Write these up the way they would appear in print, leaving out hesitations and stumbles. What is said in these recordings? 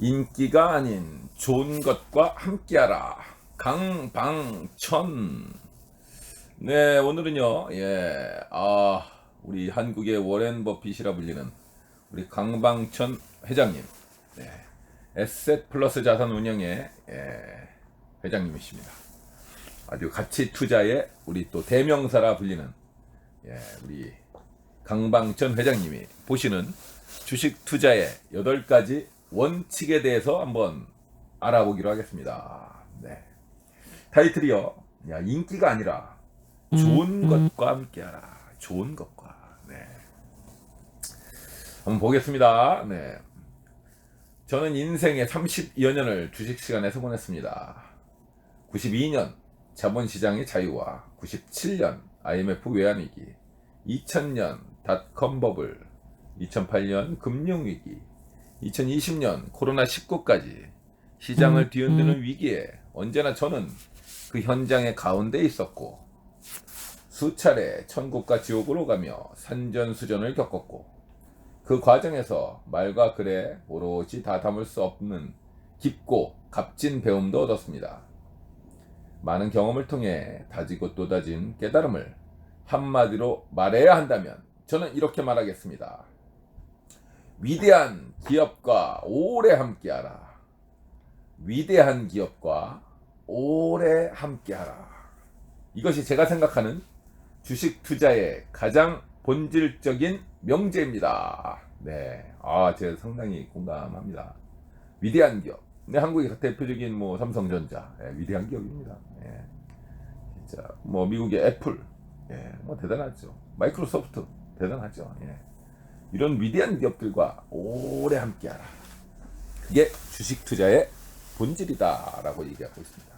인기가 아닌 좋은 것과 함께하라. 강방천. 네, 오늘은요, 우리 한국의 워렌 버핏이라 불리는 우리 강방천 회장님, 네, 에셋 플러스 자산 운영의 회장님이십니다. 아주 가치 투자의 우리 또 대명사라 불리는 우리 강방천 회장님이 보시는 주식 투자의 8가지 원칙에 대해서 한번 알아보기로 하겠습니다. 네. 타이틀이요. 인기가 아니라 좋은 것과 함께하라. 좋은 것과. 네. 한번 보겠습니다. 네. 저는 인생의 30여 년을 주식 시간에 성공했습니다. 92년 자본시장의 자유화, 97년 IMF 외환위기, 2000년 닷컴 버블, 2008년 금융위기, 2020년 코로나19까지 시장을 뒤흔드는 위기에 언제나 저는 그 현장의 가운데 있었고 수차례 천국과 지옥으로 가며 산전수전을 겪었고 그 과정에서 말과 글에 오롯이 다 담을 수 없는 깊고 값진 배움도 얻었습니다. 많은 경험을 통해 다지고 또 다진 깨달음을 한마디로 말해야 한다면 저는 이렇게 말하겠습니다. 위대한 기업과 오래 함께하라. 위대한 기업과 오래 함께하라. 이것이 제가 생각하는 주식 투자의 가장 본질적인 명제입니다. 네, 제가 상당히 공감합니다. 위대한 기업. 네, 한국의 대표적인 삼성전자, 위대한 기업입니다. 진짜 미국의 애플, 대단하죠. 마이크로소프트 대단하죠. 이런 위대한 기업들과 오래 함께하라. 그게 주식 투자의 본질이다라고 얘기하고 있습니다.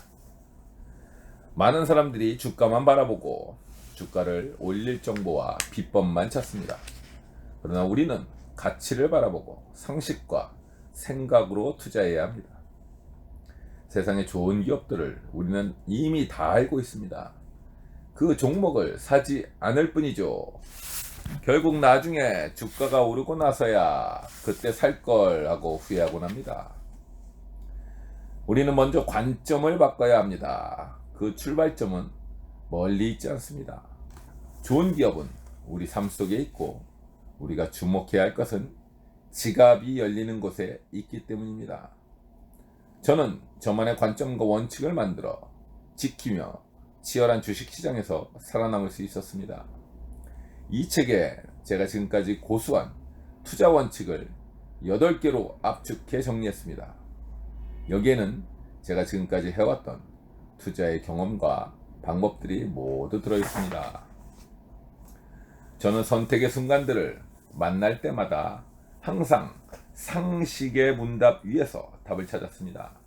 많은 사람들이 주가만 바라보고 주가를 올릴 정보와 비법만 찾습니다. 그러나 우리는 가치를 바라보고 상식과 생각으로 투자해야 합니다. 세상의 좋은 기업들을 우리는 이미 다 알고 있습니다. 그 종목을 사지 않을 뿐이죠. 결국 나중에 주가가 오르고 나서야 그때 살 걸 하고 후회하곤 합니다. 우리는 먼저 관점을 바꿔야 합니다. 그 출발점은 멀리 있지 않습니다. 좋은 기업은 우리 삶 속에 있고 우리가 주목해야 할 것은 지갑이 열리는 곳에 있기 때문입니다. 저는 저만의 관점과 원칙을 만들어 지키며 치열한 주식시장에서 살아남을 수 있었습니다. 이 책에 제가 지금까지 고수한 투자 원칙을 8개로 압축해 정리했습니다. 여기에는 제가 지금까지 해왔던 투자의 경험과 방법들이 모두 들어있습니다. 저는 선택의 순간들을 만날 때마다 항상 상식의 문답 위에서 답을 찾았습니다.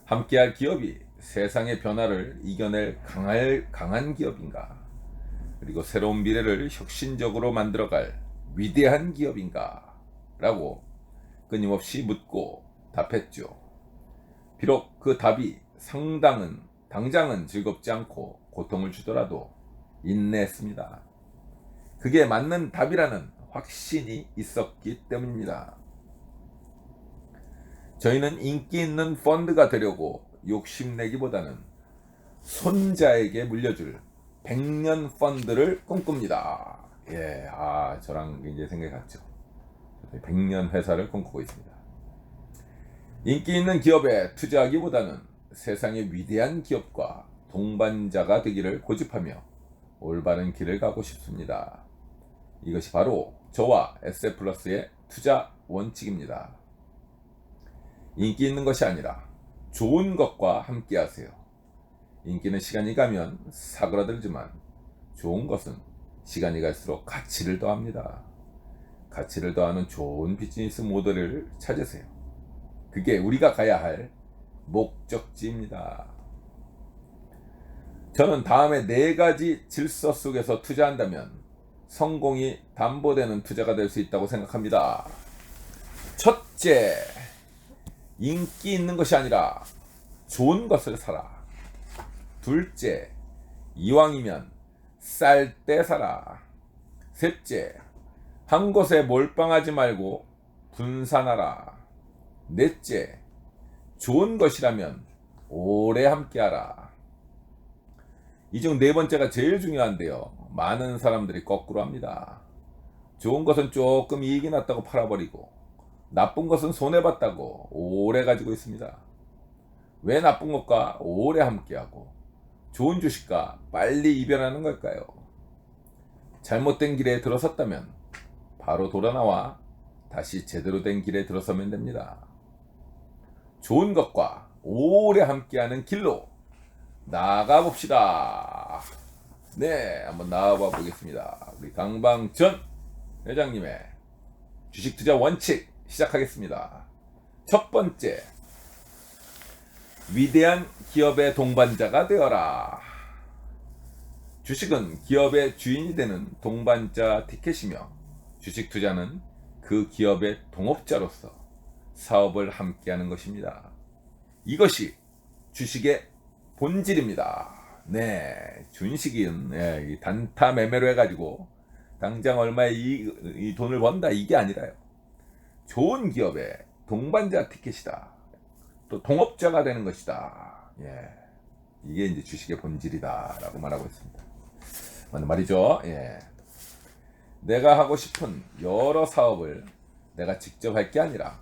함께할 기업이 세상의 변화를 이겨낼 강한 기업인가? 그리고 새로운 미래를 혁신적으로 만들어갈 위대한 기업인가? 라고 끊임없이 묻고 답했죠. 비록 그 답이 당장은 즐겁지 않고 고통을 주더라도 인내했습니다. 그게 맞는 답이라는 확신이 있었기 때문입니다. 저희는 인기 있는 펀드가 되려고 욕심내기보다는 손자에게 물려줄 100년 펀드를 꿈꿉니다. 저랑 이제 생각이 같죠. 100년 회사를 꿈꾸고 있습니다. 인기 있는 기업에 투자하기보다는 세상의 위대한 기업과 동반자가 되기를 고집하며 올바른 길을 가고 싶습니다. 이것이 바로 저와 에셋플러스의 투자 원칙입니다. 인기 있는 것이 아니라 좋은 것과 함께 하세요. 인기는 시간이 가면 사그라들지만 좋은 것은 시간이 갈수록 가치를 더합니다. 가치를 더하는 좋은 비즈니스 모델을 찾으세요. 그게 우리가 가야 할 목적지입니다. 저는 다음에 4가지 질서 속에서 투자한다면 성공이 담보되는 투자가 될 수 있다고 생각합니다. 첫째, 인기 있는 것이 아니라 좋은 것을 사라. 둘째, 이왕이면 쌀 때 사라. 셋째, 한 곳에 몰빵하지 말고 분산하라. 넷째, 좋은 것이라면 오래 함께하라. 이 중 네 번째가 제일 중요한데요. 많은 사람들이 거꾸로 합니다. 좋은 것은 조금 이익이 났다고 팔아버리고 나쁜 것은 손해봤다고 오래 가지고 있습니다. 왜 나쁜 것과 오래 함께하고 좋은 주식과 빨리 이별하는 걸까요? 잘못된 길에 들어섰다면 바로 돌아나와 다시 제대로 된 길에 들어서면 됩니다. 좋은 것과 오래 함께하는 길로 나아가 봅시다. 네, 한번 나아가 보겠습니다. 우리 강방전 회장님의 주식 투자 원칙 시작하겠습니다. 첫 번째, 위대한 기업의 동반자가 되어라. 주식은 기업의 주인이 되는 동반자 티켓이며 주식 투자는 그 기업의 동업자로서 사업을 함께하는 것입니다. 이것이 주식의 본질입니다. 네, 주식은 이 단타 매매로 해가지고 당장 얼마의 이 돈을 번다 이게 아니라요. 좋은 기업의 동반자 티켓이다. 또 동업자가 되는 것이다. 예, 이게 이제 주식의 본질이다라고 말하고 있습니다. 맞는 말이죠. 예. 내가 하고 싶은 여러 사업을 내가 직접 할 게 아니라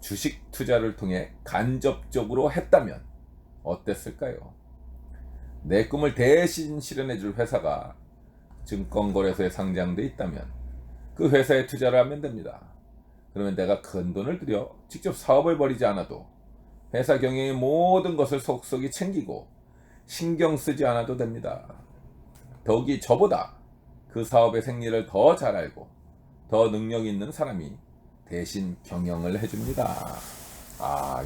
주식 투자를 통해 간접적으로 했다면 어땠을까요? 내 꿈을 대신 실현해줄 회사가 증권거래소에 상장돼 있다면 그 회사에 투자를 하면 됩니다. 그러면 내가 큰 돈을 들여 직접 사업을 벌이지 않아도 회사 경영의 모든 것을 속속이 챙기고 신경 쓰지 않아도 됩니다. 더욱이 저보다 그 사업의 생리를 더 잘 알고 더 능력 있는 사람이 대신 경영을 해줍니다.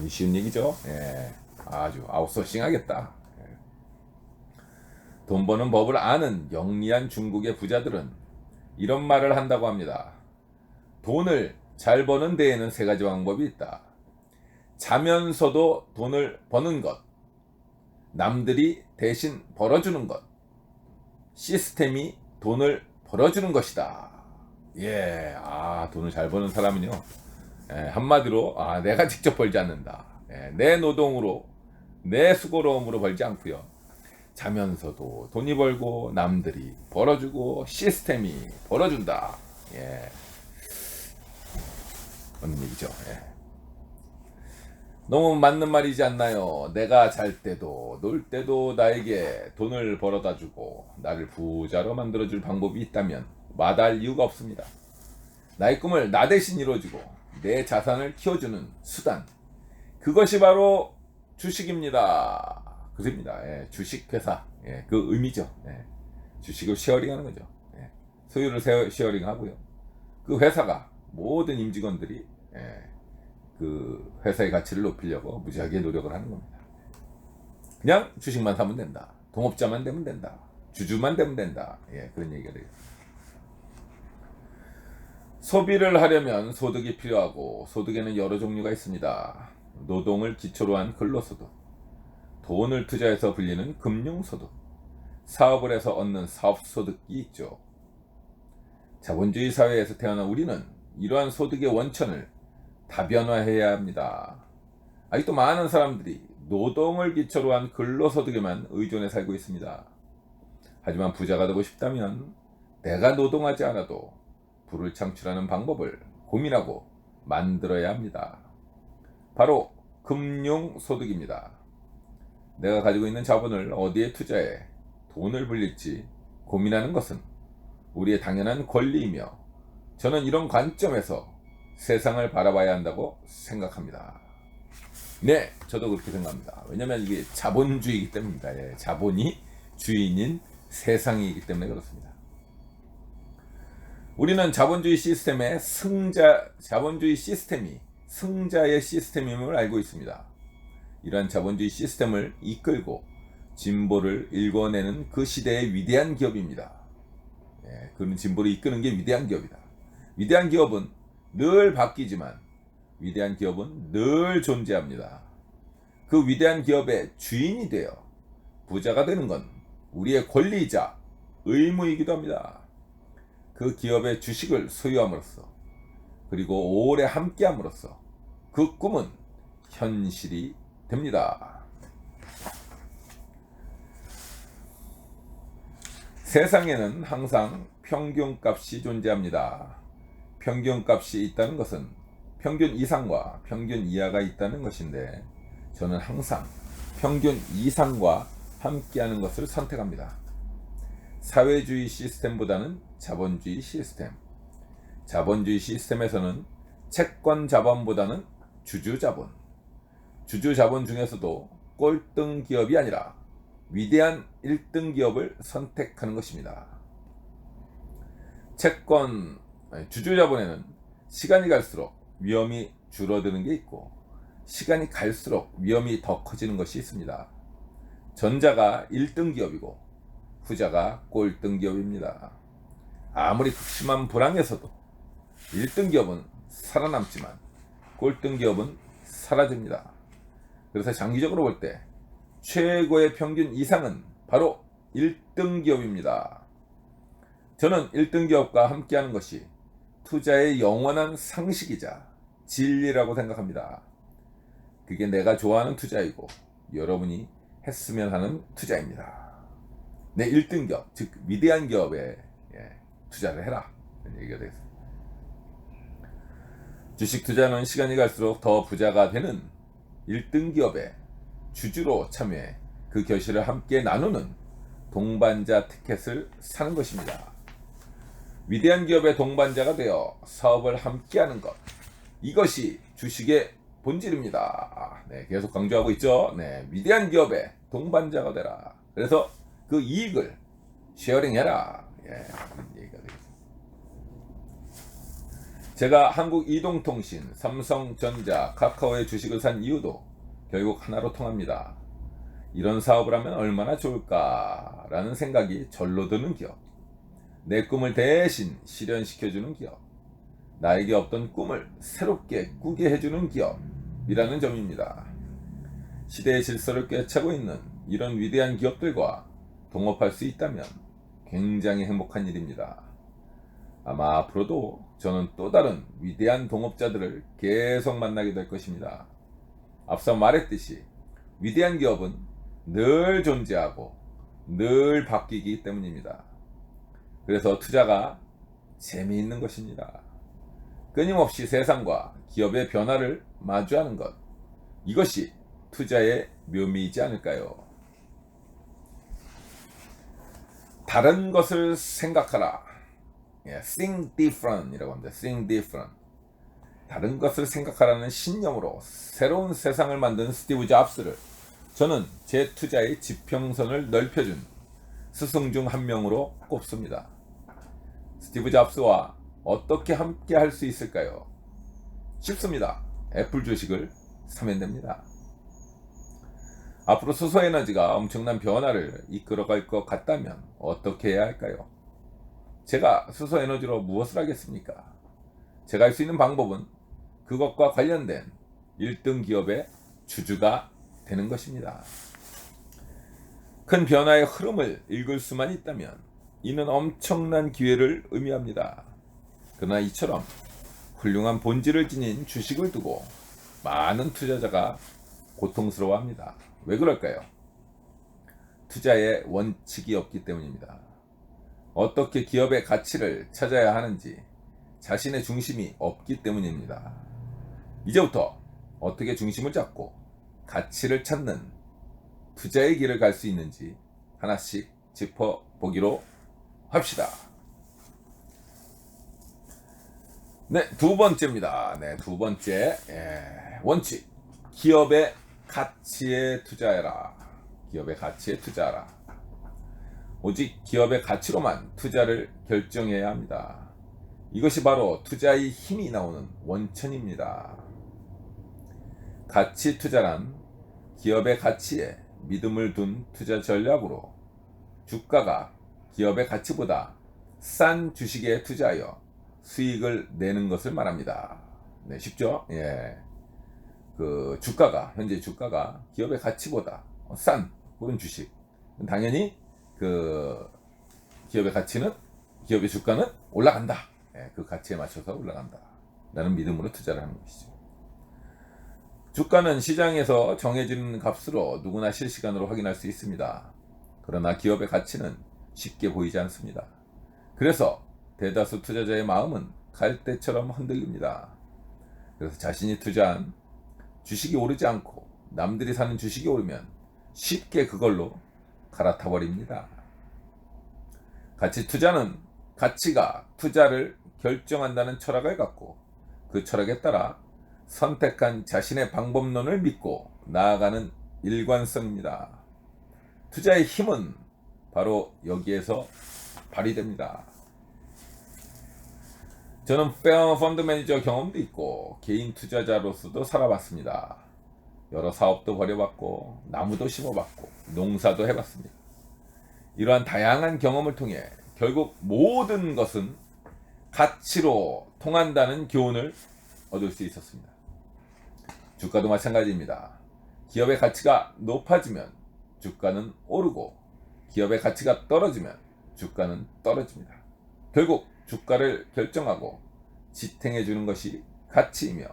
이 쉬운 얘기죠. 예, 아주 아웃소싱 하겠다. 예. 돈 버는 법을 아는 영리한 중국의 부자들은 이런 말을 한다고 합니다. 돈을 잘 버는 데에는 세 가지 방법이 있다. 자면서도 돈을 버는 것, 남들이 대신 벌어주는 것, 시스템이 돈을 벌어주는 것이다. 예, 돈을 잘 버는 사람은요, 한마디로, 내가 직접 벌지 않는다. 내 노동으로, 내 수고로움으로 벌지 않고요. 자면서도 돈이 벌고, 남들이 벌어주고, 시스템이 벌어준다. 예. 그런 얘기죠. 예. 너무 맞는 말이지 않나요? 내가 잘 때도 놀 때도 나에게 돈을 벌어다 주고 나를 부자로 만들어줄 방법이 있다면 마다할 이유가 없습니다. 나의 꿈을 나 대신 이루어주고 내 자산을 키워주는 수단, 그것이 바로 주식입니다. 그렇습니다. 예, 주식회사, 예, 그 의미죠. 예, 주식을 쉐어링하는 거죠. 예, 소유를 쉐어링하고요. 그 회사가 모든 임직원들이 그 회사의 가치를 높이려고 무지하게 노력을 하는 겁니다. 그냥 주식만 사면 된다. 동업자만 되면 된다. 주주만 되면 된다. 예, 그런 얘기가 되겠습니다. 소비를 하려면 소득이 필요하고 소득에는 여러 종류가 있습니다. 노동을 기초로 한 근로소득, 돈을 투자해서 불리는 금융소득, 사업을 해서 얻는 사업소득이 있죠. 자본주의 사회에서 태어난 우리는 이러한 소득의 원천을 다변화해야 합니다. 아직도 많은 사람들이 노동을 기초로 한 근로소득에만 의존해 살고 있습니다. 하지만 부자가 되고 싶다면 내가 노동하지 않아도 부를 창출하는 방법을 고민하고 만들어야 합니다. 바로 금융소득입니다. 내가 가지고 있는 자본을 어디에 투자해 돈을 불릴지 고민하는 것은 우리의 당연한 권리이며 저는 이런 관점에서 세상을 바라봐야 한다고 생각합니다. 네, 저도 그렇게 생각합니다. 왜냐하면 이게 자본주의이기 때문입니다. 예, 자본이 주인인 세상이기 때문에 그렇습니다. 우리는 자본주의 시스템의 자본주의 시스템이 승자의 시스템임을 알고 있습니다. 이러한 자본주의 시스템을 이끌고 진보를 일궈내는 그 시대의 위대한 기업입니다. 예, 그런 진보를 이끄는 게 위대한 기업이다. 위대한 기업은 늘 바뀌지만 위대한 기업은 늘 존재합니다. 그 위대한 기업의 주인이 되어 부자가 되는 건 우리의 권리이자 의무이기도 합니다. 그 기업의 주식을 소유함으로써 그리고 오래 함께함으로써 그 꿈은 현실이 됩니다. 세상에는 항상 평균값이 존재합니다. 평균값이 있다는 것은 평균 이상과 평균 이하가 있다는 것인데, 저는 항상 평균 이상과 함께하는 것을 선택합니다. 사회주의 시스템보다는 자본주의 시스템. 자본주의 시스템에서는 채권 자본보다는 주주 자본. 주주 자본 중에서도 꼴등 기업이 아니라 위대한 1등 기업을 선택하는 것입니다. 주주 자본에는 시간이 갈수록 위험이 줄어드는 게 있고, 시간이 갈수록 위험이 더 커지는 것이 있습니다. 전자가 1등 기업이고 후자가 꼴등 기업입니다. 아무리 극심한 불황에서도 1등 기업은 살아남지만 꼴등 기업은 사라집니다. 그래서 장기적으로 볼 때 최고의 평균 이상은 바로 1등 기업입니다. 저는 1등 기업과 함께하는 것이 투자의 영원한 상식이자 진리라고 생각합니다. 그게 내가 좋아하는 투자이고 여러분이 했으면 하는 투자입니다. 내 1등 기업, 즉 위대한 기업에 투자를 해라, 이런 얘기가 되겠습니다. 주식 투자는 시간이 갈수록 더 부자가 되는 1등 기업에 주주로 참여해 그 결실을 함께 나누는 동반자 티켓을 사는 것입니다. 위대한 기업의 동반자가 되어 사업을 함께하는 것, 이것이 주식의 본질입니다. 네, 계속 강조하고 있죠. 네, 위대한 기업의 동반자가 되라. 그래서 그 이익을 쉐어링해라. 그런 얘기가 되겠습니다. 제가 한국이동통신, 삼성전자, 카카오의 주식을 산 이유도 결국 하나로 통합니다. 이런 사업을 하면 얼마나 좋을까라는 생각이 절로 드는 기업. 내 꿈을 대신 실현시켜주는 기업. 나에게 없던 꿈을 새롭게 꾸게 해주는 기업이라는 점입니다. 시대의 질서를 꿰차고 있는 이런 위대한 기업들과 동업할 수 있다면 굉장히 행복한 일입니다. 아마 앞으로도 저는 또 다른 위대한 동업자들을 계속 만나게 될 것입니다. 앞서 말했듯이 위대한 기업은 늘 존재하고 늘 바뀌기 때문입니다. 그래서 투자가 재미있는 것입니다. 끊임없이 세상과 기업의 변화를 마주하는 것, 이것이 투자의 묘미이지 않을까요? 다른 것을 생각하라. Think different 이라고 합니다. Think different. 다른 것을 생각하라는 신념으로 새로운 세상을 만든 스티브 잡스를 저는 제 투자의 지평선을 넓혀준 스승 중 한 명으로 꼽습니다. 스티브 잡스와 어떻게 함께 할 수 있을까요? 쉽습니다. 애플 주식을 사면 됩니다. 앞으로 수소에너지가 엄청난 변화를 이끌어갈 것 같다면 어떻게 해야 할까요? 제가 수소에너지로 무엇을 하겠습니까? 제가 할 수 있는 방법은 그것과 관련된 1등 기업의 주주가 되는 것입니다. 큰 변화의 흐름을 읽을 수만 있다면 이는 엄청난 기회를 의미합니다. 그러나 이처럼 훌륭한 본질을 지닌 주식을 두고 많은 투자자가 고통스러워합니다. 왜 그럴까요? 투자에 원칙이 없기 때문입니다. 어떻게 기업의 가치를 찾아야 하는지 자신의 중심이 없기 때문입니다. 이제부터 어떻게 중심을 잡고 가치를 찾는 투자의 길을 갈 수 있는지 하나씩 짚어보기로 합시다. 네, 두 번째입니다. 네, 두 번째 원칙. 기업의 가치에 투자해라. 기업의 가치에 투자하라. 오직 기업의 가치로만 투자를 결정해야 합니다. 이것이 바로 투자의 힘이 나오는 원천입니다. 가치 투자란 기업의 가치에 믿음을 둔 투자 전략으로 주가가 기업의 가치보다 싼 주식에 투자하여 수익을 내는 것을 말합니다. 네, 쉽죠? 현재 주가가 기업의 가치보다 싼 그런 주식. 당연히 기업의 가치는, 기업의 주가는 올라간다. 그 가치에 맞춰서 올라간다. 라는 믿음으로 투자를 하는 것이죠. 주가는 시장에서 정해지는 값으로 누구나 실시간으로 확인할 수 있습니다. 그러나 기업의 가치는 쉽게 보이지 않습니다. 그래서 대다수 투자자의 마음은 갈대처럼 흔들립니다. 그래서 자신이 투자한 주식이 오르지 않고 남들이 사는 주식이 오르면 쉽게 그걸로 갈아타 버립니다. 가치 투자는 가치가 투자를 결정한다는 철학을 갖고 그 철학에 따라 선택한 자신의 방법론을 믿고 나아가는 일관성입니다. 투자의 힘은 바로 여기에서 발휘됩니다. 저는 펀드 매니저 경험도 있고 개인 투자자로서도 살아봤습니다. 여러 사업도 벌여봤고 나무도 심어봤고 농사도 해봤습니다. 이러한 다양한 경험을 통해 결국 모든 것은 가치로 통한다는 교훈을 얻을 수 있었습니다. 주가도 마찬가지입니다. 기업의 가치가 높아지면 주가는 오르고 기업의 가치가 떨어지면 주가는 떨어집니다. 결국 주가를 결정하고 지탱해 주는 것이 가치이며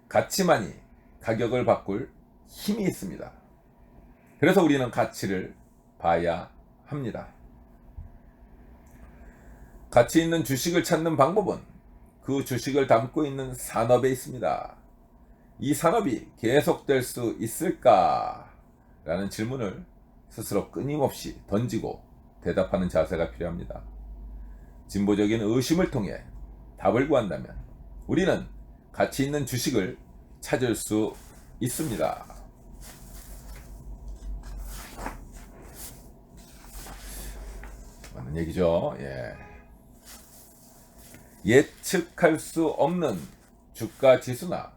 가치만이 가격을 바꿀 힘이 있습니다. 그래서 우리는 가치를 봐야 합니다. 가치 있는 주식을 찾는 방법은 그 주식을 담고 있는 산업에 있습니다. 이 산업이 계속될 수 있을까? 라는 질문을 스스로 끊임없이 던지고 대답하는 자세가 필요합니다. 진보적인 의심을 통해 답을 구한다면 우리는 가치 있는 주식을 찾을 수 있습니다. 맞는 얘기죠. 예측할 수 없는 주가 지수나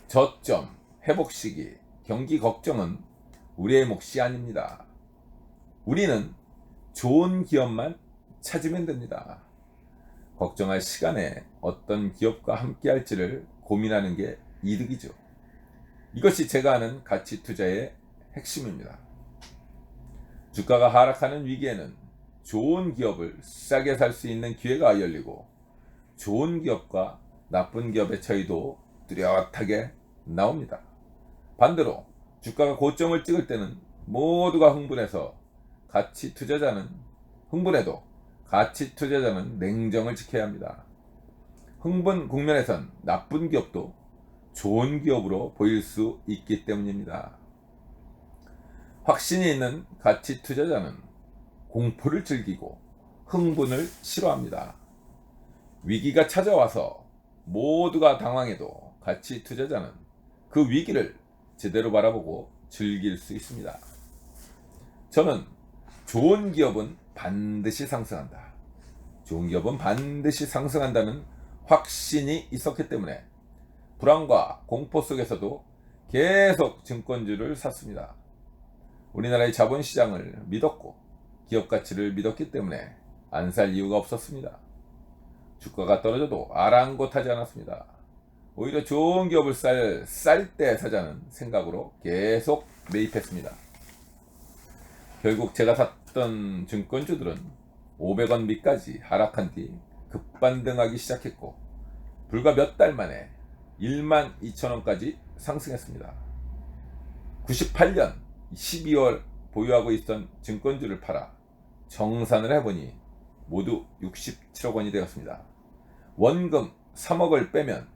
저점, 회복 시기, 경기 걱정은 우리의 몫이 아닙니다. 우리는 좋은 기업만 찾으면 됩니다. 걱정할 시간에 어떤 기업과 함께 할지를 고민하는 게 이득이죠. 이것이 제가 아는 가치 투자의 핵심입니다. 주가가 하락하는 위기에는 좋은 기업을 싸게 살 수 있는 기회가 열리고 좋은 기업과 나쁜 기업의 차이도 뚜렷하게 나옵니다. 반대로 주가가 고점을 찍을 때는 모두가 흥분해서 흥분해도 가치 투자자는 냉정을 지켜야 합니다. 흥분 국면에선 나쁜 기업도 좋은 기업으로 보일 수 있기 때문입니다. 확신이 있는 가치 투자자는 공포를 즐기고 흥분을 싫어합니다. 위기가 찾아와서 모두가 당황해도 가치 투자자는 그 위기를 제대로 바라보고 즐길 수 있습니다. 저는 좋은 기업은 반드시 상승한다. 좋은 기업은 반드시 상승한다는 확신이 있었기 때문에 불안과 공포 속에서도 계속 증권주를 샀습니다. 우리나라의 자본시장을 믿었고 기업 가치를 믿었기 때문에 안 살 이유가 없었습니다. 주가가 떨어져도 아랑곳하지 않았습니다. 오히려 좋은 기업을 쌀 때 사자는 생각으로 계속 매입했습니다. 결국 제가 샀던 증권주들은 500원 밑까지 하락한 뒤 급반등하기 시작했고 불과 몇 달 만에 12,000원까지 상승했습니다. 98년 12월 보유하고 있던 증권주를 팔아 정산을 해보니 모두 67억 원이 되었습니다. 원금 3억을 빼면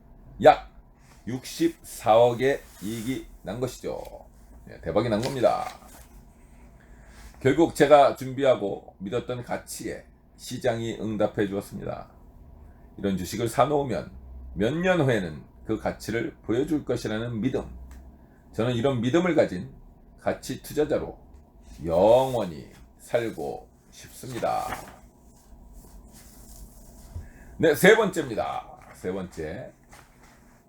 약 64억의 이익이 난 것이죠. 대박이 난 겁니다. 결국 제가 준비하고 믿었던 가치에 시장이 응답해 주었습니다. 이런 주식을 사놓으면 몇 년 후에는 그 가치를 보여줄 것이라는 믿음. 저는 이런 믿음을 가진 가치 투자자로 영원히 살고 싶습니다. 네, 세 번째입니다. 세 번째.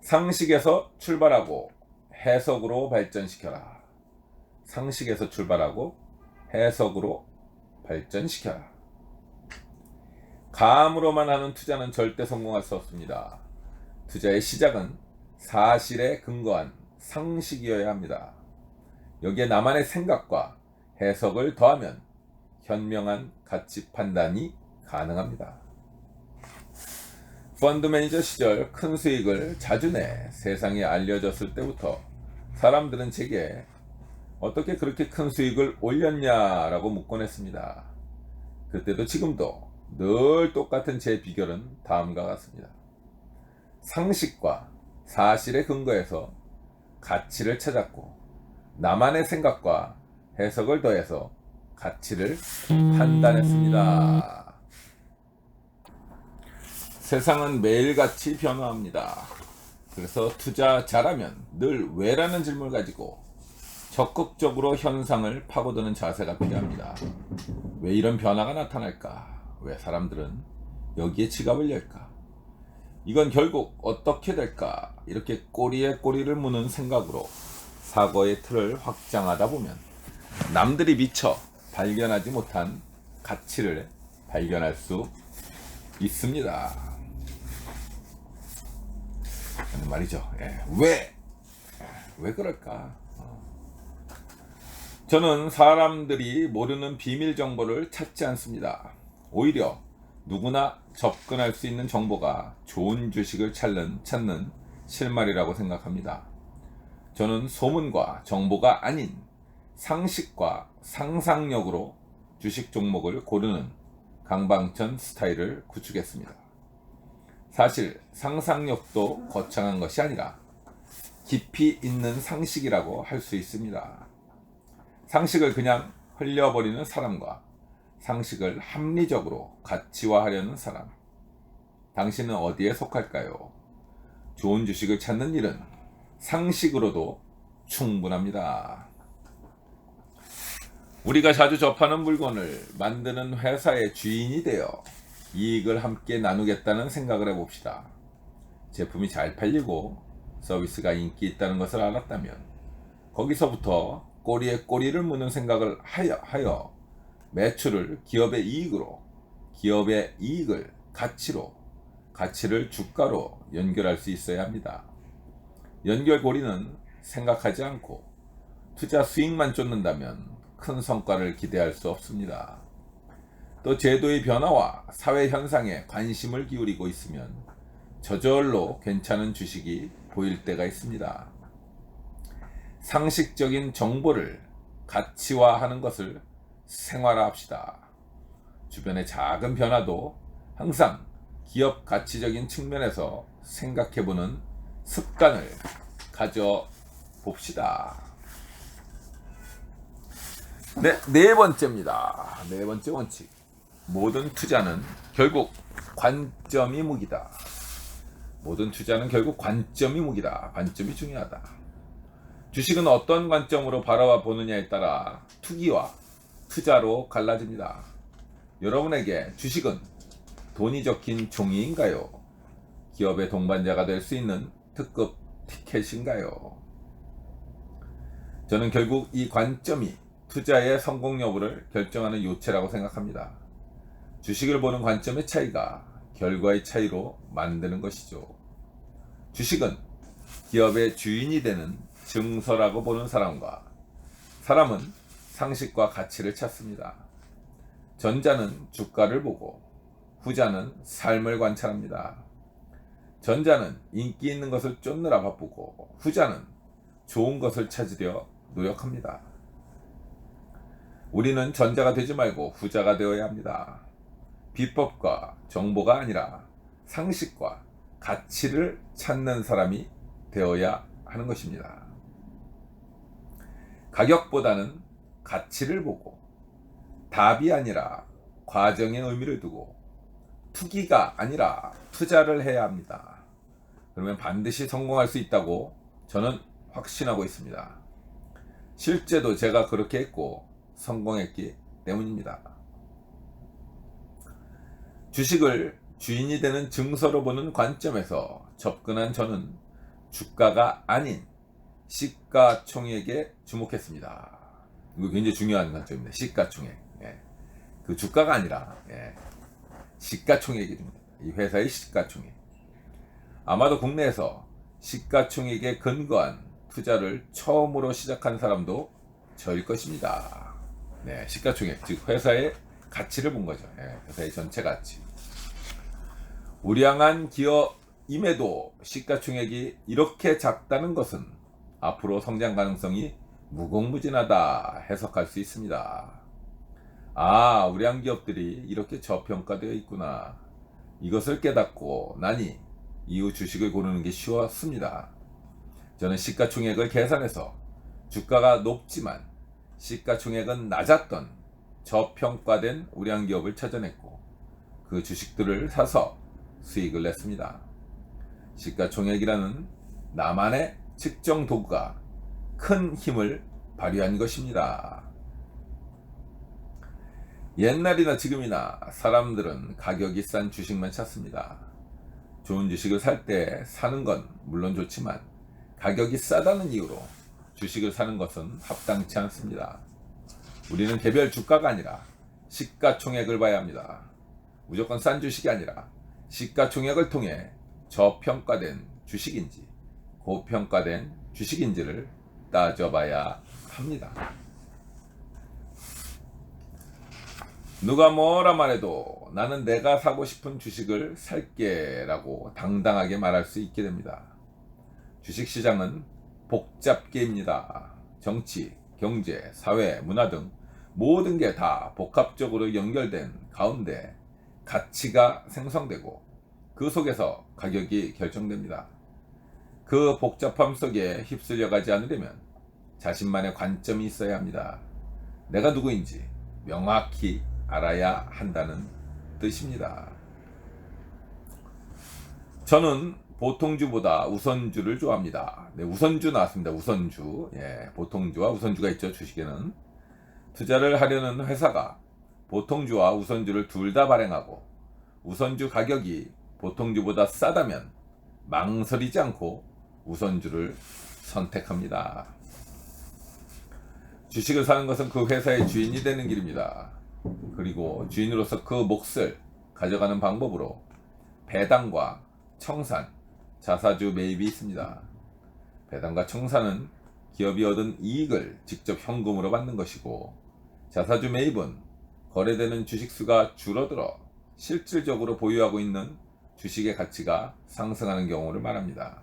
상식에서 출발하고 해석으로 발전시켜라. 상식에서 출발하고 해석으로 발전시켜라. 감으로만 하는 투자는 절대 성공할 수 없습니다. 투자의 시작은 사실에 근거한 상식이어야 합니다. 여기에 나만의 생각과 해석을 더하면 현명한 가치 판단이 가능합니다. 펀드 매니저 시절 큰 수익을 자주 내 세상에 알려졌을 때부터 사람들은 제게 어떻게 그렇게 큰 수익을 올렸냐라고 묻곤 했습니다. 그때도 지금도 늘 똑같은 제 비결은 다음과 같습니다. 상식과 사실에 근거해서 가치를 찾았고 나만의 생각과 해석을 더해서 가치를 판단했습니다. 세상은 매일같이 변화합니다. 그래서 투자 잘하면 늘 왜라는 질문을 가지고 적극적으로 현상을 파고드는 자세가 필요합니다. 왜 이런 변화가 나타날까? 왜 사람들은 여기에 지갑을 열까? 이건 결국 어떻게 될까? 이렇게 꼬리에 꼬리를 무는 생각으로 사고의 틀을 확장하다 보면 남들이 미처 발견하지 못한 가치를 발견할 수 있습니다. 말이죠. 왜 그럴까? 저는 사람들이 모르는 비밀 정보를 찾지 않습니다. 오히려 누구나 접근할 수 있는 정보가 좋은 주식을 찾는 실마리라고 생각합니다. 저는 소문과 정보가 아닌 상식과 상상력으로 주식 종목을 고르는 강방천 스타일을 구축했습니다. 사실 상상력도 거창한 것이 아니라 깊이 있는 상식이라고 할 수 있습니다. 상식을 그냥 흘려버리는 사람과 상식을 합리적으로 가치화하려는 사람, 당신은 어디에 속할까요? 좋은 주식을 찾는 일은 상식으로도 충분합니다. 우리가 자주 접하는 물건을 만드는 회사의 주인이 되어 이익을 함께 나누겠다는 생각을 해봅시다. 제품이 잘 팔리고 서비스가 인기 있다는 것을 알았다면 거기서부터 꼬리에 꼬리를 무는 생각을 하여 매출을 기업의 이익으로, 기업의 이익을 가치로, 가치를 주가로 연결할 수 있어야 합니다. 연결고리는 생각하지 않고 투자 수익만 쫓는다면 큰 성과를 기대할 수 없습니다. 또 제도의 변화와 사회 현상에 관심을 기울이고 있으면 저절로 괜찮은 주식이 보일 때가 있습니다. 상식적인 정보를 가치화하는 것을 생활화합시다. 주변의 작은 변화도 항상 기업 가치적인 측면에서 생각해보는 습관을 가져봅시다. 네 번째입니다. 네 번째 원칙. 모든 투자는 결국 관점이 무기다. 모든 투자는 결국 관점이 무기다. 관점이 중요하다. 주식은 어떤 관점으로 바라보느냐에 따라 투기와 투자로 갈라집니다. 여러분에게 주식은 돈이 적힌 종이인가요? 기업의 동반자가 될 수 있는 특급 티켓인가요? 저는 결국 이 관점이 투자의 성공 여부를 결정하는 요체라고 생각합니다. 주식을 보는 관점의 차이가 결과의 차이로 만드는 것이죠. 주식은 기업의 주인이 되는 증서라고 보는 사람과 사람은 상식과 가치를 찾습니다. 전자는 주가를 보고 후자는 삶을 관찰합니다. 전자는 인기 있는 것을 쫓느라 바쁘고 후자는 좋은 것을 찾으려 노력합니다. 우리는 전자가 되지 말고 후자가 되어야 합니다. 비법과 정보가 아니라 상식과 가치를 찾는 사람이 되어야 하는 것입니다. 가격보다는 가치를 보고 답이 아니라 과정에 의미를 두고 투기가 아니라 투자를 해야 합니다. 그러면 반드시 성공할 수 있다고 저는 확신하고 있습니다. 실제도 제가 그렇게 했고 성공했기 때문입니다. 주식을 주인이 되는 증서로 보는 관점에서 접근한 저는 주가가 아닌 시가총액에 주목했습니다. 이거 굉장히 중요한 관점입니다. 시가총액. 그 주가가 아니라 시가총액입니다. 이 회사의 시가총액. 아마도 국내에서 시가총액에 근거한 투자를 처음으로 시작한 사람도 저일 것입니다. 시가총액, 즉 회사의 가치를 본 거죠. 회사의 전체 가치. 우량한 기업임에도 시가총액이 이렇게 작다는 것은 앞으로 성장 가능성이 무궁무진하다 해석할 수 있습니다. 아, 우량 기업들이 이렇게 저평가되어 있구나. 이것을 깨닫고 나니 이후 주식을 고르는 게 쉬웠습니다. 저는 시가총액을 계산해서 주가가 높지만 시가총액은 낮았던 저평가된 우량 기업을 찾아냈고 그 주식들을 사서 수익을 냈습니다. 시가총액이라는 나만의 측정 도구가 큰 힘을 발휘한 것입니다. 옛날이나 지금이나 사람들은 가격이 싼 주식만 찾습니다. 좋은 주식을 살 때 사는 건 물론 좋지만 가격이 싸다는 이유로 주식을 사는 것은 합당치 않습니다. 우리는 개별 주가가 아니라 시가총액을 봐야 합니다. 무조건 싼 주식이 아니라 시가총액을 통해 저평가된 주식인지 고평가된 주식인지를 따져봐야 합니다. 누가 뭐라 말해도 나는 내가 사고 싶은 주식을 살게 라고 당당하게 말할 수 있게 됩니다. 주식시장은 복잡계입니다. 정치, 경제, 사회, 문화 등 모든 게 다 복합적으로 연결된 가운데 가치가 생성되고 그 속에서 가격이 결정됩니다. 그 복잡함 속에 휩쓸려 가지 않으려면 자신만의 관점이 있어야 합니다. 내가 누구인지 명확히 알아야 한다는 뜻입니다. 저는 보통주보다 우선주를 좋아합니다. 네, 우선주 나왔습니다. 우선주. 예, 보통주와 우선주가 있죠. 주식에는. 투자를 하려는 회사가 보통주와 우선주를 둘 다 발행하고 우선주 가격이 보통주보다 싸다면 망설이지 않고 우선주를 선택합니다. 주식을 사는 것은 그 회사의 주인이 되는 길입니다. 그리고 주인으로서 그 몫을 가져가는 방법으로 배당과 청산, 자사주 매입이 있습니다. 배당과 청산은 기업이 얻은 이익을 직접 현금으로 받는 것이고 자사주 매입은 거래되는 주식수가 줄어들어 실질적으로 보유하고 있는 주식의 가치가 상승하는 경우를 말합니다.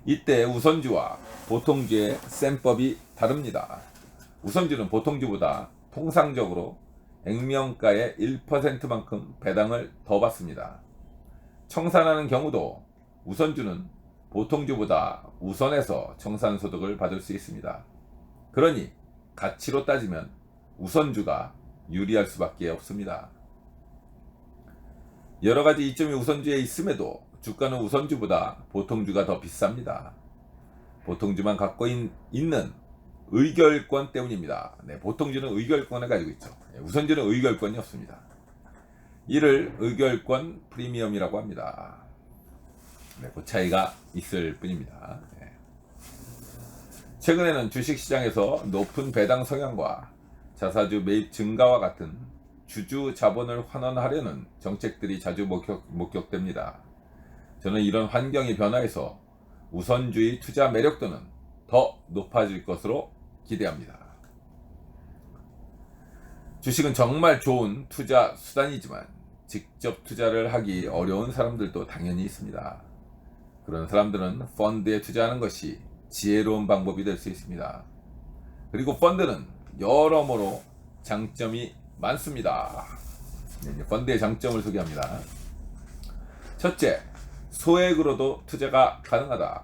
이때 우선주와 보통주의 셈법이 다릅니다. 우선주는 보통주보다 통상적으로 액면가의 1%만큼 배당을 더 받습니다. 청산하는 경우도 우선주는 보통주보다 우선해서 청산소득을 받을 수 있습니다. 그러니 가치로 따지면 우선주가 유리할 수밖에 없습니다. 여러가지 이점이 우선주에 있음에도 주가는 우선주보다 보통주가 더 비쌉니다. 보통주만 갖고 있는 의결권 때문입니다. 네, 보통주는 의결권을 가지고 있죠. 우선주는 의결권이 없습니다. 이를 의결권 프리미엄이라고 합니다. 네, 그 차이가 있을 뿐입니다. 네. 최근에는 주식시장에서 높은 배당 성향과 자사주 매입 증가와 같은 주주 자본을 환원하려는 정책들이 자주 목격됩니다. 저는 이런 환경이 변화해서 우선주의 투자 매력도는 더 높아질 것으로 기대합니다. 주식은 정말 좋은 투자 수단이지만 직접 투자를 하기 어려운 사람들도 당연히 있습니다. 그런 사람들은 펀드에 투자하는 것이 지혜로운 방법이 될 수 있습니다. 그리고 펀드는 여러모로 장점이 많습니다. 펀드의 장점을 소개합니다. 첫째, 소액으로도 투자가 가능하다.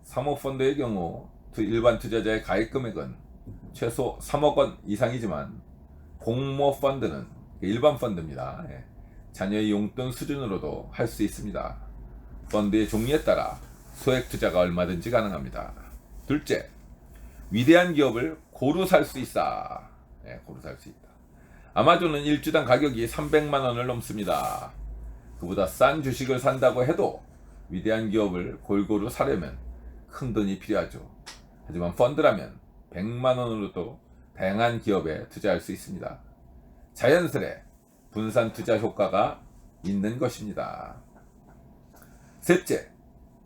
사모펀드의 경우 일반 투자자의 가입 금액은 최소 3억 원 이상이지만 공모펀드는 일반 펀드입니다. 자녀의 용돈 수준으로도 할 수 있습니다. 펀드의 종류에 따라 소액 투자가 얼마든지 가능합니다. 둘째, 위대한 기업을 고루 살 수 있다. 고루 살 수 있다. 아마존은 1주당 가격이 300만 원을 넘습니다. 그보다 싼 주식을 산다고 해도 위대한 기업을 골고루 사려면 큰 돈이 필요하죠. 하지만 펀드라면 100만 원으로도 다양한 기업에 투자할 수 있습니다. 자연스레 분산 투자 효과가 있는 것입니다. 셋째,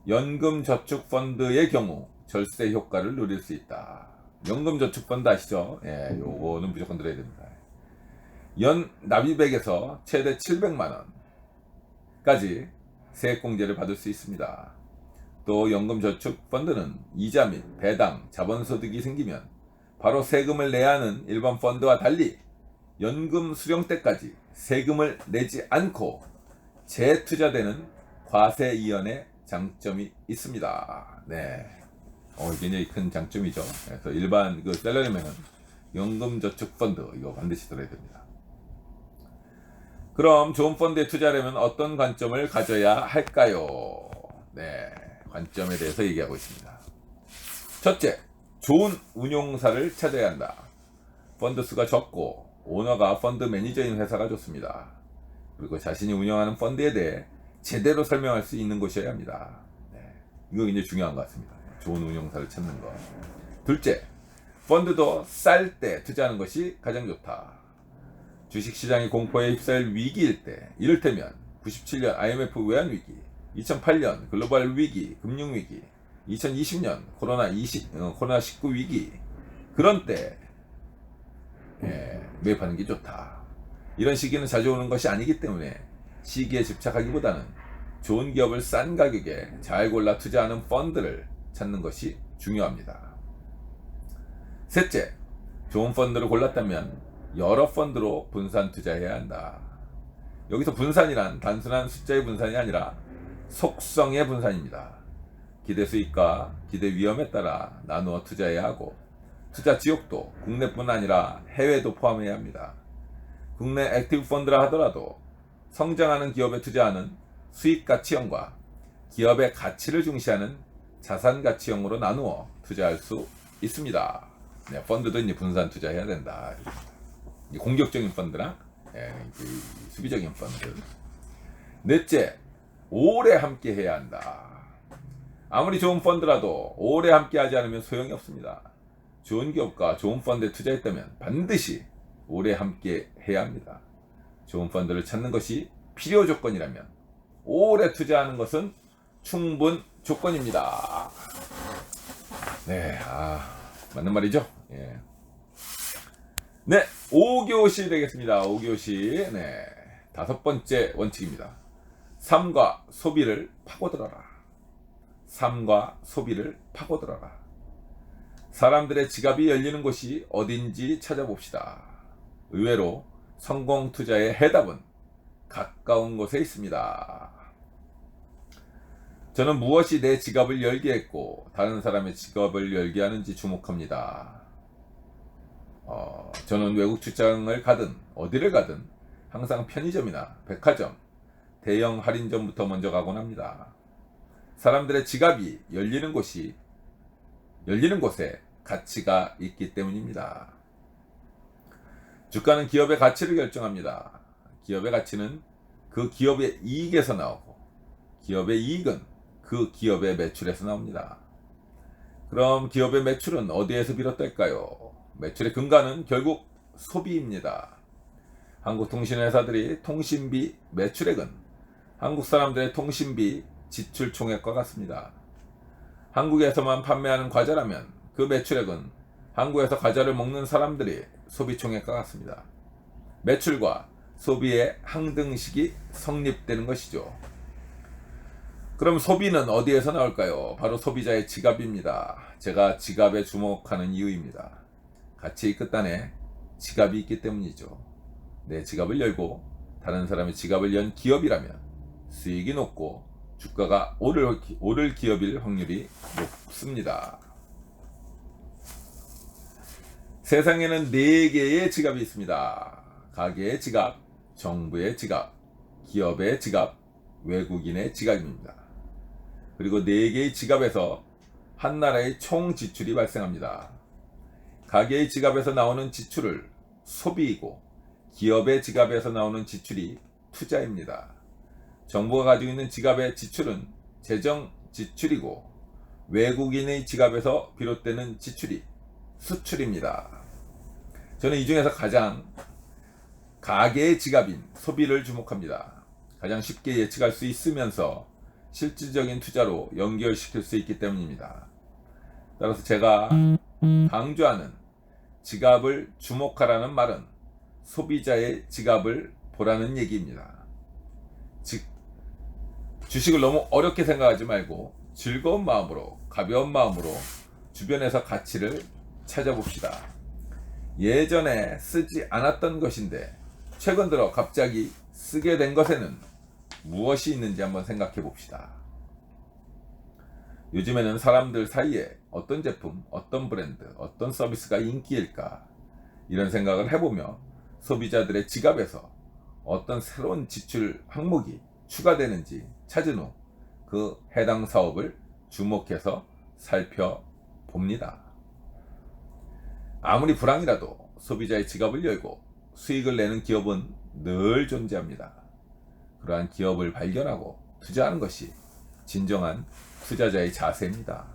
연금저축펀드의 경우 절세 효과를 누릴 수 있다. 연금저축펀드 아시죠? 예, 요거는 무조건 들어야 됩니다. 연 납입액에서 최대 700만 원, 까지 세액공제를 받을 수 있습니다. 또 연금저축펀드는 이자 및 배당, 자본소득이 생기면 바로 세금을 내야 하는 일반 펀드와 달리 연금 수령 때까지 세금을 내지 않고 재투자되는 과세이연의 장점이 있습니다. 네, 굉장히 큰 장점이죠. 그래서 일반 그 셀러리맨은 연금저축펀드 이거 반드시 들어야 됩니다. 그럼 좋은 펀드에 투자하려면 어떤 관점을 가져야 할까요? 네, 관점에 대해서 얘기하고 있습니다. 첫째, 좋은 운용사를 찾아야 한다. 펀드 수가 적고 오너가 펀드 매니저인 회사가 좋습니다. 그리고 자신이 운영하는 펀드에 대해 제대로 설명할 수 있는 곳이어야 합니다. 네, 이거 굉장히 중요한 것 같습니다. 좋은 운용사를 찾는 것. 둘째, 펀드도 쌀 때 투자하는 것이 가장 좋다. 주식시장이 공포에 휩싸일 위기일 때, 이를테면 97년 IMF 외환위기, 2008년 글로벌 위기, 금융위기, 2020년 코로나19 위기, 그런 때 매입하는 게 좋다. 이런 시기는 자주 오는 것이 아니기 때문에 시기에 집착하기보다는 좋은 기업을 싼 가격에 잘 골라 투자하는 펀드를 찾는 것이 중요합니다. 셋째, 좋은 펀드를 골랐다면 여러 펀드로 분산 투자해야 한다. 여기서 분산이란 단순한 숫자의 분산이 아니라 속성의 분산입니다. 기대 수익과 기대 위험에 따라 나누어 투자해야 하고, 투자 지역도 국내뿐 아니라 해외도 포함해야 합니다. 국내 액티브 펀드라 하더라도 성장하는 기업에 투자하는 수익가치형과 기업의 가치를 중시하는 자산가치형으로 나누어 투자할 수 있습니다. 네, 펀드도 이제 분산 투자해야 된다. 공격적인 펀드랑 수비적인 펀드. 넷째, 오래 함께 해야 한다. 아무리 좋은 펀드라도 오래 함께 하지 않으면 소용이 없습니다. 좋은 기업과 좋은 펀드에 투자했다면 반드시 오래 함께 해야 합니다. 좋은 펀드를 찾는 것이 필요 조건이라면 오래 투자하는 것은 충분 조건입니다. 네, 맞는 말이죠. 예. 네, 5교시 되겠습니다. 5교시. 네, 5번째 원칙입니다. 삶과 소비를 파고들어라. 삶과 소비를 파고들어라. 사람들의 지갑이 열리는 곳이 어딘지 찾아봅시다. 의외로 성공 투자의 해답은 가까운 곳에 있습니다. 저는 무엇이 내 지갑을 열게 했고 다른 사람의 지갑을 열게 하는지 주목합니다. 저는 외국 출장을 가든 어디를 가든 항상 편의점이나 백화점, 대형 할인점부터 먼저 가곤 합니다. 사람들의 지갑이 열리는 곳에 가치가 있기 때문입니다. 주가는 기업의 가치를 결정합니다. 기업의 가치는 그 기업의 이익에서 나오고, 기업의 이익은 그 기업의 매출에서 나옵니다. 그럼 기업의 매출은 어디에서 비롯될까요? 매출의 근간은 결국 소비입니다. 한국 통신회사들이 통신비 매출액은 한국 사람들의 통신비 지출 총액과 같습니다. 한국에서만 판매하는 과자라면 그 매출액은 한국에서 과자를 먹는 사람들이 소비 총액과 같습니다. 매출과 소비의 항등식이 성립되는 것이죠. 그럼 소비는 어디에서 나올까요? 바로 소비자의 지갑입니다. 제가 지갑에 주목하는 이유입니다. 가치의 끝단에 지갑이 있기 때문이죠. 내 지갑을 열고 다른 사람의 지갑을 연 기업이라면 수익이 높고 주가가 오를 기업일 확률이 높습니다. 세상에는 4개의 지갑이 있습니다. 가게의 지갑, 정부의 지갑, 기업의 지갑, 외국인의 지갑입니다. 그리고 4개의 지갑에서 한 나라의 총 지출이 발생합니다. 가게의 지갑에서 나오는 지출을 소비이고, 기업의 지갑에서 나오는 지출이 투자입니다. 정부가 가지고 있는 지갑의 지출은 재정 지출이고, 외국인의 지갑에서 비롯되는 지출이 수출입니다. 저는 이 중에서 가장 가계의 지갑인 소비를 주목합니다. 가장 쉽게 예측할 수 있으면서 실질적인 투자로 연결시킬 수 있기 때문입니다. 따라서 제가 강조하는 지갑을 주목하라는 말은 소비자의 지갑을 보라는 얘기입니다. 즉, 주식을 너무 어렵게 생각하지 말고 즐거운 마음으로, 가벼운 마음으로 주변에서 가치를 찾아봅시다. 예전에 쓰지 않았던 것인데 최근 들어 갑자기 쓰게 된 것에는 무엇이 있는지 한번 생각해 봅시다. 요즘에는 사람들 사이에 어떤 제품, 어떤 브랜드, 어떤 서비스가 인기일까? 이런 생각을 해보며 소비자들의 지갑에서 어떤 새로운 지출 항목이 추가되는지 찾은 후 그 해당 사업을 주목해서 살펴봅니다. 아무리 불황이라도 소비자의 지갑을 열고 수익을 내는 기업은 늘 존재합니다. 그러한 기업을 발견하고 투자하는 것이 진정한 투자자의 자세입니다.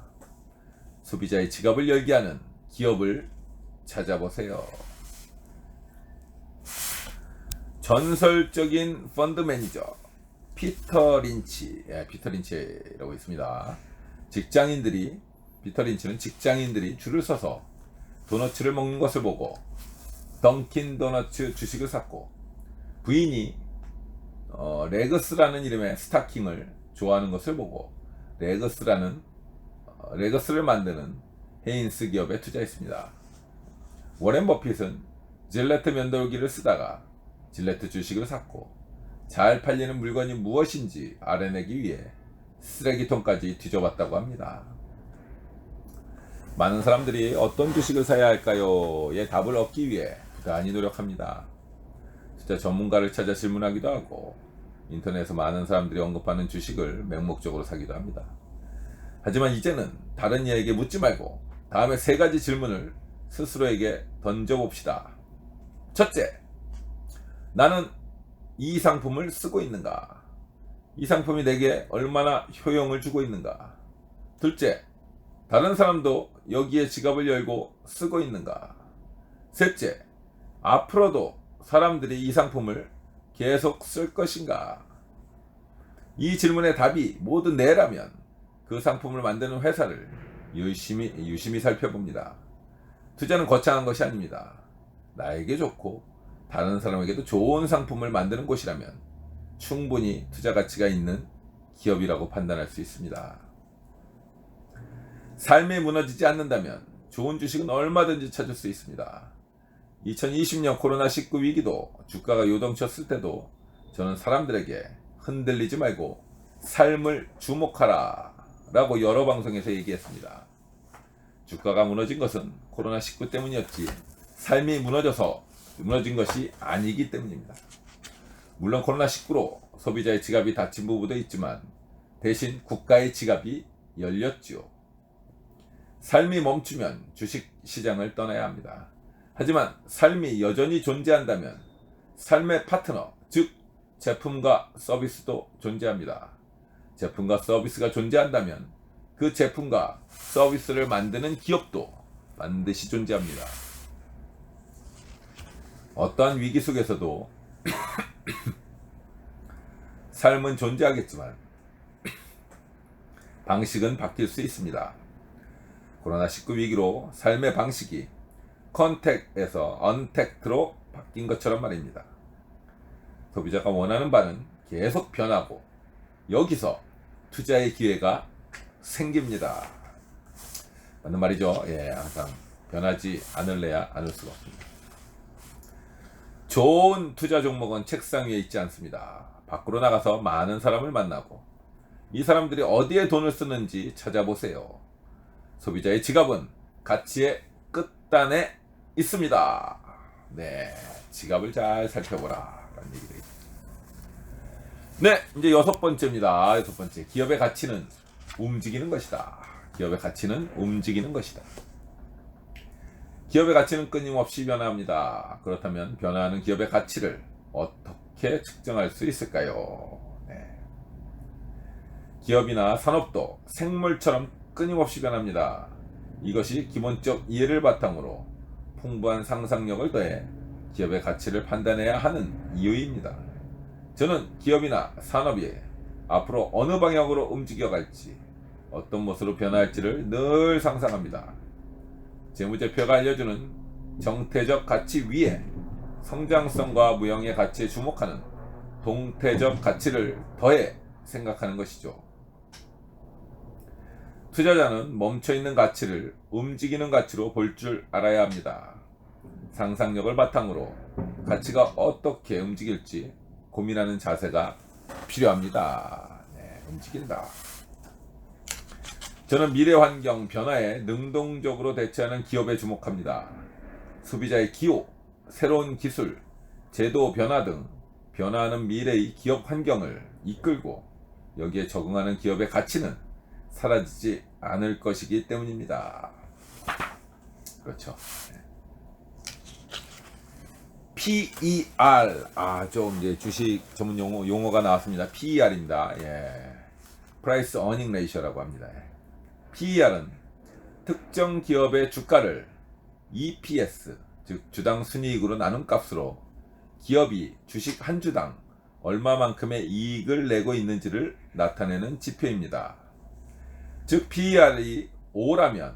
소비자의 지갑을 열게 하는 기업을 찾아보세요. 전설적인 펀드 매니저 피터 린치라고 있습니다. 피터 린치는 직장인들이 줄을 서서 도너츠를 먹는 것을 보고 던킨 도너츠 주식을 샀고, 부인이 레거스라는 이름의 스타킹을 좋아하는 것을 보고 레거스를 만드는 헤인스 기업에 투자했습니다. 워렌 버핏은 질레트 면도기를 쓰다가 질레트 주식을 샀고, 잘 팔리는 물건이 무엇인지 알아내기 위해 쓰레기통까지 뒤져봤다고 합니다. 많은 사람들이 어떤 주식을 사야 할까요?의 답을 얻기 위해 부단히 노력합니다. 투자 전문가를 찾아 질문하기도 하고, 인터넷에서 많은 사람들이 언급하는 주식을 맹목적으로 사기도 합니다. 하지만 이제는 다른 이에게 묻지 말고 다음에 3가지 질문을 스스로에게 던져봅시다. 첫째, 나는 이 상품을 쓰고 있는가? 이 상품이 내게 얼마나 효용을 주고 있는가? 둘째, 다른 사람도 여기에 지갑을 열고 쓰고 있는가? 셋째, 앞으로도 사람들이 이 상품을 계속 쓸 것인가? 이 질문의 답이 모두 네라면 그 상품을 만드는 회사를 유심히 살펴봅니다. 투자는 거창한 것이 아닙니다. 나에게 좋고 다른 사람에게도 좋은 상품을 만드는 곳이라면 충분히 투자 가치가 있는 기업이라고 판단할 수 있습니다. 삶이 무너지지 않는다면 좋은 주식은 얼마든지 찾을 수 있습니다. 2020년 코로나19 위기도 주가가 요동쳤을 때도 저는 사람들에게 흔들리지 말고 삶을 주목하라 라고 여러 방송에서 얘기했습니다. 주가가 무너진 것은 코로나19 때문이었지 삶이 무너진 것이 아니기 때문입니다. 물론 코로나19로 소비자의 지갑이 닫힌 부분도 있지만 대신 국가의 지갑이 열렸지요. 삶이 멈추면 주식 시장을 떠나야 합니다. 하지만 삶이 여전히 존재한다면 삶의 파트너, 즉 제품과 서비스도 존재합니다. 제품과 서비스가 존재한다면 그 제품과 서비스를 만드는 기업도 반드시 존재합니다. 어떠한 위기 속에서도 삶은 존재하겠지만 방식은 바뀔 수 있습니다. 코로나19 위기로 삶의 방식이 컨택에서 언택트로 바뀐 것처럼 말입니다. 소비자가 원하는 바는 계속 변하고 여기서 투자의 기회가 생깁니다. 맞는 말이죠. 항상 변하지 않을래야 않을 수가 없습니다. 좋은 투자 종목은 책상 위에 있지 않습니다. 밖으로 나가서 많은 사람을 만나고 이 사람들이 어디에 돈을 쓰는지 찾아보세요. 소비자의 지갑은 가치의 끝단에 있습니다. 네, 지갑을 잘 살펴보라 라는 얘기 되겠습니다. 네, 이제 6번째입니다. 6번째, 기업의 가치는 움직이는 것이다. 기업의 가치는 움직이는 것이다. 기업의 가치는 끊임없이 변화합니다. 그렇다면 변화하는 기업의 가치를 어떻게 측정할 수 있을까요? 네. 기업이나 산업도 생물처럼 끊임없이 변합니다. 이것이 기본적 이해를 바탕으로 풍부한 상상력을 더해 기업의 가치를 판단해야 하는 이유입니다. 저는 기업이나 산업이 앞으로 어느 방향으로 움직여갈지, 어떤 모습으로 변화할지를 늘 상상합니다. 재무제표가 알려주는 정태적 가치 위에 성장성과 무형의 가치에 주목하는 동태적 가치를 더해 생각하는 것이죠. 투자자는 멈춰있는 가치를 움직이는 가치로 볼 줄 알아야 합니다. 상상력을 바탕으로 가치가 어떻게 움직일지 고민하는 자세가 필요합니다. 네, 움직인다. 저는 미래 환경 변화에 능동적으로 대처하는 기업에 주목합니다. 소비자의 기호, 새로운 기술, 제도 변화 등 변화하는 미래의 기업 환경을 이끌고 여기에 적응하는 기업의 가치는 사라지지 않을 것이기 때문입니다. 그렇죠. PER, 좀 이제 주식 전문 용어가 나왔습니다. PER입니다. 예. Price Earning Ratio라고 합니다. PER은 특정 기업의 주가를 EPS, 즉 주당 순이익으로 나눈 값으로 기업이 주식 한 주당 얼마만큼의 이익을 내고 있는지를 나타내는 지표입니다. 즉 PER이 5라면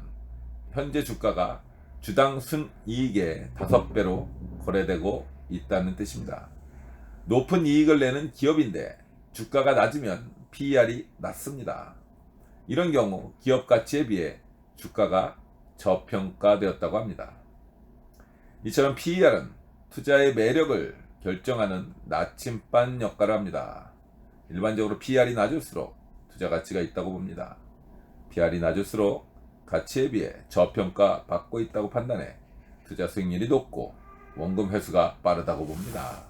현재 주가가 주당 순이익의 5배로 거래되고 있다는 뜻입니다. 높은 이익을 내는 기업인데 주가가 낮으면 PER이 낮습니다. 이런 경우 기업 가치에 비해 주가가 저평가되었다고 합니다. 이처럼 PER은 투자의 매력을 결정하는 나침반 역할을 합니다. 일반적으로 PER이 낮을수록 투자 가치가 있다고 봅니다. PER이 낮을수록 가치에 비해 저평가 받고 있다고 판단해 투자 수익률이 높고 원금 회수가 빠르다고 봅니다.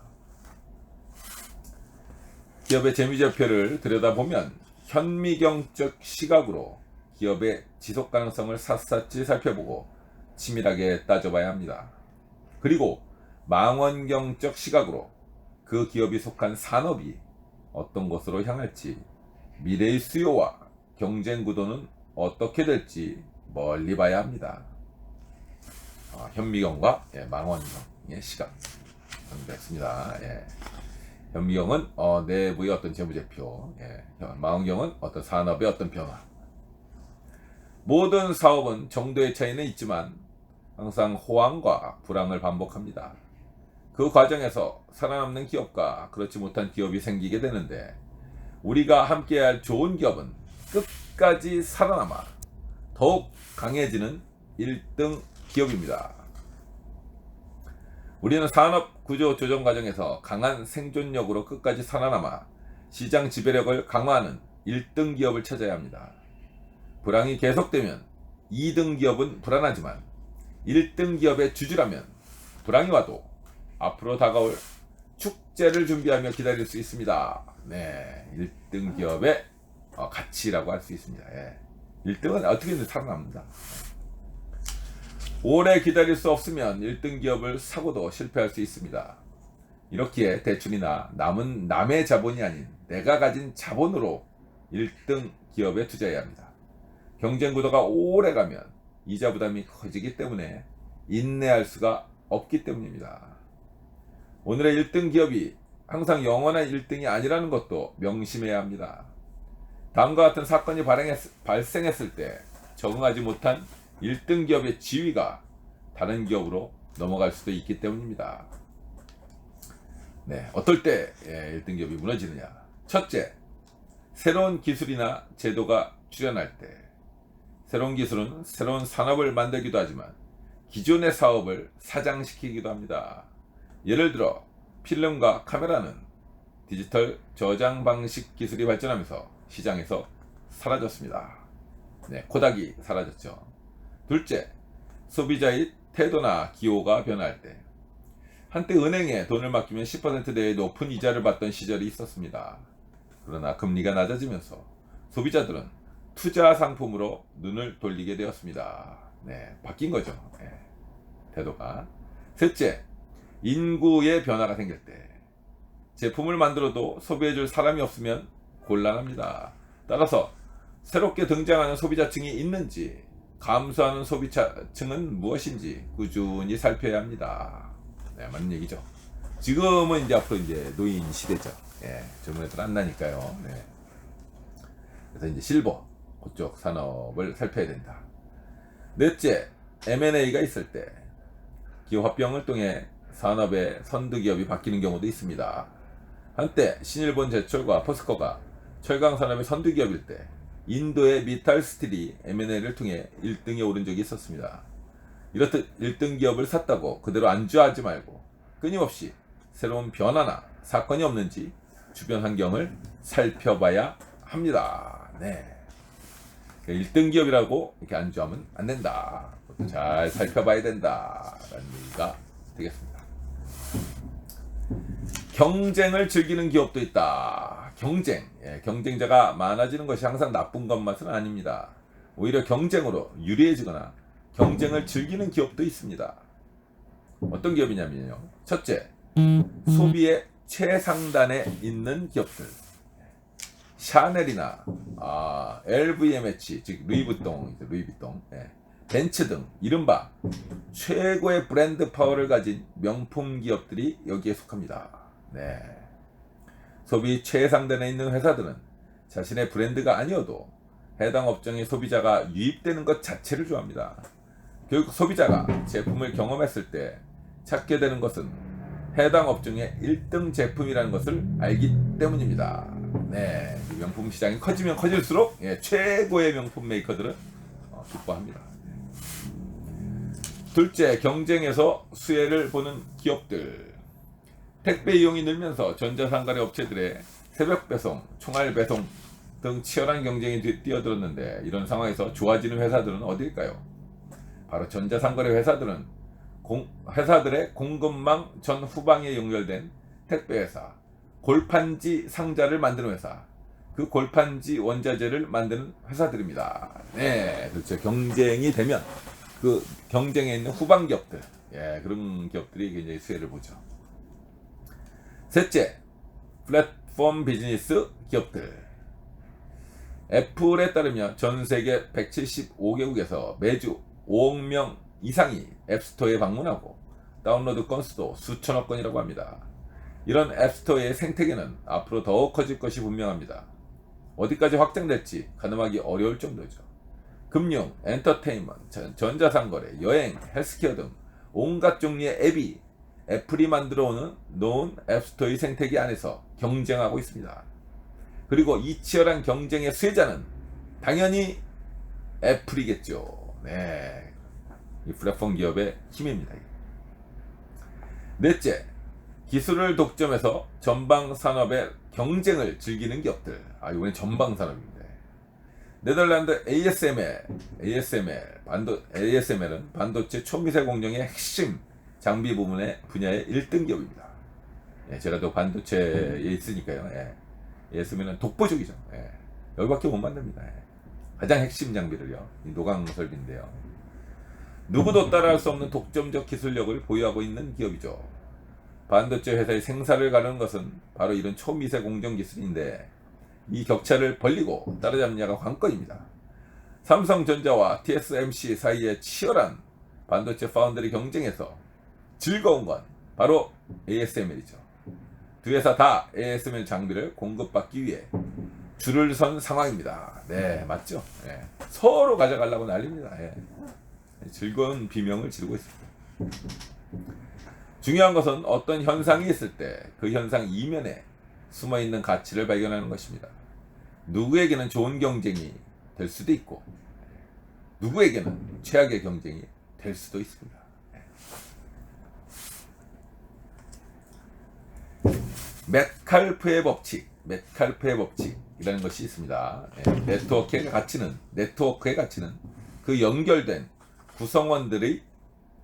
기업의 재무제표를 들여다보면 현미경적 시각으로 기업의 지속 가능성을 샅샅이 살펴보고 치밀하게 따져봐야 합니다. 그리고 망원경적 시각으로 그 기업이 속한 산업이 어떤 곳으로 향할지, 미래의 수요와 경쟁 구도는 어떻게 될지 멀리 봐야 합니다. 현미경과 망원경의 시각 정리했습니다. 현미경은 내부의 어떤 재무제표, 망원경은 어떤 산업의 어떤 변화. 모든 사업은 정도의 차이는 있지만 항상 호황과 불황을 반복합니다. 그 과정에서 살아남는 기업과 그렇지 못한 기업이 생기게 되는데, 우리가 함께해야 할 좋은 기업은 끝까지 살아남아 더욱 강해지는 1등 기업입니다. 우리는 산업 구조 조정 과정에서 강한 생존력으로 끝까지 살아남아 시장 지배력을 강화하는 1등 기업을 찾아야 합니다. 불황이 계속되면 2등 기업은 불안하지만 1등 기업의 주주라면 불황이 와도 앞으로 다가올 축제를 준비하며 기다릴 수 있습니다. 네, 1등 기업의 가치라고 할 수 있습니다. 1등은 어떻게든 살아납니다. 오래 기다릴 수 없으면 1등 기업을 사고도 실패할 수 있습니다. 이렇기에 대출이나 남의 자본이 아닌 내가 가진 자본으로 1등 기업에 투자해야 합니다. 경쟁 구도가 오래 가면 이자 부담이 커지기 때문에 인내할 수가 없기 때문입니다. 오늘의 1등 기업이 항상 영원한 1등이 아니라는 것도 명심해야 합니다. 다음과 같은 사건이 발생했을 때 적응하지 못한 1등 기업의 지위가 다른 기업으로 넘어갈 수도 있기 때문입니다. 네, 어떨 때 1등 기업이 무너지느냐? 첫째, 새로운 기술이나 제도가 출현할 때. 새로운 기술은 새로운 산업을 만들기도 하지만 기존의 사업을 사장시키기도 합니다. 예를 들어 필름과 카메라는 디지털 저장 방식 기술이 발전하면서 시장에서 사라졌습니다. 네, 코닥이 사라졌죠. 둘째, 소비자의 태도나 기호가 변할 때. 한때 은행에 돈을 맡기면 10% 내의 높은 이자를 받던 시절이 있었습니다. 그러나 금리가 낮아지면서 소비자들은 투자 상품으로 눈을 돌리게 되었습니다. 네, 바뀐 거죠. 태도가. 셋째, 인구의 변화가 생길 때. 제품을 만들어도 소비해줄 사람이 없으면 곤란합니다. 따라서 새롭게 등장하는 소비자층이 있는지, 감소하는 소비자층은 무엇인지 꾸준히 살펴야 합니다. 네, 맞는 얘기죠. 지금은 이제 앞으로 이제 노인 시대죠. 젊은 애들 안 나니까요. 그래서 이제 실버 그쪽 산업을 살펴야 된다. 넷째, M&A가 있을 때 기업 합병을 통해 산업의 선두 기업이 바뀌는 경우도 있습니다. 한때 신일본 제철과 포스코가 철강 산업의 선두 기업일 때 인도의 미탈 스틸이 M&A를 통해 1등에 오른 적이 있었습니다. 이렇듯 1등 기업을 샀다고 그대로 안주하지 말고 끊임없이 새로운 변화나 사건이 없는지 주변 환경을 살펴봐야 합니다. 네. 1등 기업이라고 이렇게 안주하면 안 된다. 그것도 잘 살펴봐야 된다라는 얘기가 되겠습니다. 경쟁을 즐기는 기업도 있다. 경쟁. 경쟁자가 많아지는 것이 항상 나쁜 것만은 아닙니다. 오히려 경쟁으로 유리해지거나 경쟁을 즐기는 기업도 있습니다. 어떤 기업이냐면요. 첫째, 소비의 최상단에 있는 기업들. 샤넬이나 LVMH, 즉 루이비통, 벤츠 등 이른바 최고의 브랜드 파워를 가진 명품 기업들이 여기에 속합니다. 네. 소비 최상단에 있는 회사들은 자신의 브랜드가 아니어도 해당 업종의 소비자가 유입되는 것 자체를 좋아합니다. 결국 소비자가 제품을 경험했을 때 찾게 되는 것은 해당 업종의 1등 제품이라는 것을 알기 때문입니다. 네, 명품 시장이 커지면 커질수록 최고의 명품 메이커들은 기뻐합니다. 둘째, 경쟁에서 수혜를 보는 기업들. 택배 이용이 늘면서 전자상거래 업체들의 새벽 배송, 총알 배송 등 치열한 경쟁이 뛰어들었는데 이런 상황에서 좋아지는 회사들은 어디일까요? 바로 전자상거래 회사들은 회사들의 공급망 전 후방에 연결된 택배 회사, 골판지 상자를 만드는 회사, 그 골판지 원자재를 만드는 회사들입니다. 네, 그렇죠. 경쟁이 되면 그 경쟁에 있는 후방 기업들, 그런 기업들이 굉장히 수혜를 보죠. 셋째, 플랫폼 비즈니스 기업들. 애플에 따르면 전 세계 175개국에서 매주 5억 명 이상이 앱스토어에 방문하고 다운로드 건수도 수천억 건이라고 합니다. 이런 앱스토어의 생태계는 앞으로 더욱 커질 것이 분명합니다. 어디까지 확장될지 가늠하기 어려울 정도죠. 금융, 엔터테인먼트, 전자상거래, 여행, 헬스케어 등 온갖 종류의 앱이 애플이 만들어 놓은 앱스토어의 생태계 안에서 경쟁하고 있습니다. 그리고 이 치열한 경쟁의 수혜자는 당연히 애플이겠죠. 네, 이 플랫폼 기업의 힘입니다. 넷째, 기술을 독점해서 전방 산업의 경쟁을 즐기는 기업들. 이번엔 전방 산업입니다. 네덜란드 ASML은 반도체 초미세 공정의 핵심 장비 부문의 분야의 1등 기업입니다. 제가 또 반도체에 있으니까요. ASML은 독보적이죠. 여기밖에 못 만듭니다. 가장 핵심 장비를요. 노광 설비인데요. 누구도 따라할 수 없는 독점적 기술력을 보유하고 있는 기업이죠. 반도체 회사의 생사를 가르는 것은 바로 이런 초미세 공정 기술인데 이 격차를 벌리고 따라잡느냐가 관건입니다. 삼성전자와 TSMC 사이의 치열한 반도체 파운드리 경쟁에서 즐거운 건 바로 ASML이죠. 두 회사 다 ASML 장비를 공급받기 위해 줄을 선 상황입니다. 네, 맞죠? 서로 가져가려고 난립니다. 즐거운 비명을 지르고 있습니다. 중요한 것은 어떤 현상이 있을 때 그 현상 이면에 숨어있는 가치를 발견하는 것입니다. 누구에게는 좋은 경쟁이 될 수도 있고 누구에게는 최악의 경쟁이 될 수도 있습니다. 메칼프의 법칙이라는 것이 있습니다. 네트워크의 가치는 그 연결된 구성원들의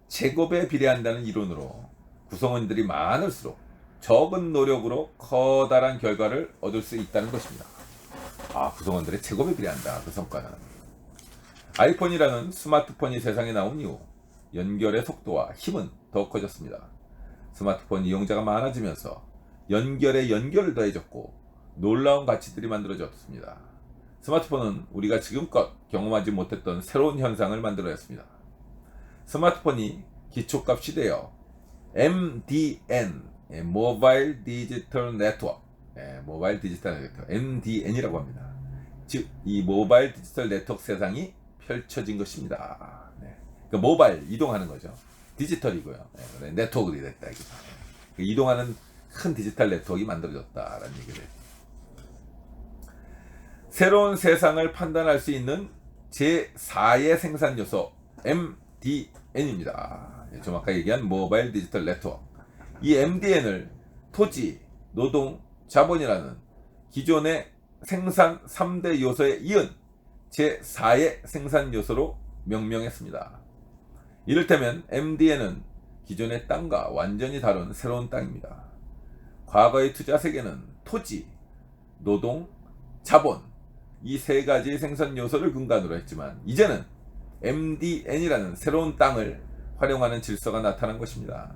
제곱에 비례한다는 이론으로 구성원들이 많을수록 적은 노력으로 커다란 결과를 얻을 수 있다는 것입니다. 구성원들의 제곱에 비례한다. 그 성과는. 아이폰이라는 스마트폰이 세상에 나온 이후 연결의 속도와 힘은 더 커졌습니다. 스마트폰 이용자가 많아지면서 연결에 연결을 더해졌고 놀라운 가치들이 만들어졌습니다. 스마트폰은 우리가 지금껏 경험하지 못했던 새로운 현상을 만들어냈습니다. 스마트폰이 기초값 시대여 MDN, 모바일 디지털 네트워크, MDN이라고 합니다. 즉, 이 모바일 디지털 네트워크 세상이 펼쳐진 것입니다. 그러니까 모바일 이동하는 거죠. 디지털이고요. 네트워크가 됐다. 이동하는 큰 디지털 네트워크가 만들어졌다라는 얘기를 해요. 새로운 세상을 판단할 수 있는 제4의 생산 요소 MDN입니다. 좀 아까 얘기한 모바일 디지털 네트워크. 이 MDN을 토지, 노동, 자본이라는 기존의 생산 3대 요소에 이은 제4의 생산 요소로 명명했습니다. 이를테면 MDN은 기존의 땅과 완전히 다른 새로운 땅입니다. 과거의 투자 세계는 토지, 노동, 자본 이 세 가지 생산 요소를 근간으로 했지만 이제는 MDN이라는 새로운 땅을 활용하는 질서가 나타난 것입니다.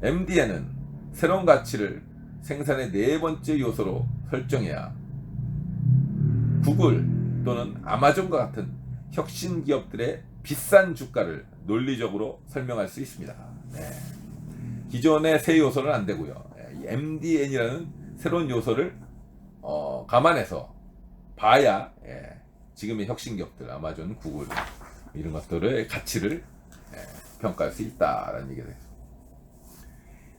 MDN은 새로운 가치를 생산의 네 번째 요소로 설정해야 구글 또는 아마존과 같은 혁신 기업들의 비싼 주가를 논리적으로 설명할 수 있습니다. 네. 기존의 세 요소는 안 되고요. 이 MDN이라는 새로운 요소를 감안해서 봐야 지금의 혁신 기업들, 아마존, 구글 이런 것들의 가치를 평가할 수 있다라는 얘기가 되죠.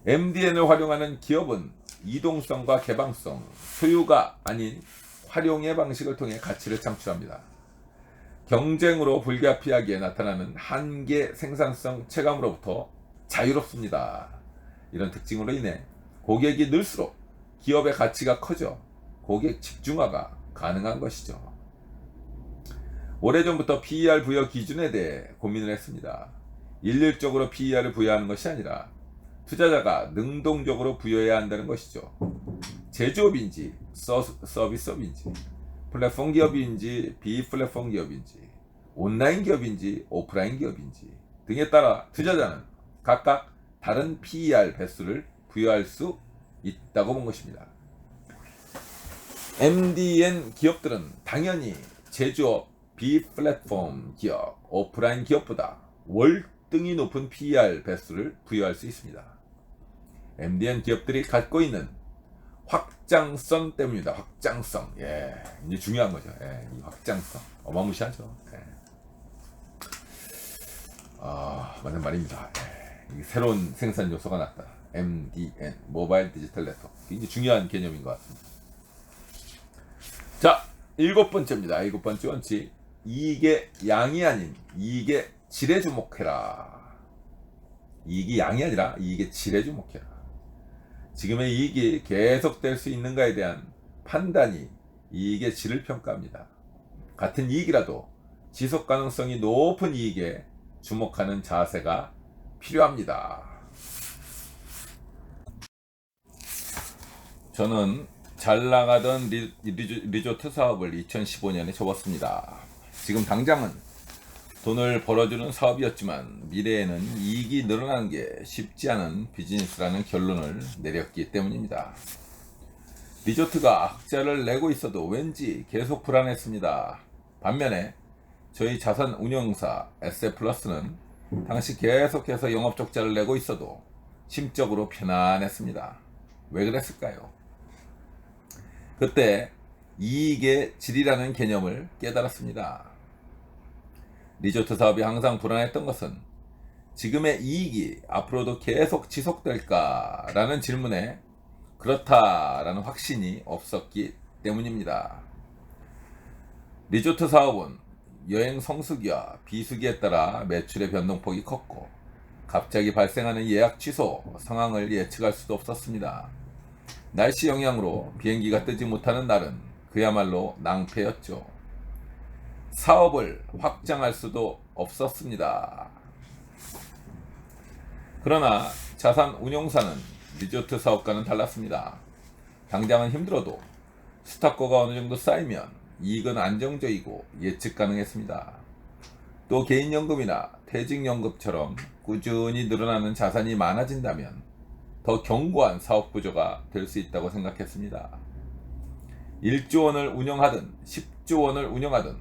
MDN을 활용하는 기업은 이동성과 개방성, 소유가 아닌 활용의 방식을 통해 가치를 창출합니다. 경쟁으로 불가피하게 나타나는 한계 생산성 체감으로부터 자유롭습니다. 이런 특징으로 인해 고객이 늘수록 기업의 가치가 커져 고객 집중화가 가능한 것이죠. 오래전부터 PER 부여 기준에 대해 고민을 했습니다. 일률적으로 PER을 부여하는 것이 아니라 투자자가 능동적으로 부여해야 한다는 것이죠. 제조업인지 서비스업인지 플랫폼 기업인지 비플랫폼 기업인지 온라인 기업인지 오프라인 기업인지 등에 따라 투자자는 각각 다른 PER 배수를 부여할 수 있다고 본 것입니다. MDN 기업들은 당연히 제조업, 비플랫폼 기업, 오프라인 기업보다 월등히 높은 PER 배수를 부여할 수 있습니다. MDN 기업들이 갖고 있는 확장성 때문입니다. 확장성. 이제 중요한 거죠. 이 확장성. 어마무시하죠. 맞는 말입니다. 새로운 생산 요소가 났다. MDN, 모바일 디지털 네트워크. 굉장히 중요한 개념인 것 같습니다. 자, 7번째입니다. 7번째 원칙. 이익의 양이 아닌 이익의 질에 주목해라. 이익이 양이 아니라 이익의 질에 주목해라. 지금의 이익이 계속될 수 있는가에 대한 판단이 이익의 질을 평가합니다. 같은 이익이라도 지속 가능성이 높은 이익에 주목하는 자세가 필요합니다. 저는 잘 나가던 리조트 사업을 2015년에 접었습니다. 지금 당장은 돈을 벌어주는 사업이었지만 미래에는 이익이 늘어나는 게 쉽지 않은 비즈니스라는 결론을 내렸기 때문입니다. 리조트가 흑자를 내고 있어도 왠지 계속 불안했습니다. 반면에 저희 자산 운용사 SF플러스는 당시 계속해서 영업 적자를 내고 있어도 심적으로 편안했습니다. 왜 그랬을까요? 그때 이익의 질이라는 개념을 깨달았습니다. 리조트 사업이 항상 불안했던 것은 지금의 이익이 앞으로도 계속 지속될까? 라는 질문에 그렇다라는 확신이 없었기 때문입니다. 리조트 사업은 여행 성수기와 비수기에 따라 매출의 변동폭이 컸고 갑자기 발생하는 예약 취소 상황을 예측할 수도 없었습니다. 날씨 영향으로 비행기가 뜨지 못하는 날은 그야말로 낭패였죠. 사업을 확장할 수도 없었습니다. 그러나 자산 운용사는 리조트 사업과는 달랐습니다. 당장은 힘들어도 스타코가 어느 정도 쌓이면 이익은 안정적이고 예측 가능했습니다. 또 개인연금이나 퇴직연금처럼 꾸준히 늘어나는 자산이 많아진다면 더 견고한 사업 구조가 될 수 있다고 생각했습니다. 1조 원을 운영하든 10조 원을 운영하든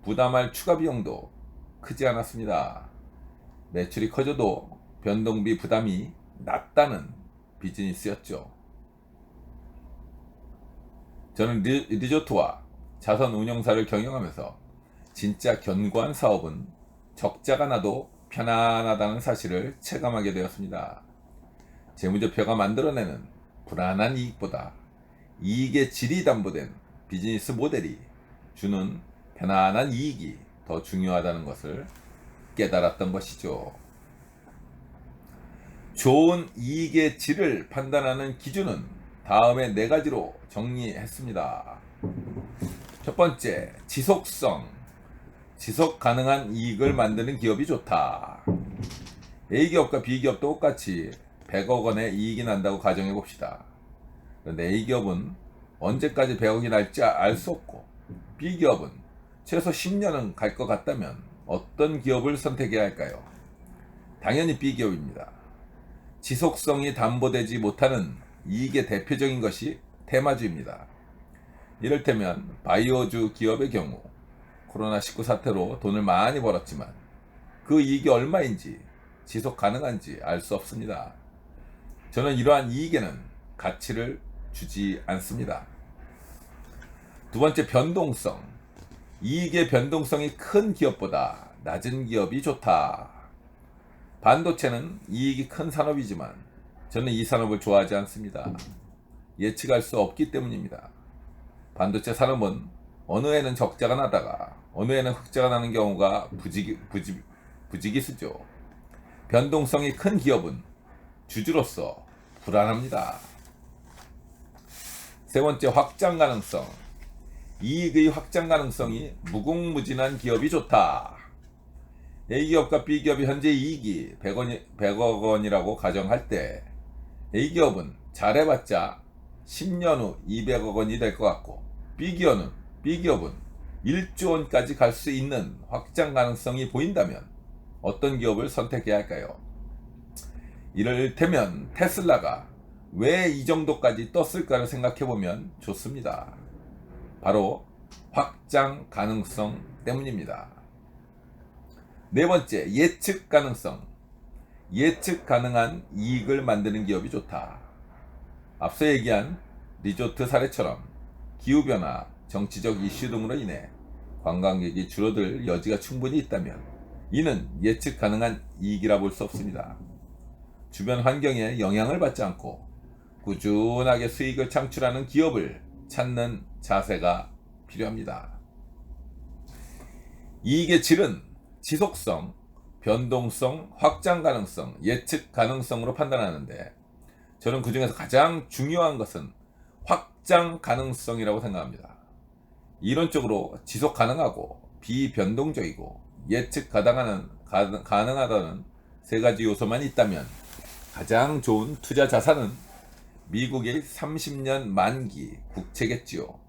부담할 추가 비용도 크지 않았습니다. 매출이 커져도 변동비 부담이 낮다는 비즈니스였죠. 저는 리조트와 자산 운용사를 경영하면서 진짜 견고한 사업은 적자가 나도 편안하다는 사실을 체감하게 되었습니다. 재무제표가 만들어내는 불안한 이익보다 이익의 질이 담보된 비즈니스 모델이 주는 편안한 이익이 더 중요하다는 것을 깨달았던 것이죠. 좋은 이익의 질을 판단하는 기준은 다음의 4가지로 정리했습니다. 첫 번째, 지속성. 지속 가능한 이익을 만드는 기업이 좋다. A기업과 B기업도 똑같이 100억 원의 이익이 난다고 가정해 봅시다. 그런데 A기업은 언제까지 100억이 날지 알 수 없고 B기업은 최소 10년은 갈 것 같다면 어떤 기업을 선택해야 할까요? 당연히 B기업입니다. 지속성이 담보되지 못하는 이익의 대표적인 것이 테마주입니다. 이를테면 바이오주 기업의 경우 코로나19 사태로 돈을 많이 벌었지만 그 이익이 얼마인지 지속 가능한지 알 수 없습니다. 저는 이러한 이익에는 가치를 주지 않습니다. 두 번째, 변동성. 이익의 변동성이 큰 기업보다 낮은 기업이 좋다. 반도체는 이익이 큰 산업이지만 저는 이 산업을 좋아하지 않습니다. 예측할 수 없기 때문입니다. 반도체 산업은 어느 해는 적자가 나다가 어느 해는 흑자가 나는 경우가 부지기수죠. 변동성이 큰 기업은 주주로서 불안합니다. 세 번째, 확장 가능성. 이익의 확장 가능성이 무궁무진한 기업이 좋다. A기업과 B기업이 현재 이익이 100억 원이라고 가정할 때 A기업은 잘해봤자 10년 후 200억 원이 될 것 같고 B기업은 1조 원까지 갈 수 있는 확장 가능성이 보인다면 어떤 기업을 선택해야 할까요? 이를테면 테슬라가 왜 이 정도까지 떴을까를 생각해보면 좋습니다. 바로 확장 가능성 때문입니다. 네 번째, 예측 가능성. 예측 가능한 이익을 만드는 기업이 좋다. 앞서 얘기한 리조트 사례처럼 기후변화, 정치적 이슈 등으로 인해 관광객이 줄어들 여지가 충분히 있다면 이는 예측 가능한 이익이라 볼 수 없습니다. 주변 환경에 영향을 받지 않고 꾸준하게 수익을 창출하는 기업을 찾는 자세가 필요합니다. 이익의 질은 지속성, 변동성, 확장 가능성, 예측 가능성으로 판단하는데 저는 그 중에서 가장 중요한 것은 확장 가능성이라고 생각합니다. 이론적으로 지속 가능하고 비변동적이고 예측 가능하다는 3가지 요소만 있다면 가장 좋은 투자 자산은 미국의 30년 만기 국채겠지요.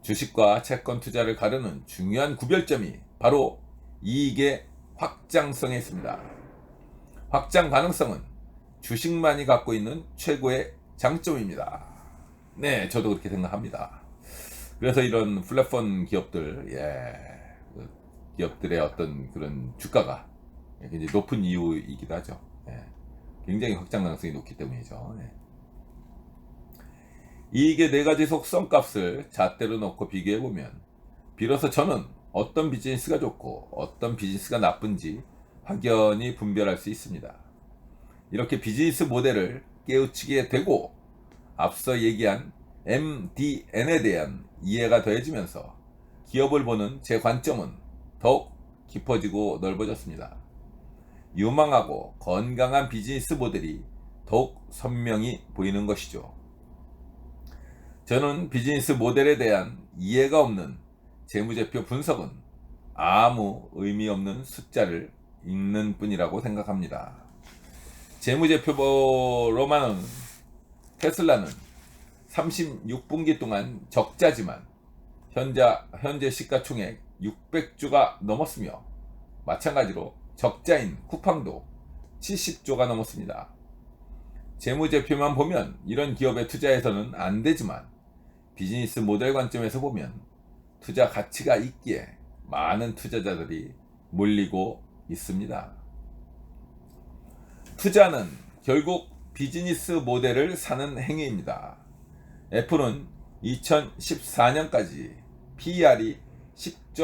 주식과 채권 투자를 가르는 중요한 구별점이 바로 이익의 확장성에 있습니다. 확장 가능성은 주식만이 갖고 있는 최고의 장점입니다. 네, 저도 그렇게 생각합니다. 그래서 이런 플랫폼 기업들, 기업들의 어떤 그런 주가가 굉장히 높은 이유이기도 하죠. 굉장히 확장 가능성이 높기 때문이죠. 이익의 4가지 속성 값을 잣대로 놓고 비교해보면 비로소 저는 어떤 비즈니스가 좋고 어떤 비즈니스가 나쁜지 확연히 분별할 수 있습니다. 이렇게 비즈니스 모델을 깨우치게 되고 앞서 얘기한 MDN에 대한 이해가 더해지면서 기업을 보는 제 관점은 더욱 깊어지고 넓어졌습니다. 유망하고 건강한 비즈니스 모델이 더욱 선명히 보이는 것이죠. 저는 비즈니스 모델에 대한 이해가 없는 재무제표 분석은 아무 의미 없는 숫자를 읽는 뿐이라고 생각합니다. 재무제표로만은 테슬라는 36분기 동안 적자지만 현재 시가총액 600조가 넘었으며 마찬가지로 적자인 쿠팡도 70조가 넘었습니다. 재무제표만 보면 이런 기업에 투자해서는 안 되지만 비즈니스 모델 관점에서 보면 투자 가치가 있기에 많은 투자자들이 몰리고 있습니다. 투자는 결국 비즈니스 모델을 사는 행위입니다. 애플은 2014년까지 PER이 10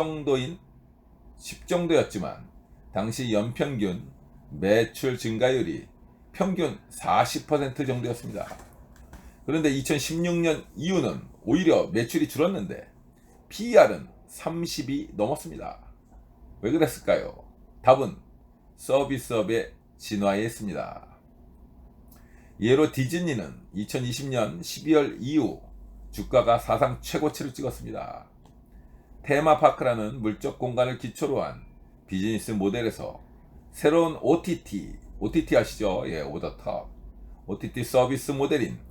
정도였지만 당시 연평균 매출 증가율이 평균 40% 정도였습니다. 그런데 2016년 이후는 오히려 매출이 줄었는데 PER은 30이 넘었습니다. 왜 그랬을까요? 답은 서비스업의 진화에 있습니다. 예로 디즈니는 2020년 12월 이후 주가가 사상 최고치를 찍었습니다. 테마파크라는 물적 공간을 기초로 한 비즈니스 모델에서 새로운 OTT 아시죠? 예, 오더탑 OTT 서비스 모델인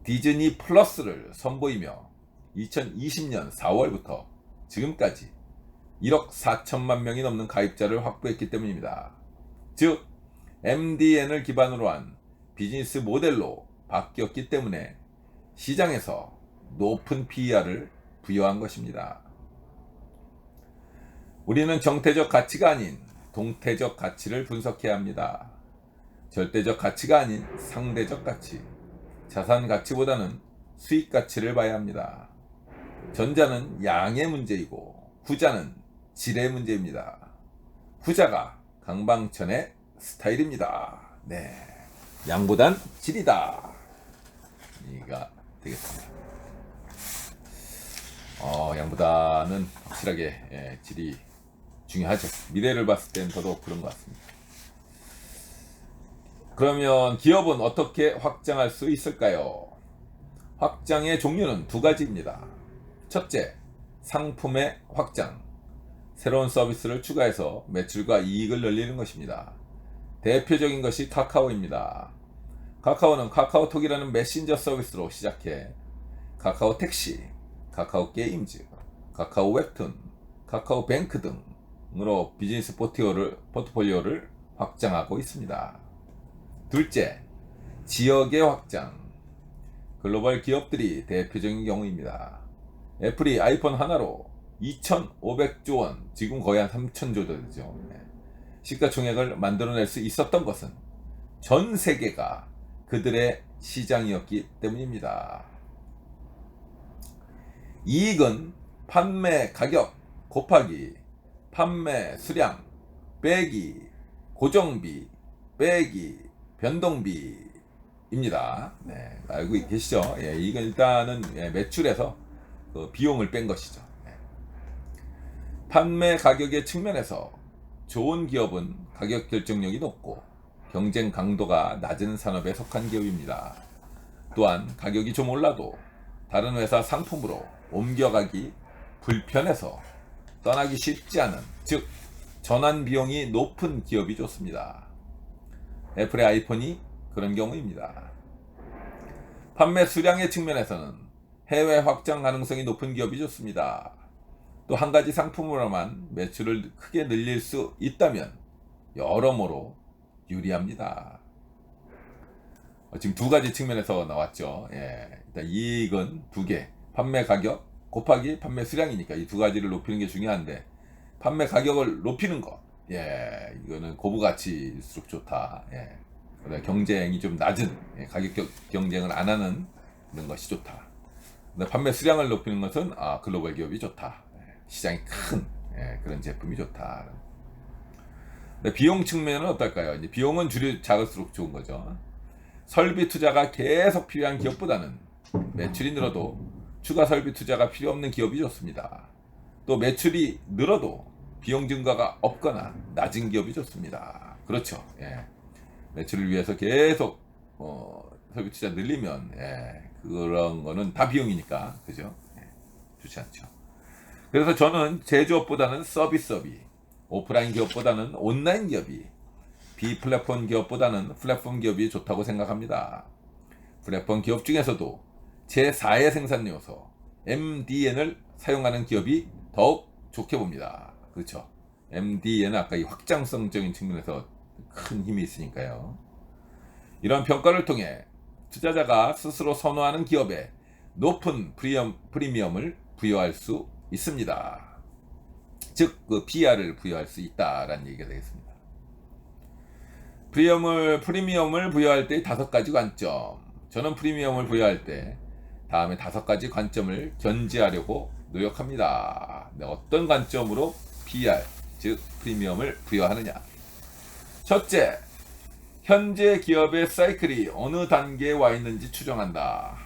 디즈니 플러스를 선보이며 2020년 4월부터 지금까지 1억 4천만 명이 넘는 가입자를 확보했기 때문입니다. 즉 MDN을 기반으로 한 비즈니스 모델로 바뀌었기 때문에 시장에서 높은 PER을 부여한 것입니다. 우리는 정태적 가치가 아닌 동태적 가치를 분석해야 합니다. 절대적 가치가 아닌 상대적 가치, 자산 가치보다는 수익 가치를 봐야 합니다. 전자는 양의 문제이고 후자는 질의 문제입니다. 후자가 강방천의 스타일입니다. 네, 양보단 질이다. 이가 되겠습니다. 양보다는 확실하게 질이 중요하죠. 미래를 봤을 땐 더더욱 그런 것 같습니다. 그러면 기업은 어떻게 확장할 수 있을까요? 확장의 종류는 두 가지입니다. 첫째, 상품의 확장. 새로운 서비스를 추가해서 매출과 이익을 늘리는 것입니다. 대표적인 것이 카카오입니다. 카카오는 카카오톡이라는 메신저 서비스로 시작해 카카오 택시, 카카오 게임즈, 카카오 웹툰, 카카오 뱅크 등으로 비즈니스 포트폴리오를 확장하고 있습니다. 둘째, 지역의 확장. 글로벌 기업들이 대표적인 경우입니다. 애플이 아이폰 하나로 2,500조 원, 지금 거의 한 3,000조 되죠. 시가총액을 만들어낼 수 있었던 것은 전 세계가 그들의 시장이었기 때문입니다. 이익은 판매 가격 곱하기 판매 수량 빼기 고정비 빼기 변동비입니다. 네, 알고 계시죠? 예, 이건 일단은 매출에서 그 비용을 뺀 것이죠. 판매 가격의 측면에서 좋은 기업은 가격 결정력이 높고 경쟁 강도가 낮은 산업에 속한 기업입니다. 또한 가격이 좀 올라도 다른 회사 상품으로 옮겨가기 불편해서 떠나기 쉽지 않은, 즉 전환 비용이 높은 기업이 좋습니다. 애플의 아이폰이 그런 경우입니다. 판매 수량의 측면에서는 해외 확장 가능성이 높은 기업이 좋습니다. 또 한 가지 상품으로만 매출을 크게 늘릴 수 있다면 여러모로 유리합니다. 지금 두 가지 측면에서 나왔죠. 일단 이익은 두 개, 판매 가격 곱하기 판매 수량이니까 이 두 가지를 높이는 게 중요한데, 판매 가격을 높이는 것, 이거는 고부가치일수록 좋다. 경쟁이 좀 낮은, 가격 경쟁을 안 하는 그런 것이 좋다. 근데 판매 수량을 높이는 것은 글로벌 기업이 좋다. 시장이 큰 그런 제품이 좋다. 근데 비용 측면은 어떨까요? 이제 비용은 작을수록 좋은 거죠. 설비 투자가 계속 필요한 기업보다는 매출이 늘어도 추가 설비 투자가 필요 없는 기업이 좋습니다. 또 매출이 늘어도 비용 증가가 없거나 낮은 기업이 좋습니다. 그렇죠. 매출을 위해서 계속 설비 투자 늘리면 그런 거는 다 비용이니까, 그죠? 좋지 않죠. 그래서 저는 제조업보다는 서비스업이, 오프라인 기업보다는 온라인 기업이, 비플랫폼 기업보다는 플랫폼 기업이 좋다고 생각합니다. 플랫폼 기업 중에서도 제4의 생산 요소 MDN을 사용하는 기업이 더욱 좋게 봅니다. 그렇죠? MDN은 아까 이 확장성적인 측면에서 큰 힘이 있으니까요. 이런 평가를 통해 투자자가 스스로 선호하는 기업에 높은 프리미엄을 부여할 수 있습니다. 즉, 그 PER을 부여할 수 있다라는 얘기가 되겠습니다. 프리미엄을 부여할 때 5가지 관점. 저는 프리미엄을 부여할 때 다음에 5가지 관점을 견지하려고 노력합니다. 어떤 관점으로 PER, 즉 프리미엄을 부여하느냐. 첫째, 현재 기업의 사이클이 어느 단계에 와 있는지 추정한다.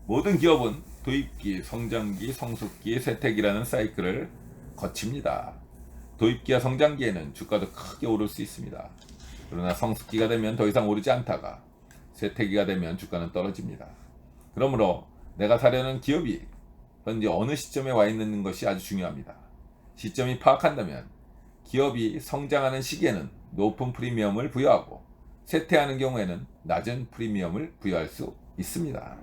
모든 기업은 도입기, 성장기, 성숙기, 쇠퇴기라는 사이클을 거칩니다. 도입기와 성장기에는 주가도 크게 오를 수 있습니다. 그러나 성숙기가 되면 더 이상 오르지 않다가 쇠퇴기가 되면 주가는 떨어집니다. 그러므로 내가 사려는 기업이 현재 어느 시점에 와 있는 것이 아주 중요합니다. 시점이 파악한다면 기업이 성장하는 시기에는 높은 프리미엄을 부여하고 쇠퇴하는 경우에는 낮은 프리미엄을 부여할 수 있습니다.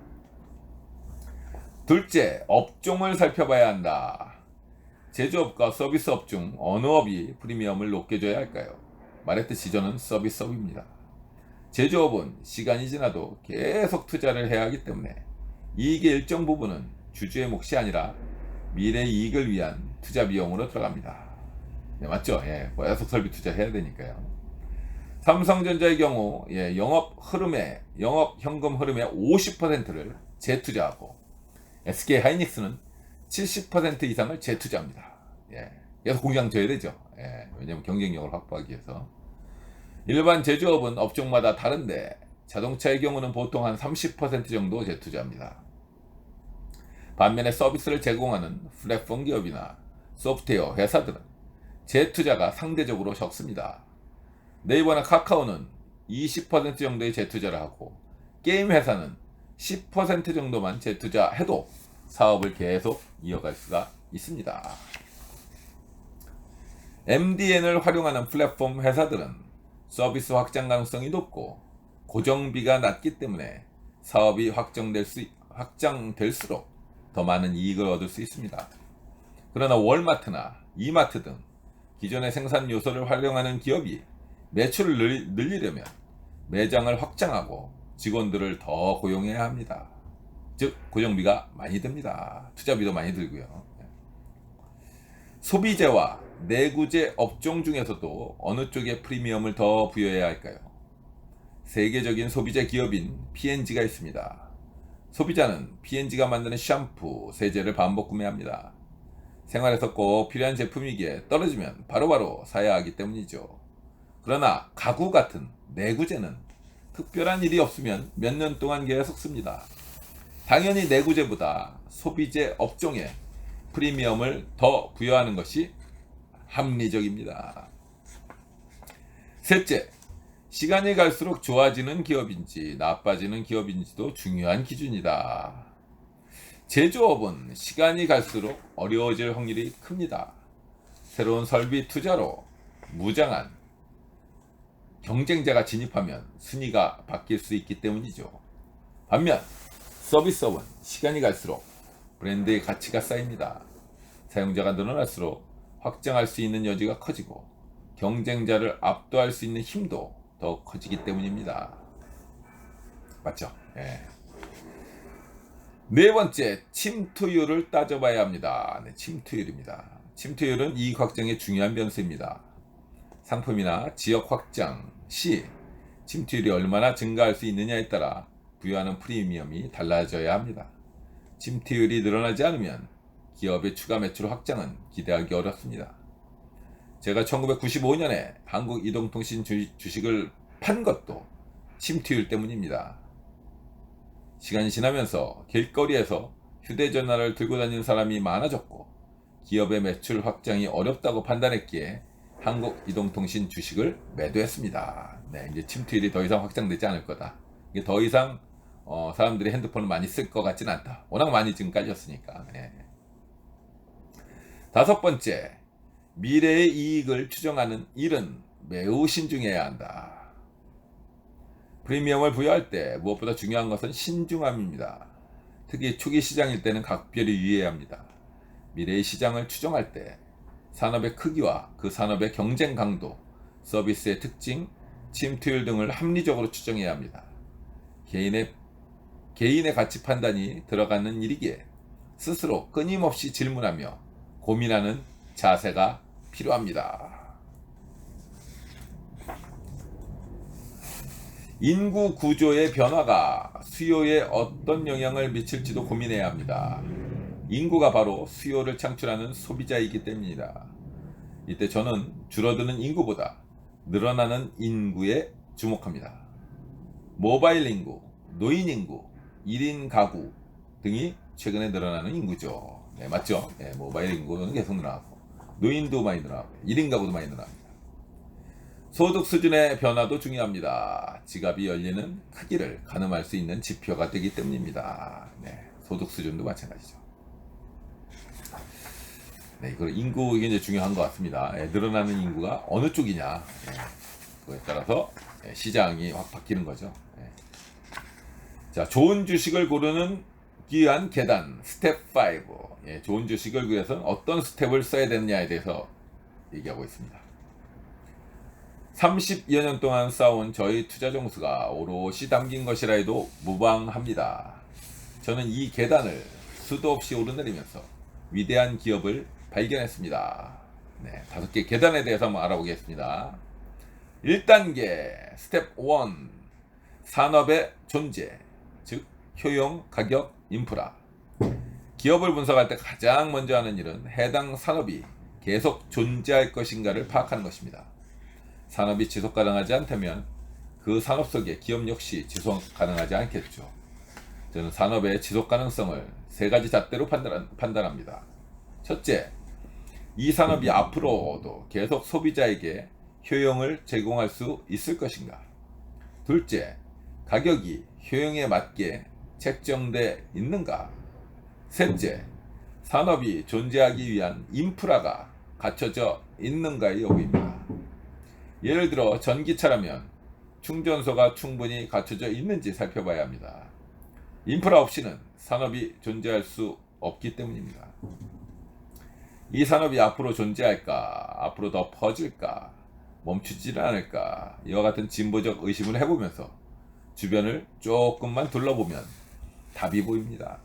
둘째, 업종을 살펴봐야 한다. 제조업과 서비스업 중 어느 업이 프리미엄을 높게 줘야 할까요? 말했듯이 저는 서비스업입니다. 제조업은 시간이 지나도 계속 투자를 해야 하기 때문에 이익의 일정 부분은 주주의 몫이 아니라 미래 이익을 위한 투자 비용으로 들어갑니다. 네, 맞죠? 예, 계속 설비 투자해야 되니까요. 삼성전자의 경우 영업 현금 흐름의 50%를 재투자하고 SK 하이닉스는 70% 이상을 재투자합니다. 계속 공장 져야 되죠. 왜냐하면 경쟁력을 확보하기 위해서. 일반 제조업은 업종마다 다른데 자동차의 경우는 보통 한 30% 정도 재투자합니다. 반면에 서비스를 제공하는 플랫폼 기업이나 소프트웨어 회사들은 재투자가 상대적으로 적습니다. 네이버나 카카오는 20% 정도의 재투자를 하고 게임 회사는 10% 정도만 재투자해도 사업을 계속 이어갈 수가 있습니다. MDN을 활용하는 플랫폼 회사들은 서비스 확장 가능성이 높고 고정비가 낮기 때문에 사업이 확장될수록 더 많은 이익을 얻을 수 있습니다. 그러나 월마트나 이마트 등 기존의 생산 요소를 활용하는 기업이 매출을 늘리려면 매장을 확장하고 직원들을 더 고용해야 합니다. 즉 고정비가 많이 듭니다. 투자비도 많이 들고요. 소비재와 내구재 업종 중에서도 어느 쪽에 프리미엄을 더 부여해야 할까요? 세계적인 소비재 기업인 P&G가 있습니다. 소비자는 P&G가 만드는 샴푸, 세제를 반복 구매합니다. 생활에서 꼭 필요한 제품이기에 떨어지면 바로바로 사야 하기 때문이죠. 그러나 가구 같은 내구재는 특별한 일이 없으면 몇 년 동안 계속 씁니다. 당연히 내구재보다 소비재 업종에 프리미엄을 더 부여하는 것이 합리적입니다. 셋째, 시간이 갈수록 좋아지는 기업인지 나빠지는 기업인지도 중요한 기준이다. 제조업은 시간이 갈수록 어려워질 확률이 큽니다. 새로운 설비 투자로 무장한 경쟁자가 진입하면 순위가 바뀔 수 있기 때문이죠. 반면 서비스업은 시간이 갈수록 브랜드의 가치가 쌓입니다. 사용자가 늘어날수록 확장할 수 있는 여지가 커지고 경쟁자를 압도할 수 있는 힘도 더 커지기 때문입니다. 맞죠? 네 번째, 침투율을 따져봐야 합니다. 침투율입니다. 침투율은 이익 확정의 중요한 변수입니다. 상품이나 지역 확장 시 침투율이 얼마나 증가할 수 있느냐에 따라 부여하는 프리미엄이 달라져야 합니다. 침투율이 늘어나지 않으면 기업의 추가 매출 확장은 기대하기 어렵습니다. 제가 1995년에 한국이동통신 주식을 판 것도 침투율 때문입니다. 시간이 지나면서 길거리에서 휴대전화를 들고 다니는 사람이 많아졌고 기업의 매출 확장이 어렵다고 판단했기에 한국이동통신 주식을 매도했습니다. 이제 침투율이 더 이상 확장되지 않을 거다. 이게 더 이상 사람들이 핸드폰을 많이 쓸 것 같지는 않다. 워낙 많이 지금 깔렸으니까. 다섯 번째, 미래의 이익을 추정하는 일은 매우 신중해야 한다. 프리미엄을 부여할 때 무엇보다 중요한 것은 신중함입니다. 특히 초기 시장일 때는 각별히 유의해야 합니다. 미래의 시장을 추정할 때 산업의 크기와 그 산업의 경쟁 강도, 서비스의 특징, 침투율 등을 합리적으로 추정해야 합니다. 개인의 가치 판단이 들어가는 일이기에 스스로 끊임없이 질문하며 고민하는 자세가 필요합니다. 인구 구조의 변화가 수요에 어떤 영향을 미칠지도 고민해야 합니다. 인구가 바로 수요를 창출하는 소비자이기 때문입니다. 이때 저는 줄어드는 인구보다 늘어나는 인구에 주목합니다. 모바일 인구, 노인 인구, 1인 가구 등이 최근에 늘어나는 인구죠. 네, 맞죠? 네, 모바일 인구는 계속 늘어나고 노인도 많이 늘어나고 1인 가구도 많이 늘어납니다. 소득 수준의 변화도 중요합니다. 지갑이 열리는 크기를 가늠할 수 있는 지표가 되기 때문입니다. 네, 소득 수준도 마찬가지죠. 네, 이거 인구 이게 이제 중요한 것 같습니다. 예, 늘어나는 인구가 어느 쪽이냐, 예, 그거에 따라서 예, 시장이 확 바뀌는 거죠. 예. 자, 좋은 주식을 고르는 귀한 계단 스텝 5. 예, 좋은 주식을 구하기 위해서는 어떤 스텝을 써야 되느냐에 대해서 얘기하고 있습니다. 30여 년 동안 쌓아온 저희 투자 정수가 오롯이 담긴 것이라 해도 무방합니다. 저는 이 계단을 수도 없이 오르내리면서 위대한 기업을 발견했습니다. 네, 5개 계단에 대해서 한번 알아보겠습니다. 1단계 스텝 1 산업의 존재, 즉 효용, 가격, 인프라. 기업을 분석할 때 가장 먼저 하는 일은 해당 산업이 계속 존재할 것인가를 파악하는 것입니다. 산업이 지속 가능하지 않다면 그 산업 속에 기업 역시 지속 가능하지 않겠죠. 저는 산업의 지속 가능성을 3가지 잣대로 판단합니다. 첫째, 이 산업이 앞으로도 계속 소비자에게 효용을 제공할 수 있을 것인가. 둘째, 가격이 효용에 맞게 책정돼 있는가. 셋째, 산업이 존재하기 위한 인프라가 갖춰져 있는가의 여부입니다. 예를 들어 전기차라면 충전소가 충분히 갖춰져 있는지 살펴봐야 합니다. 인프라 없이는 산업이 존재할 수 없기 때문입니다. 이 산업이 앞으로 존재할까, 앞으로 더 퍼질까, 멈추지는 않을까, 이와 같은 진보적 의심을 해보면서 주변을 조금만 둘러보면 답이 보입니다.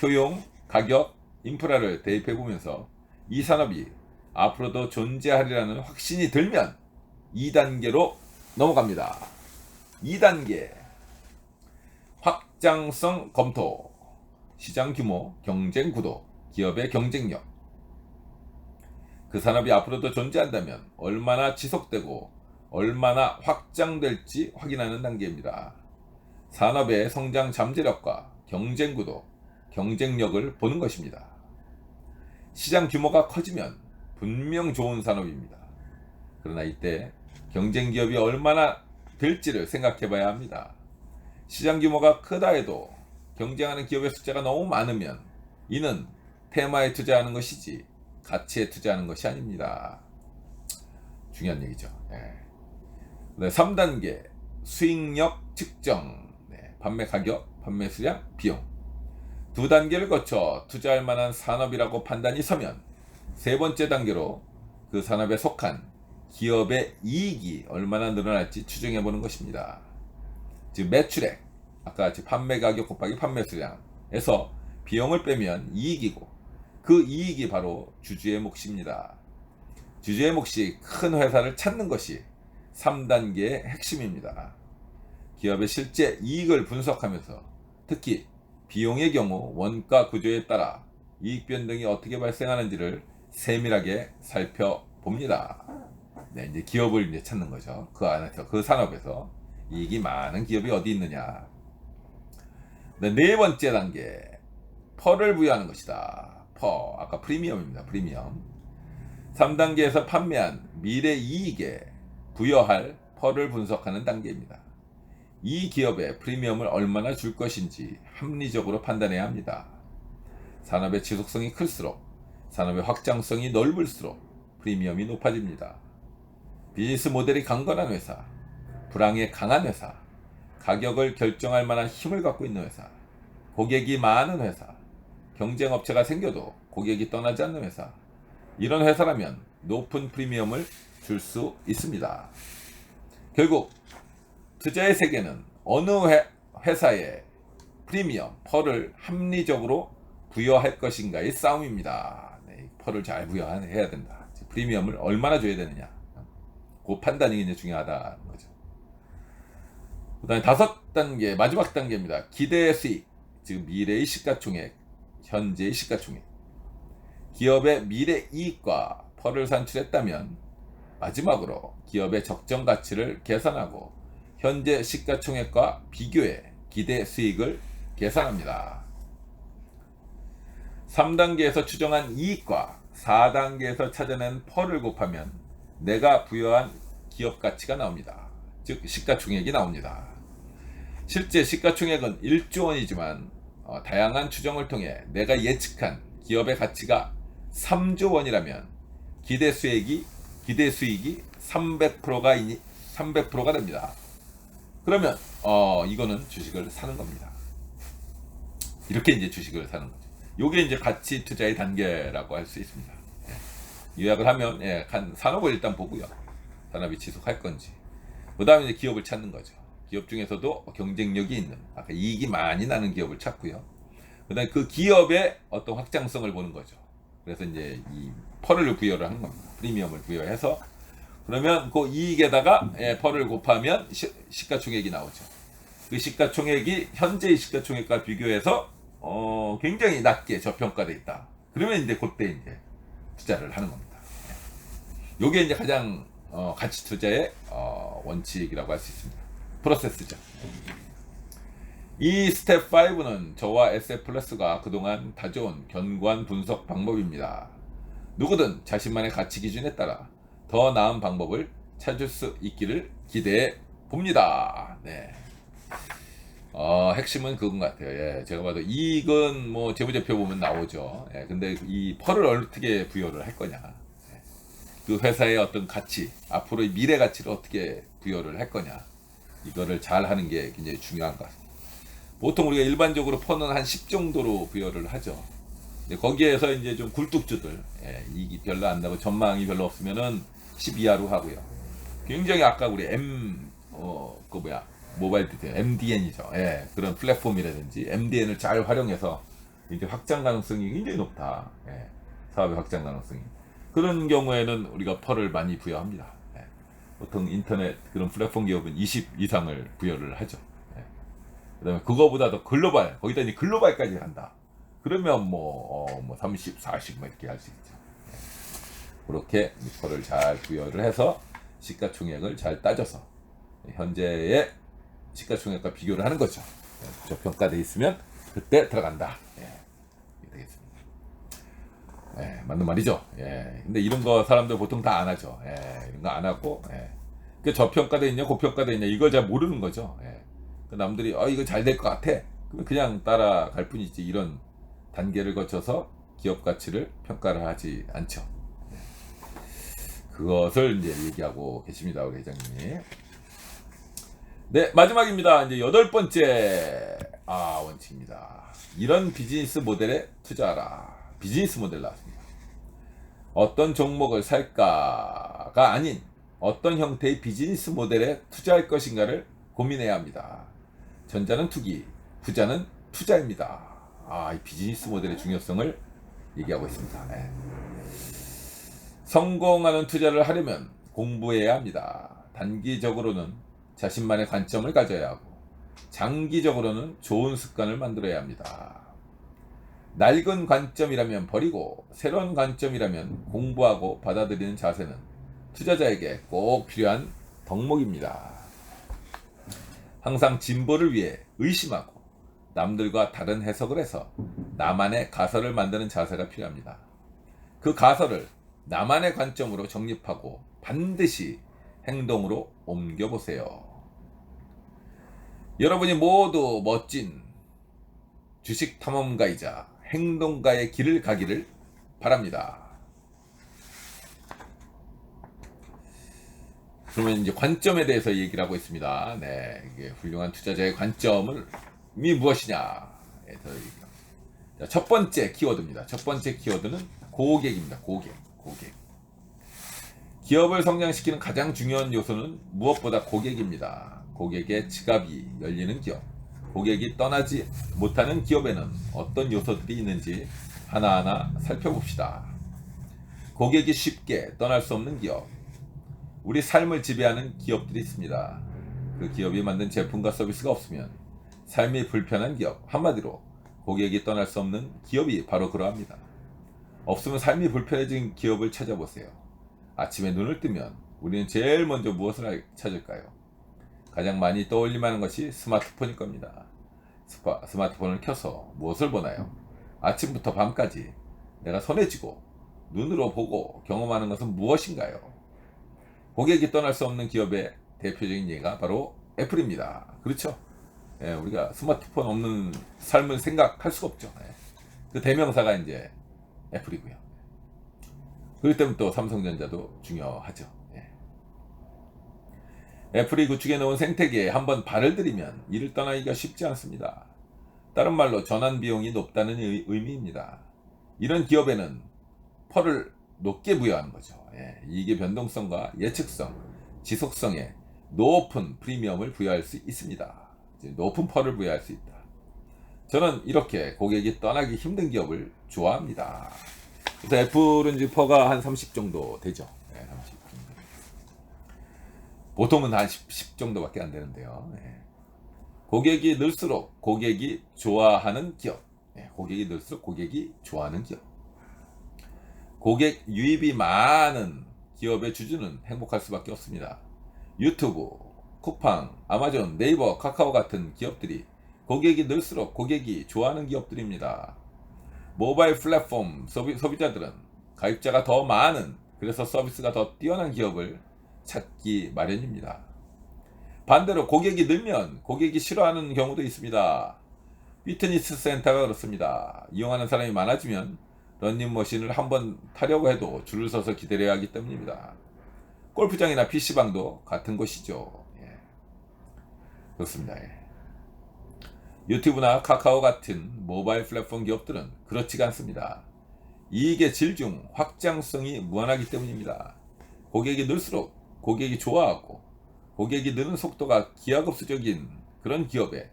효용, 가격, 인프라를 대입해보면서 이 산업이 앞으로도 존재하리라는 확신이 들면 2단계로 넘어갑니다. 2단계 확장성 검토, 시장 규모, 경쟁 구도, 기업의 경쟁력. 그 산업이 앞으로도 존재한다면 얼마나 지속되고 얼마나 확장될지 확인하는 단계입니다. 산업의 성장 잠재력과 경쟁 구도, 경쟁력을 보는 것입니다. 시장 규모가 커지면 분명 좋은 산업입니다. 그러나 이때 경쟁 기업이 얼마나 될지를 생각해 봐야 합니다. 시장 규모가 크다 해도 경쟁하는 기업의 숫자가 너무 많으면 이는 테마에 투자하는 것이지 가치에 투자하는 것이 아닙니다. 중요한 얘기죠. 네, 3단계 수익력 측정, 판매 가격, 판매 수량, 비용. 2단계를 거쳐 투자할 만한 산업이라고 판단이 서면 3번째 단계로 그 산업에 속한 기업의 이익이 얼마나 늘어날지 추정해 보는 것입니다. 즉 매출액, 아까 판매 가격 곱하기 판매 수량에서 비용을 빼면 이익이고 그 이익이 바로 주주의 몫입니다. 주주의 몫이 큰 회사를 찾는 것이 3단계의 핵심입니다. 기업의 실제 이익을 분석하면서 특히 비용의 경우 원가 구조에 따라 이익 변동이 어떻게 발생하는지를 세밀하게 살펴봅니다. 네, 이제 기업을 이제 찾는 거죠. 그 안에서, 그 산업에서 이익이 많은 기업이 어디 있느냐. 네, 4번째 단계, 펄을 부여하는 것이다. 펄, 아까 프리미엄입니다. 프리미엄. 3단계에서 판매한 미래 이익에 부여할 펄을 분석하는 단계입니다. 이 기업에 프리미엄을 얼마나 줄 것인지 합리적으로 판단해야 합니다. 산업의 지속성이 클수록, 산업의 확장성이 넓을수록 프리미엄이 높아집니다. 비즈니스 모델이 강건한 회사, 불황에 강한 회사, 가격을 결정할 만한 힘을 갖고 있는 회사, 고객이 많은 회사, 경쟁업체가 생겨도 고객이 떠나지 않는 회사, 이런 회사라면 높은 프리미엄을 줄 수 있습니다. 결국 투자의 세계는 어느 회사에 프리미엄, 펄을 합리적으로 부여할 것인가의 싸움입니다. 네, 펄을 잘 부여해야 된다. 프리미엄을 얼마나 줘야 되느냐, 그 판단이 이제 중요하다는 거죠. 그 다음에 5단계, 마지막 단계입니다. 기대 수익, 즉 미래의 시가총액, 현재의 시가총액. 기업의 미래 이익과 펄을 산출했다면 마지막으로 기업의 적정 가치를 계산하고 현재 시가총액과 비교해 기대 수익을 계산합니다. 3단계에서 추정한 이익과 4단계에서 찾아낸 펄을 곱하면 내가 부여한 기업 가치가 나옵니다. 즉 시가총액이 나옵니다. 실제 시가총액은 1조 원이지만 다양한 추정을 통해 내가 예측한 기업의 가치가 3조 원이라면 기대 수익이 300%가 됩니다. 그러면 이거는 주식을 사는 겁니다. 이렇게 이제 주식을 사는 거죠. 요게 이제 가치 투자의 단계라고 할 수 있습니다. 요약을 하면 산업을 일단 보고요. 산업이 지속할 건지. 그다음에 이제 기업을 찾는 거죠. 기업 중에서도 경쟁력이 있는, 아까 이익이 많이 나는 기업을 찾고요. 그다음에 그 기업의 어떤 확장성을 보는 거죠. 그래서 이제 이 펄을 부여를 하는 겁니다. 프리미엄을 부여해서 그러면 그 이익에다가 펄을 곱하면 시가총액이 나오죠. 그 시가총액이 현재의 시가총액과 비교해서 굉장히 낮게 저평가돼 있다. 그러면 이제 그때 이제 투자를 하는 겁니다. 요게 이제 가장 가치 투자의 원칙이라고 할 수 있습니다. 프로세스죠. 이 스텝 5는 저와 SF플러스가 그동안 다져온 견고한 분석 방법입니다. 누구든 자신만의 가치 기준에 따라 더 나은 방법을 찾을 수 있기를 기대해 봅니다. 네. 핵심은 그건 같아요. 예, 제가 봐도 이익은 뭐 재무제표 보면 나오죠. 예, 근데 이 펄을 어떻게 부여를 할 거냐. 예, 그 회사의 어떤 가치, 앞으로의 미래 가치를 어떻게 부여를 할 거냐. 이거를 잘 하는 게 굉장히 중요한 것 같습니다. 보통 우리가 일반적으로 펄은 한 10 정도로 부여를 하죠. 거기에서 이제 좀 굴뚝주들, 이익이 별로 안 나고 전망이 별로 없으면은 10 이하로 하고요. 굉장히 아까 우리 모바일 디테일, MDN이죠. 예, 그런 플랫폼이라든지 MDN을 잘 활용해서 이제 확장 가능성이 굉장히 높다. 예, 사업의 확장 가능성이. 그런 경우에는 우리가 펄을 많이 부여합니다. 예, 보통 인터넷 그런 플랫폼 기업은 20 이상을 부여를 하죠. 예, 그다음에 그거보다 더 글로벌, 거기다 이제 글로벌까지 간다. 그러면 뭐 30, 40 뭐 이렇게 할 수 있죠. 예, 그렇게 펄을 잘 부여를 해서 시가총액을 잘 따져서 현재의 시가총액과 비교를 하는 거죠. 저평가돼 있으면 그때 들어간다. 되겠습니다. 맞는 말이죠. 근데 이런 거 사람들 보통 다 안 하죠. 이런 거 안 하고, 그 저평가돼 있냐, 고평가돼 있냐, 이걸 잘 모르는 거죠. 그 남들이 이거 잘 될 것 같아. 그러면 그냥 따라갈 뿐이지 이런 단계를 거쳐서 기업 가치를 평가를 하지 않죠. 그것을 이제 얘기하고 계십니다, 우리 회장님이. 네, 마지막입니다. 이제 8번째 원칙입니다. 이런 비즈니스 모델에 투자하라. 비즈니스 모델 나왔습니다. 어떤 종목을 살까가 아닌 어떤 형태의 비즈니스 모델에 투자할 것인가를 고민해야 합니다. 전자는 투기, 후자는 투자입니다. 이 비즈니스 모델의 중요성을 얘기하고 있습니다. 성공하는 투자를 하려면 공부해야 합니다. 단기적으로는 자신만의 관점을 가져야 하고 장기적으로는 좋은 습관을 만들어야 합니다. 낡은 관점이라면 버리고 새로운 관점이라면 공부하고 받아들이는 자세는 투자자에게 꼭 필요한 덕목입니다. 항상 진보를 위해 의심하고 남들과 다른 해석을 해서 나만의 가설을 만드는 자세가 필요합니다. 그 가설을 나만의 관점으로 정립하고 반드시 행동으로 옮겨보세요. 여러분이 모두 멋진 주식 탐험가이자 행동가의 길을 가기를 바랍니다. 그러면 이제 관점에 대해서 얘기를 하고 있습니다. 이게 훌륭한 투자자의 관점이 무엇이냐? 자, 첫 번째 키워드입니다. 첫 번째 키워드는 고객입니다. 고객. 기업을 성장시키는 가장 중요한 요소는 무엇보다 고객입니다. 고객의 지갑이 열리는 기업, 고객이 떠나지 못하는 기업에는 어떤 요소들이 있는지 하나하나 살펴봅시다. 고객이 쉽게 떠날 수 없는 기업, 우리 삶을 지배하는 기업들이 있습니다. 그 기업이 만든 제품과 서비스가 없으면 삶이 불편한 기업, 한마디로 고객이 떠날 수 없는 기업이 바로 그러합니다. 없으면 삶이 불편해진 기업을 찾아보세요. 아침에 눈을 뜨면 우리는 제일 먼저 무엇을 찾을까요? 가장 많이 떠올리만 하는 것이 스마트폰일 겁니다. 스마트폰을 켜서 무엇을 보나요? 아침부터 밤까지 내가 손에 쥐고 눈으로 보고 경험하는 것은 무엇인가요? 고객이 떠날 수 없는 기업의 대표적인 예가 바로 애플입니다. 그렇죠? 예, 우리가 스마트폰 없는 삶을 생각할 수가 없죠. 예. 그 대명사가 이제 애플이고요. 그렇기 때문에 또 삼성전자도 중요하죠. 예. 애플이 구축해 놓은 생태계에 한번 발을 들이면 이를 떠나기가 쉽지 않습니다. 다른 말로 전환 비용이 높다는 의미입니다. 이런 기업에는 펄을 높게 부여하는 거죠. 예, 이게 변동성과 예측성, 지속성에 높은 프리미엄을 부여할 수 있습니다. 높은 펄을 부여할 수 있다. 저는 이렇게 고객이 떠나기 힘든 기업을 좋아합니다. 그래서 애플은 이제 퍼가 한 30 정도 되죠. 예, 30 정도. 보통은 한 10 정도밖에 안 되는데요. 예. 고객이 늘수록 고객이 좋아하는 기업. 예, 고객이 늘수록 고객이 좋아하는 기업. 고객 유입이 많은 기업의 주주는 행복할 수밖에 없습니다. 유튜브, 쿠팡, 아마존, 네이버, 카카오 같은 기업들이 고객이 늘수록 고객이 좋아하는 기업들입니다. 모바일 플랫폼 소비자들은 가입자가 더 많은, 그래서 서비스가 더 뛰어난 기업을 찾기 마련입니다. 반대로 고객이 늘면 고객이 싫어하는 경우도 있습니다. 피트니스 센터가 그렇습니다. 이용하는 사람이 많아지면 런닝머신을 한번 타려고 해도 줄을 서서 기다려야 하기 때문입니다. 골프장이나 PC방도 같은 것이죠. 예. 그렇습니다. 예. 유튜브나 카카오 같은 모바일 플랫폼 기업들은 그렇지가 않습니다. 이익의 질 중 확장성이 무한하기 때문입니다. 고객이 늘수록 고객이 좋아하고 고객이 느는 속도가 기하급수적인 그런 기업에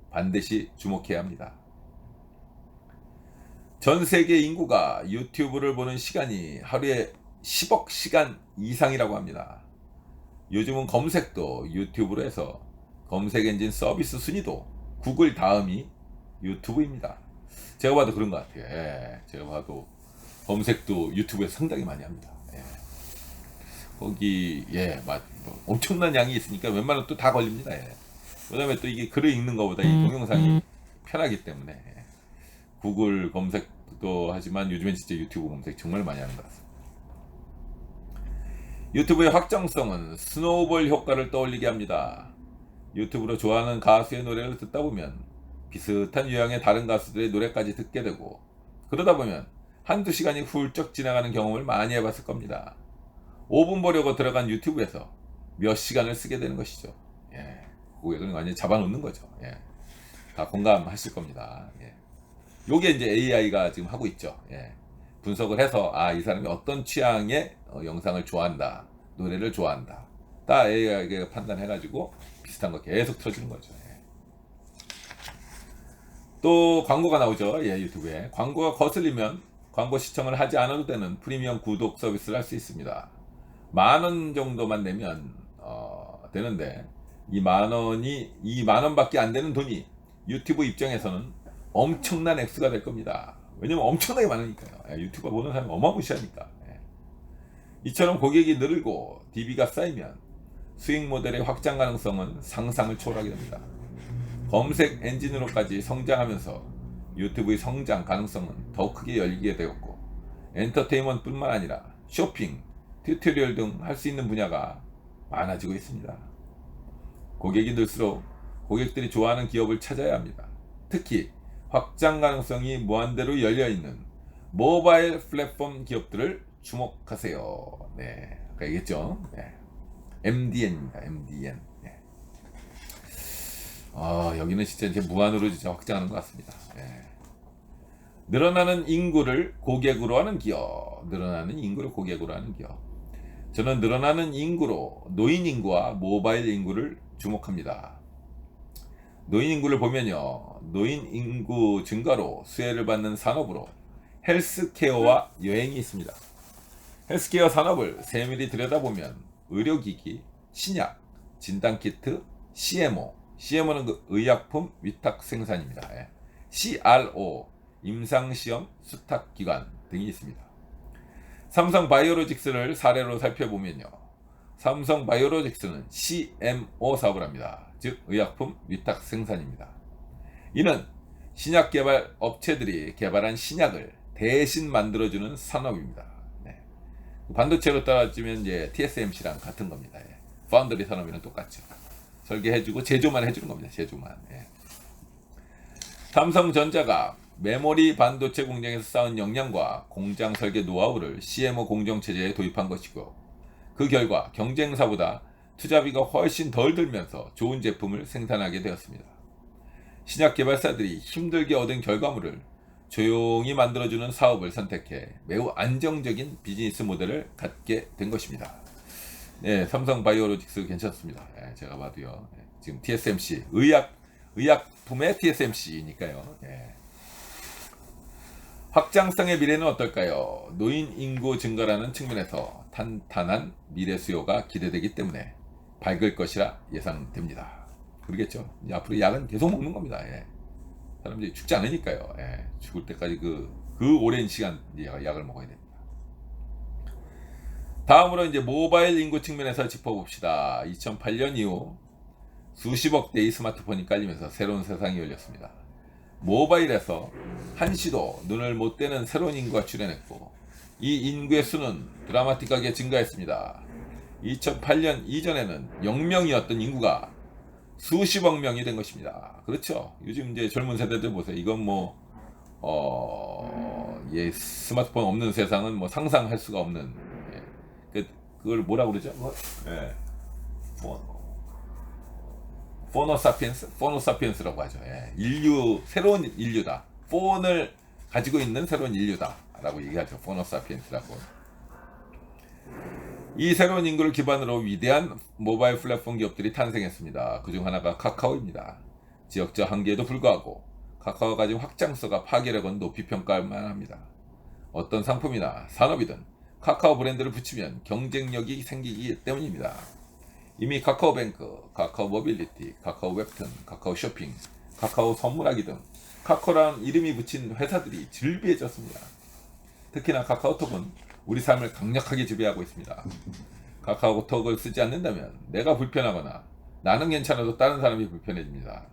반드시 주목해야 합니다. 전 세계 인구가 유튜브를 보는 시간이 하루에 10억 시간 이상이라고 합니다. 요즘은 검색도 유튜브로 해서 검색 엔진 서비스 순위도 구글 다음이 유튜브입니다. 제가 봐도 그런 것 같아요. 예, 제가 봐도 검색도 유튜브에서 상당히 많이 합니다. 예. 거기 엄청난 양이 있으니까 웬만하면 또 다 걸립니다. 예. 그다음에 또 이게 글을 읽는 것보다 이 동영상이 편하기 때문에 예. 구글 검색도 하지만 요즘엔 진짜 유튜브 검색 정말 많이 하는 것 같습니다. 유튜브의 확장성은 스노우볼 효과를 떠올리게 합니다. 유튜브로 좋아하는 가수의 노래를 듣다 보면 비슷한 유형의 다른 가수들의 노래까지 듣게 되고, 그러다 보면 한두 시간이 훌쩍 지나가는 경험을 많이 해봤을 겁니다. 5분 보려고 들어간 유튜브에서 몇 시간을 쓰게 되는 것이죠. 예, 고객을 완전히 잡아놓는 거죠. 예, 다 공감하실 겁니다. 예. 요게 이제 AI가 지금 하고 있죠. 예. 분석을 해서 이 사람이 어떤 취향의 영상을 좋아한다, 노래를 좋아한다, 다 AI가 판단해가지고 비슷한 거 계속 틀어주는 거죠. 예. 또 광고가 나오죠. 예, 유튜브에 광고가 거슬리면 광고 시청을 하지 않아도 되는 프리미엄 구독 서비스를 할 수 있습니다. 10,000원 정도만 내면 되는데, 이 10,000원밖에 안 되는 돈이 유튜브 입장에서는 엄청난 액수가 될 겁니다. 왜냐면 엄청나게 많으니까요. 예, 유튜브 보는 사람이 어마무시하니까. 예. 이처럼 고객이 늘고 DB가 쌓이면 수익 모델의 확장 가능성은 상상을 초월하게 됩니다. 검색 엔진으로까지 성장하면서 유튜브의 성장 가능성은 더 크게 열리게 되었고, 엔터테인먼트뿐만 아니라 쇼핑, 튜토리얼 등 할 수 있는 분야가 많아지고 있습니다. 고객이 늘수록 고객들이 좋아하는 기업을 찾아야 합니다. 특히 확장 가능성이 무한대로 열려있는 모바일 플랫폼 기업들을 주목하세요. 네, 아까 얘기했죠. 네. MDN입니다. MDN. 네. 여기는 진짜 이제 무한으로 진짜 확장하는 것 같습니다. 네. 늘어나는 인구를 고객으로 하는 기업. 늘어나는 인구를 고객으로 하는 기업. 저는 늘어나는 인구로 노인 인구와 모바일 인구를 주목합니다. 노인 인구를 보면요, 노인 인구 증가로 수혜를 받는 산업으로 헬스케어와 여행이 있습니다. 헬스케어 산업을 세밀히 들여다보면 의료기기, 신약, 진단키트, CMO는 그 의약품 위탁 생산입니다. CRO, 임상시험 수탁기관 등이 있습니다. 삼성바이오로직스를 사례로 살펴보면요, 삼성바이오로직스는 CMO 사업을 합니다. 즉 의약품 위탁 생산입니다. 이는 신약 개발 업체들이 개발한 신약을 대신 만들어주는 산업입니다. 네. 반도체로 따지면 이제 TSMC랑 같은 겁니다. 예. 파운드리 산업이랑 똑같죠. 설계해주고 제조만 해주는 겁니다. 제조만. 예. 삼성전자가 메모리 반도체 공장에서 쌓은 역량과 공장 설계 노하우를 CMO 공정체제에 도입한 것이고, 그 결과 경쟁사보다 투자비가 훨씬 덜 들면서 좋은 제품을 생산하게 되었습니다. 신약 개발사들이 힘들게 얻은 결과물을 조용히 만들어주는 사업을 선택해 매우 안정적인 비즈니스 모델을 갖게 된 것입니다. 네, 삼성 바이오로직스 괜찮습니다. 네, 제가 봐도요. 네, 지금 TSMC 의약품의 TSMC니까요. 네. 확장성의 미래는 어떨까요? 노인 인구 증가라는 측면에서 탄탄한 미래 수요가 기대되기 때문에 밝을 것이라 예상됩니다. 그러겠죠. 이제 앞으로 약은 계속 먹는 겁니다. 예. 사람들이 죽지 않으니까요. 예. 죽을 때까지 그 오랜 시간 약을 먹어야 됩니다. 다음으로 이제 모바일 인구 측면에서 짚어봅시다. 2008년 이후 수십억 대의 스마트폰이 깔리면서 새로운 세상이 열렸습니다. 모바일에서 한시도 눈을 못 떼는 새로운 인구가 출현했고, 이 인구의 수는 드라마틱하게 증가했습니다. 2008년 이전에는 0명이었던 인구가 수십억 명이 된 것입니다. 그렇죠. 요즘 이제 젊은 세대들 보세요. 이건 예, 스마트폰 없는 세상은 뭐 상상할 수가 없는, 예, 그걸 뭐라고 그러죠? 예, 포노사피엔스라고 하죠. 예, 새로운 인류다. 폰을 가지고 있는 새로운 인류다라고 얘기하죠. 포노사피엔스라고. 이 새로운 인구를 기반으로 위대한 모바일 플랫폼 기업들이 탄생했습니다. 그중 하나가 카카오입니다. 지역적 한계에도 불구하고 카카오가 가진 확장성과 파괴력은 높이 평가할 만합니다. 어떤 상품이나 산업이든 카카오 브랜드를 붙이면 경쟁력이 생기기 때문입니다. 이미 카카오뱅크, 카카오 모빌리티, 카카오 웹툰, 카카오 쇼핑, 카카오 선물하기 등 카카오라는 이름이 붙인 회사들이 즐비해졌습니다. 특히나 카카오톡은 우리 삶을 강력하게 지배하고 있습니다. 카카오톡을 쓰지 않는다면 내가 불편하거나 나는 괜찮아도 다른 사람이 불편해집니다.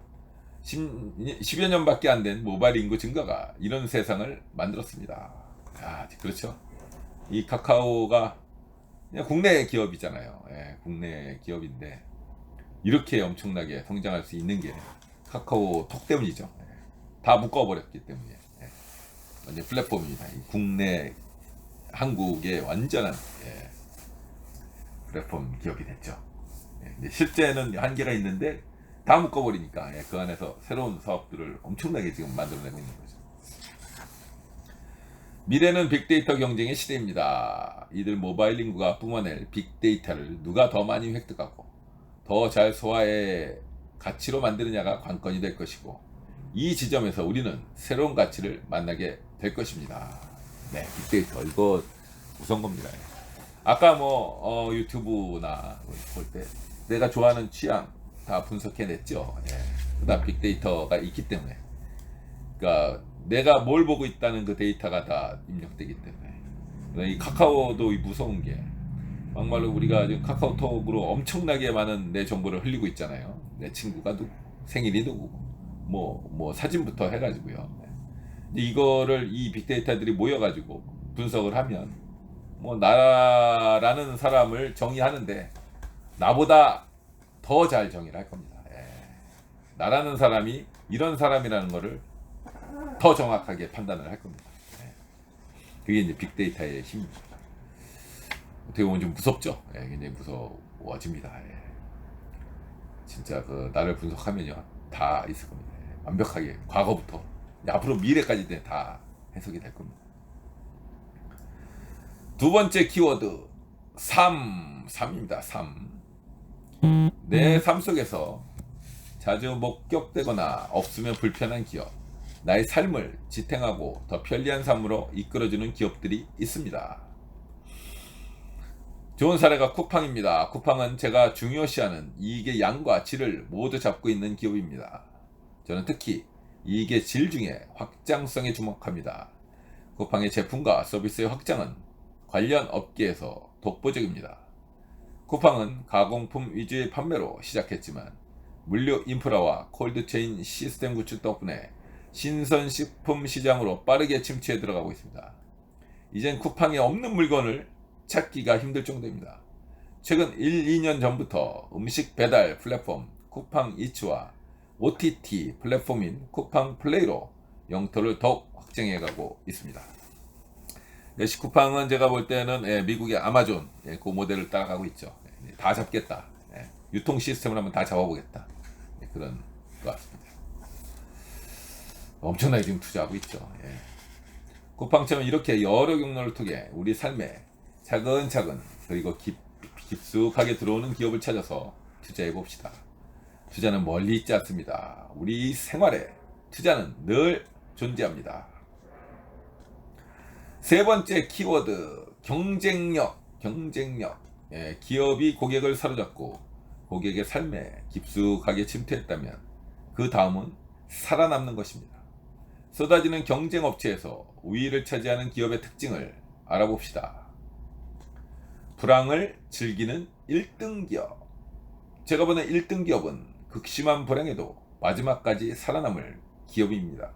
10여 년밖에 안 된 모바일 인구 증가가 이런 세상을 만들었습니다. 아, 그렇죠. 이 카카오가 그냥 국내 기업이잖아요. 예, 국내 기업인데 이렇게 엄청나게 성장할 수 있는 게 카카오톡 때문이죠. 예, 다 묶어버렸기 때문에. 예, 완전 플랫폼입니다. 국내 한국의 완전한, 예, 플랫폼 기업이 됐죠. 예, 실제는 한계가 있는데 다 묶어버리니까, 예, 그 안에서 새로운 사업들을 엄청나게 지금 만들어내고 있는 거죠. 미래는 빅데이터 경쟁의 시대입니다. 이들 모바일 인구가 뿜어낼 빅데이터를 누가 더 많이 획득하고 더 잘 소화해 가치로 만드느냐가 관건이 될 것이고, 이 지점에서 우리는 새로운 가치를 만나게 될 것입니다. 네, 빅데이터 이거 무서운 겁니다. 아까 유튜브나 볼 때 내가 좋아하는 취향 다 분석해냈죠. 예. 그다음 빅데이터가 있기 때문에, 그러니까 내가 뭘 보고 있다는 그 데이터가 다 입력되기 때문에, 이 카카오도 무서운 게 막말로 우리가 지금 카카오톡으로 엄청나게 많은 내 정보를 흘리고 있잖아요. 내 친구가 누구, 생일이 누구, 뭐 사진부터 해가지고요. 이거를 이 빅데이터들이 모여가지고 분석을 하면 나라라는 사람을 정의하는데 나보다 더 잘 정의를 할 겁니다. 예. 나라는 사람이 이런 사람이라는 거를 더 정확하게 판단을 할 겁니다. 예. 그게 이제 빅데이터의 힘입니다. 어떻게 보면 좀 무섭죠. 예, 굉장히 무서워집니다. 예. 진짜 나를 분석하면요 다 있을 겁니다. 예. 완벽하게 과거부터 앞으로 미래까지 다 해석이 될 겁니다. 두 번째 키워드 삶입니다. 삶. 내 삶 속에서 자주 목격되거나 없으면 불편한 기업, 나의 삶을 지탱하고 더 편리한 삶으로 이끌어주는 기업들이 있습니다. 좋은 사례가 쿠팡입니다. 쿠팡은 제가 중요시하는 이익의 양과 질을 모두 잡고 있는 기업입니다. 저는 특히 이익의 질 중에 확장성에 주목합니다. 쿠팡의 제품과 서비스의 확장은 관련 업계에서 독보적입니다. 쿠팡은 가공품 위주의 판매로 시작했지만 물류 인프라와 콜드체인 시스템 구축 덕분에 신선식품 시장으로 빠르게 침투해 들어가고 있습니다. 이젠 쿠팡에 없는 물건을 찾기가 힘들 정도입니다. 최근 1, 2년 전부터 음식 배달 플랫폼 쿠팡 이츠와 OTT 플랫폼인 쿠팡 플레이로 영토를 더욱 확장해가고 있습니다. 쿠팡은 제가 볼 때는 미국의 아마존 그 모델을 따라가고 있죠. 다 잡겠다. 유통 시스템을 한번 다 잡아보겠다. 그런 것 같습니다. 엄청나게 지금 투자하고 있죠. 쿠팡처럼 이렇게 여러 경로를 통해 우리 삶에 차근차근 그리고 깊숙하게 들어오는 기업을 찾아서 투자해 봅시다. 투자는 멀리 있지 않습니다. 우리 생활에 투자는 늘 존재합니다. 세 번째 키워드, 경쟁력. 기업이 고객을 사로잡고 고객의 삶에 깊숙하게 침투했다면 그 다음은 살아남는 것입니다. 쏟아지는 경쟁 업체에서 우위를 차지하는 기업의 특징을 알아봅시다. 불황을 즐기는 1등 기업. 제가 보는 1등 기업은 극심한 불황에도 마지막까지 살아남을 기업입니다.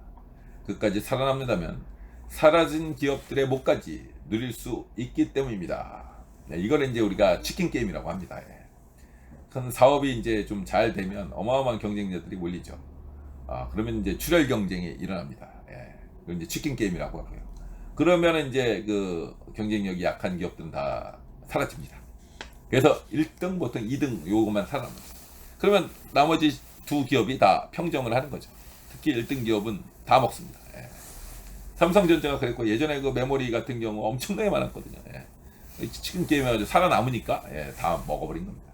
끝까지 살아남는다면 사라진 기업들의 목까지 누릴 수 있기 때문입니다. 이걸 이제 우리가 치킨 게임이라고 합니다. 큰 사업이 이제 좀 잘 되면 어마어마한 경쟁자들이 몰리죠. 그러면 이제 출혈 경쟁이 일어납니다. 그걸 이제 치킨 게임이라고 하고요. 그러면 이제 그 경쟁력이 약한 기업들은 다 사라집니다. 그래서 1등, 보통 2등 요것만 살아납니다. 그러면 나머지 두 기업이 다 평정을 하는 거죠. 특히 1등 기업은 다 먹습니다. 삼성전자가 그랬고 예전에 그 메모리 같은 경우 엄청나게 많았거든요. 치킨 게임 해가지고 살아남으니까 다 먹어버린 겁니다.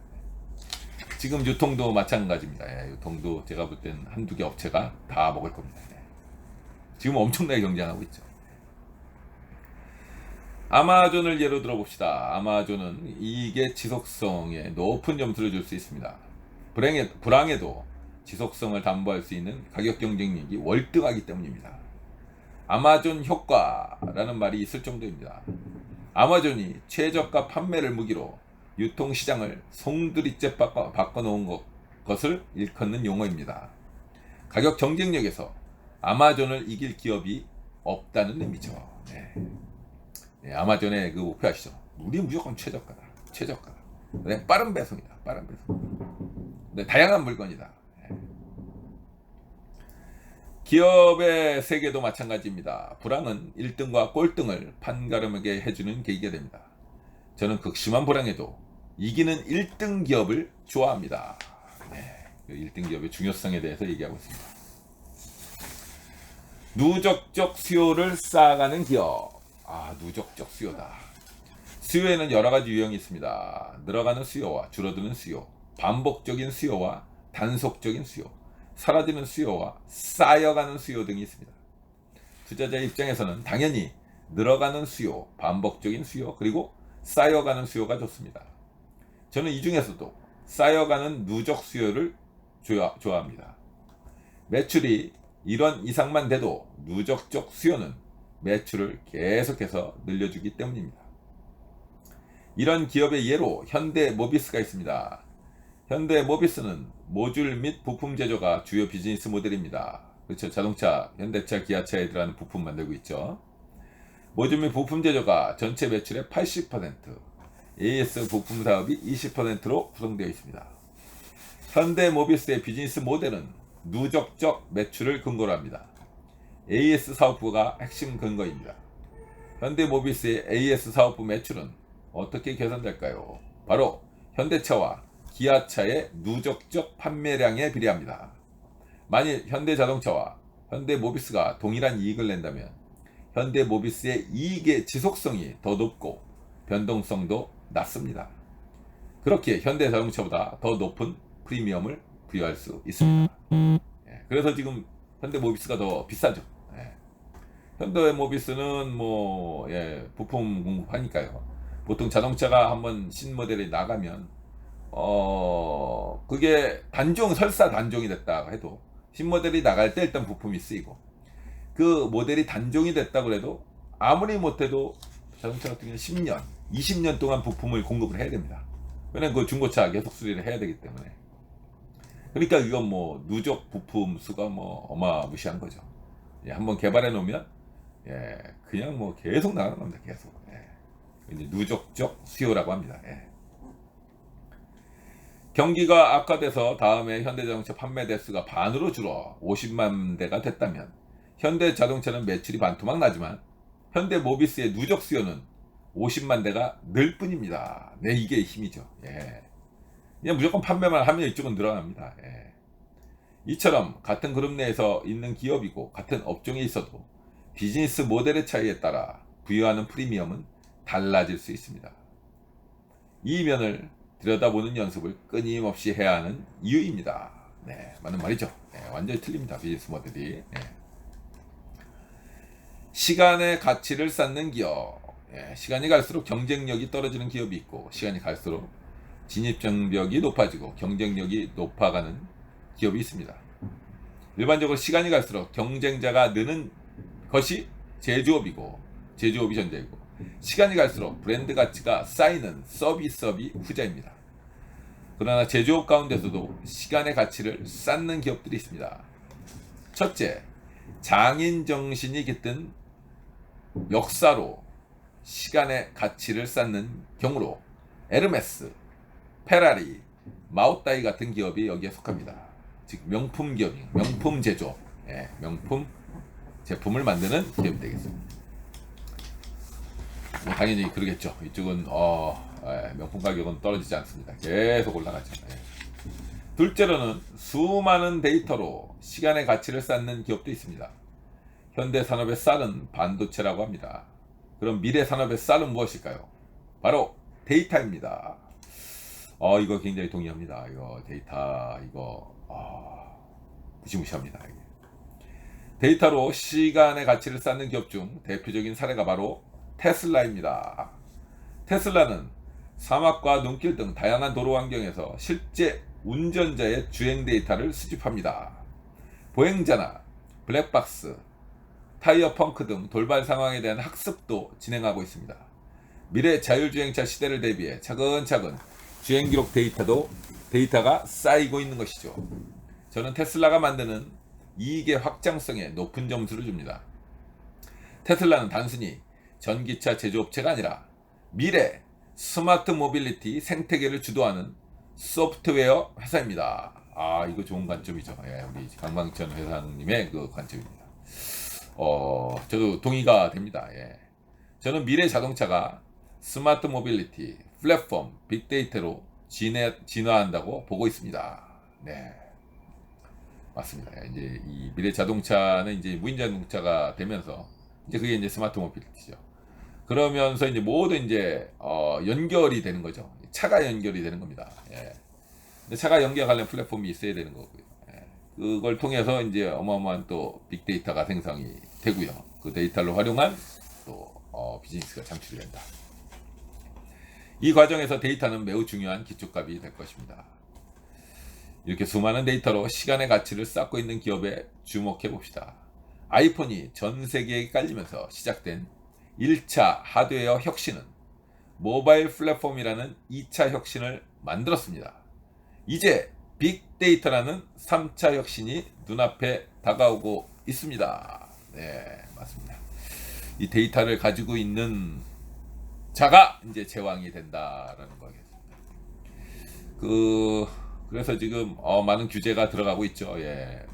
지금 유통도 마찬가지입니다. 유통도 제가 볼 땐 한두 개 업체가 다 먹을 겁니다. 지금 엄청나게 경쟁하고 있죠. 아마존을 예로 들어봅시다. 아마존은 이익의 지속성에 높은 점수를 줄 수 있습니다. 불황에도 지속성을 담보할 수 있는 가격 경쟁력이 월등하기 때문입니다. 아마존 효과라는 말이 있을 정도입니다. 아마존이 최저가 판매를 무기로 유통시장을 송두리째 바꿔놓은 것을 일컫는 용어입니다. 가격 경쟁력에서 아마존을 이길 기업이 없다는 의미죠. 아마존의 그 목표 아시죠? 우리 무조건 최저가다. 빠른 배송이다. 다양한 물건이다. 기업의 세계도 마찬가지입니다. 불황은 1등과 꼴등을 판가름하게 해주는 계기가 됩니다. 저는 극심한 불황에도 이기는 1등 기업을 좋아합니다. 1등 기업의 중요성에 대해서 얘기하고 있습니다. 누적적 수요를 쌓아가는 기업. 누적적 수요다. 수요에는 여러 가지 유형이 있습니다. 늘어가는 수요와 줄어드는 수요, 반복적인 수요와 단속적인 수요, 사라지는 수요와 쌓여가는 수요 등이 있습니다. 투자자의 입장에서는 당연히 늘어가는 수요, 반복적인 수요, 그리고 쌓여가는 수요가 좋습니다. 저는 이 중에서도 쌓여가는 누적 수요를 좋아합니다. 매출이 1원 이상만 돼도 누적적 수요는 매출을 계속해서 늘려주기 때문입니다. 이런 기업의 예로 현대모비스가 있습니다. 현대모비스는 모듈 및 부품 제조가 주요 비즈니스 모델입니다. 그렇죠. 자동차, 현대차, 기아차에 들어가는 부품 만들고 있죠. 모듈 및 부품 제조가 전체 매출의 80%, AS 부품 사업이 20%로 구성되어 있습니다. 현대모비스의 비즈니스 모델은 누적적 매출을 근거로 합니다. AS 사업부가 핵심 근거입니다. 현대모비스의 AS 사업부 매출은 어떻게 계산될까요? 바로 현대차와 기아차의 누적적 판매량에 비례합니다. 만일 현대자동차와 현대모비스가 동일한 이익을 낸다면 현대모비스의 이익의 지속성이 더 높고 변동성도 낮습니다. 그렇게 현대자동차보다 더 높은 프리미엄을 부여할 수 있습니다. 그래서 지금 현대모비스가 더 비싸죠. 현대모비스는 부품 공급하니까요. 보통 자동차가 한번 신모델이 나가면 그게 설사 단종이 됐다 해도 신모델이 나갈 때 일단 부품이 쓰이고, 그 모델이 단종이 됐다고 해도 아무리 못해도 자동차 같은 경우는 10년, 20년 동안 부품을 공급을 해야 됩니다. 왜냐면 그 중고차 계속 수리를 해야 되기 때문에. 그러니까 이건 누적 부품 수가 어마무시한 거죠. 예, 한번 개발해 놓으면 예, 그냥 뭐 계속 나가는 겁니다. 계속. 예. 이제 누적적 수요라고 합니다. 예. 경기가 악화돼서 다음에 현대자동차 판매 대수가 반으로 줄어 50만 대가 됐다면 현대자동차는 매출이 반토막 나지만 현대모비스의 누적 수요는 50만 대가 늘 뿐입니다. 네, 이게 힘이죠. 예. 그냥 무조건 판매만 하면 이쪽은 늘어납니다. 예. 이처럼 같은 그룹 내에서 있는 기업이고 같은 업종에 있어도 비즈니스 모델의 차이에 따라 부여하는 프리미엄은 달라질 수 있습니다. 이 면을 들여다보는 연습을 끊임없이 해야 하는 이유입니다. 네, 맞는 말이죠. 네, 완전히 틀립니다. 비즈니스 모델이. 네. 시간의 가치를 쌓는 기업. 네, 시간이 갈수록 경쟁력이 떨어지는 기업이 있고 시간이 갈수록 진입장벽이 높아지고 경쟁력이 높아가는 기업이 있습니다. 일반적으로 시간이 갈수록 경쟁자가 느는 것이 제조업이고 제조업이 전자이고 시간이 갈수록 브랜드 가치가 쌓이는 서비스업이 후자입니다. 그러나 제조업 가운데서도 시간의 가치를 쌓는 기업들이 있습니다. 첫째, 장인 정신이 깃든 역사로 시간의 가치를 쌓는 경우로 에르메스, 페라리, 마우따이 같은 기업이 여기에 속합니다. 즉 명품 기업이 명품 제조업, 예, 명품 제품을 만드는 기업이 되겠습니다. 뭐 당연히 그러겠죠. 이쪽은 명품 가격은 떨어지지 않습니다. 계속 올라가죠. 예. 둘째로는 수많은 데이터로 시간의 가치를 쌓는 기업도 있습니다. 현대 산업의 쌀은 반도체라고 합니다. 그럼 미래 산업의 쌀은 무엇일까요? 바로 데이터입니다. 이거 굉장히 동의합니다. 이거 데이터 이거 무시무시합니다. 데이터로 시간의 가치를 쌓는 기업 중 대표적인 사례가 바로 테슬라입니다. 테슬라는 사막과 눈길 등 다양한 도로 환경에서 실제 운전자의 주행 데이터를 수집합니다. 보행자나 블랙박스, 타이어 펑크 등 돌발 상황에 대한 학습도 진행하고 있습니다. 미래 자율주행차 시대를 대비해 차근차근 주행 기록 데이터가 쌓이고 있는 것이죠. 저는 테슬라가 만드는 이익의 확장성에 높은 점수를 줍니다. 테슬라는 단순히 전기차 제조업체가 아니라 미래 스마트 모빌리티 생태계를 주도하는 소프트웨어 회사입니다. 이거 좋은 관점이죠. 예, 우리 강방천 회사님의 그 관점입니다. 저도 동의가 됩니다. 예. 저는 미래 자동차가 스마트 모빌리티, 플랫폼, 빅데이터로 진화한다고 보고 있습니다. 네. 맞습니다. 이제 이 미래 자동차는 이제 무인 자동차가 되면서 이제 그게 이제 스마트 모빌리티죠. 그러면서 이제 모두 이제 연결이 되는 거죠. 차가 연결이 되는 겁니다. 예. 근데 차가 연결하려면 플랫폼이 있어야 되는 거고요. 예. 그걸 통해서 이제 어마어마한 또 빅데이터가 생성이 되고요. 그 데이터를 활용한 또 비즈니스가 창출이 된다. 이 과정에서 데이터는 매우 중요한 기초값이 될 것입니다. 이렇게 수많은 데이터로 시간의 가치를 쌓고 있는 기업에 주목해 봅시다. 아이폰이 전 세계에 깔리면서 시작된 1차 하드웨어 혁신은 모바일 플랫폼이라는 2차 혁신을 만들었습니다. 이제 빅데이터라는 3차 혁신이 눈앞에 다가오고 있습니다. 네, 맞습니다. 이 데이터를 가지고 있는 자가 이제 제왕이 된다라는 거겠습니다. 그래서 지금 많은 규제가 들어가고 있죠. 예,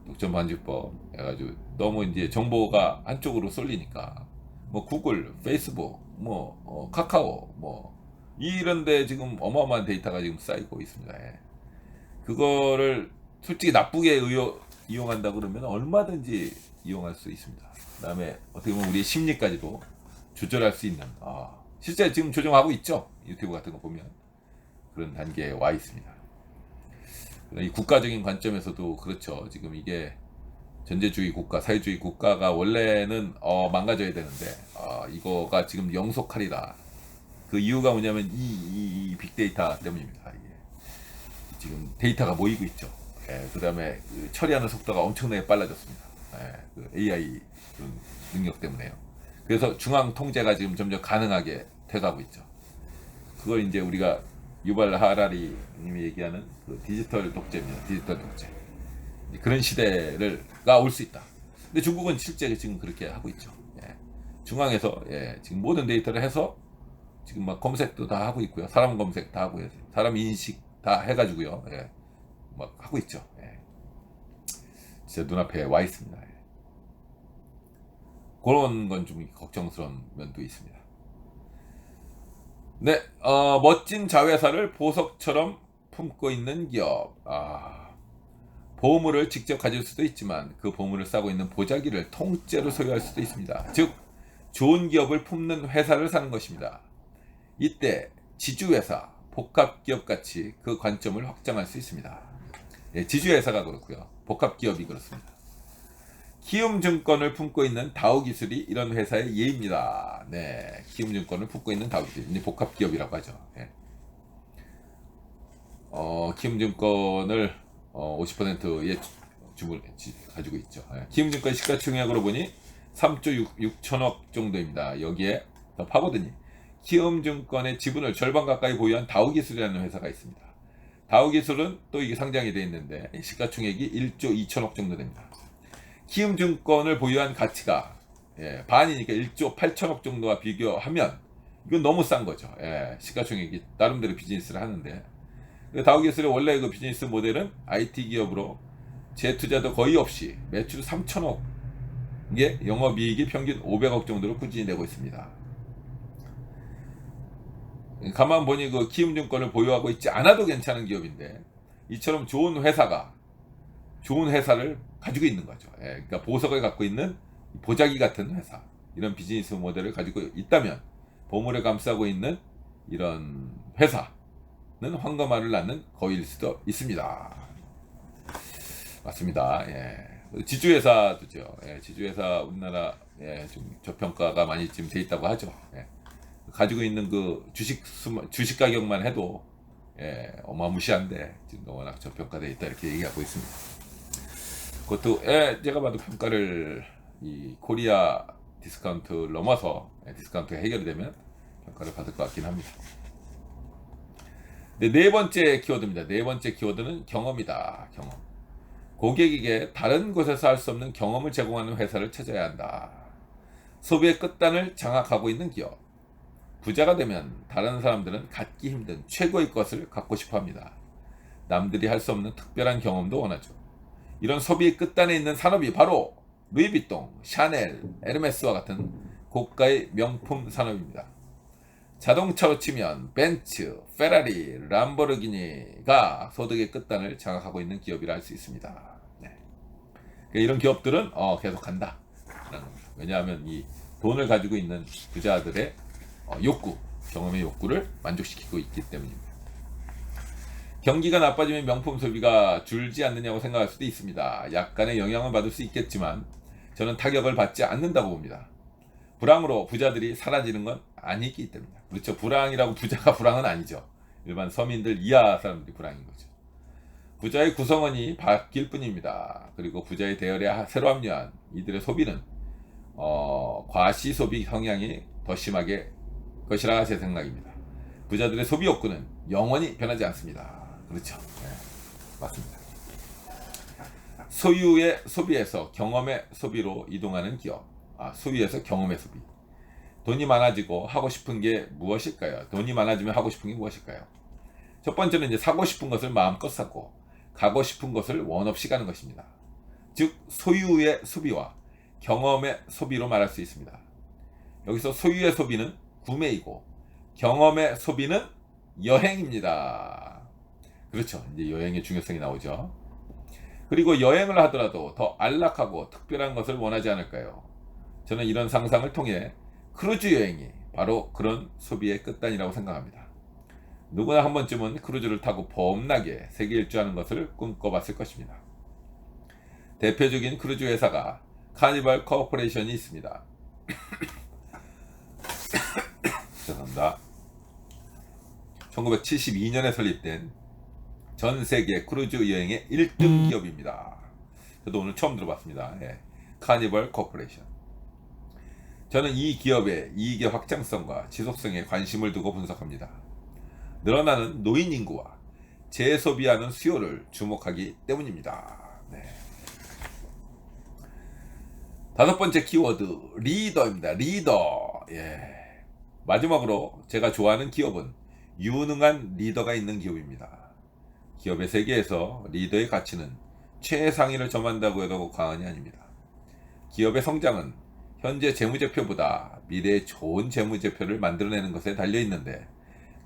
독점 반지법 해가지고 너무 이제 정보가 한쪽으로 쏠리니까 뭐 구글, 페이스북, 뭐 카카오, 뭐 이런데 지금 어마어마한 데이터가 지금 쌓이고 있습니다. 예. 그거를 솔직히 나쁘게 이용한다 그러면 얼마든지 이용할 수 있습니다. 그다음에 어떻게 보면 우리의 심리까지도 조절할 수 있는 실제 지금 조정하고 있죠. 유튜브 같은 거 보면 그런 단계에 와 있습니다. 이 국가적인 관점에서도 그렇죠. 지금 이게 전제주의 국가, 사회주의 국가가 원래는 망가져야 되는데 이거가 지금 영속하리라. 그 이유가 뭐냐면 이 빅데이터 때문입니다. 이게 지금 데이터가 모이고 있죠. 예, 그다음에 처리하는 속도가 엄청나게 빨라졌습니다. 예, 그 AI 능력 때문에요. 그래서 중앙 통제가 지금 점점 가능하게 돼가고 있죠. 그걸 이제 우리가 유발 하라리 님이 얘기하는 그 디지털 독재입니다. 디지털 독재. 그런 시대가 올 수 있다. 근데 중국은 실제 지금 그렇게 하고 있죠. 예. 중앙에서 지금 모든 데이터를 해서 지금 막 검색도 다 하고 있고요. 사람 검색 다 하고요. 사람 인식 다 해가지고요. 막 하고 있죠. 진짜 눈앞에 와 있습니다. 그런 건 좀 걱정스러운 면도 있습니다. 네, 멋진 자회사를 보석처럼 품고 있는 기업. 보물을 직접 가질 수도 있지만 그 보물을 싸고 있는 보자기를 통째로 소유할 수도 있습니다. 즉, 좋은 기업을 품는 회사를 사는 것입니다. 이때 지주회사, 복합기업 같이 그 관점을 확장할 수 있습니다. 지주회사가 그렇고요. 복합기업이 그렇습니다. 키움증권을 품고 있는 다우기술이 이런 회사의 예입니다. 네, 키움증권을 품고 있는 다우기술, 이제 복합기업이라고 하죠. 키움증권을 50%의 주물 가지고 있죠. 키움증권 시가총액으로 보니 3조 6천억 정도입니다. 여기에 더 파고드니 키움증권의 지분을 절반 가까이 보유한 다우기술이라는 회사가 있습니다. 다우기술은 또 이게 상장이 되어 있는데 시가총액이 1조 2천억 정도 됩니다. 키움증권을 보유한 가치가 반이니까 1조 8천억 정도와 비교하면 이건 너무 싼 거죠. 시가총액이 나름대로 비즈니스를 하는데, 다우기술의 원래 그 비즈니스 모델은 IT 기업으로 재투자도 거의 없이 매출 3천억에 영업이익이 평균 500억 정도로 꾸준히 내고 있습니다. 가만 보니 그 키움증권을 보유하고 있지 않아도 괜찮은 기업인데 이처럼 좋은 회사를 가지고 있는 거죠. 그러니까 보석을 갖고 있는 보자기 같은 회사, 이런 비즈니스 모델을 가지고 있다면 보물에 감싸고 있는 이런 회사는 황금알을 낳는 거위일 수도 있습니다. 맞습니다. 지주회사도죠. 지주회사 우리나라 좀 저평가가 많이 지금 돼 있다고 하죠. 가지고 있는 그 주식 가격만 해도 어마무시한데 지금 워낙 저평가돼 있다 이렇게 얘기하고 있습니다. 그것도 제가 봐도 평가를 이 코리아 디스카운트를 넘어서 디스카운트가 해결되면 평가를 받을 것 같긴 합니다. 네 번째 키워드입니다. 네 번째 키워드는 경험이다. 경험. 고객에게 다른 곳에서 할 수 없는 경험을 제공하는 회사를 찾아야 한다. 소비의 끝단을 장악하고 있는 기업. 부자가 되면 다른 사람들은 갖기 힘든 최고의 것을 갖고 싶어 합니다. 남들이 할 수 없는 특별한 경험도 원하죠. 이런 소비의 끝단에 있는 산업이 바로 루이비통, 샤넬, 에르메스와 같은 고가의 명품 산업입니다. 자동차로 치면 벤츠, 페라리, 람보르기니가 소득의 끝단을 장악하고 있는 기업이라 할 수 있습니다. 이런 기업들은 계속 간다. 왜냐하면 이 돈을 가지고 있는 부자들의 경험의 욕구를 만족시키고 있기 때문입니다. 경기가 나빠지면 명품 소비가 줄지 않느냐고 생각할 수도 있습니다. 약간의 영향을 받을 수 있겠지만 저는 타격을 받지 않는다고 봅니다. 불황으로 부자들이 사라지는 건 아니기 때문입니다. 그렇죠. 불황이라고 부자가 불황은 아니죠. 일반 서민들 이하 사람들이 불황인 거죠. 부자의 구성원이 바뀔 뿐입니다. 그리고 부자의 대열에 새로 합류한 이들의 소비는 과시 소비 성향이 더 심하게 것이라 제 생각입니다. 부자들의 소비 욕구는 영원히 변하지 않습니다. 그렇죠. 맞습니다. 소유의 소비에서 경험의 소비로 이동하는 기업. 소유에서 경험의 소비. 돈이 많아지고 하고 싶은 게 무엇일까요? 돈이 많아지면 하고 싶은 게 무엇일까요? 첫 번째는 이제 사고 싶은 것을 마음껏 사고 가고 싶은 것을 원 없이 가는 것입니다. 즉 소유의 소비와 경험의 소비로 말할 수 있습니다. 여기서 소유의 소비는 구매이고 경험의 소비는 여행입니다. 그렇죠. 이제 여행의 중요성이 나오죠. 그리고 여행을 하더라도 더 안락하고 특별한 것을 원하지 않을까요? 저는 이런 상상을 통해 크루즈 여행이 바로 그런 소비의 끝단이라고 생각합니다. 누구나 한 번쯤은 크루즈를 타고 범나게 세계 일주하는 것을 꿈꿔봤을 것입니다. 대표적인 크루즈 회사가 카니발 코퍼레이션이 있습니다. 죄송합니다. 1972년에 설립된 전 세계 크루즈 여행의 1등 기업입니다. 저도 오늘 처음 들어봤습니다. 카니발 코퍼레이션. 저는 이 기업의 이익의 확장성과 지속성에 관심을 두고 분석합니다. 늘어나는 노인 인구와 재소비하는 수요를 주목하기 때문입니다. 다섯 번째 키워드 리더입니다. 리더. 예. 마지막으로 제가 좋아하는 기업은 유능한 리더가 있는 기업입니다. 기업의 세계에서 리더의 가치는 최상위를 점한다고 해도 과언이 아닙니다. 기업의 성장은 현재 재무제표보다 미래의 좋은 재무제표를 만들어내는 것에 달려 있는데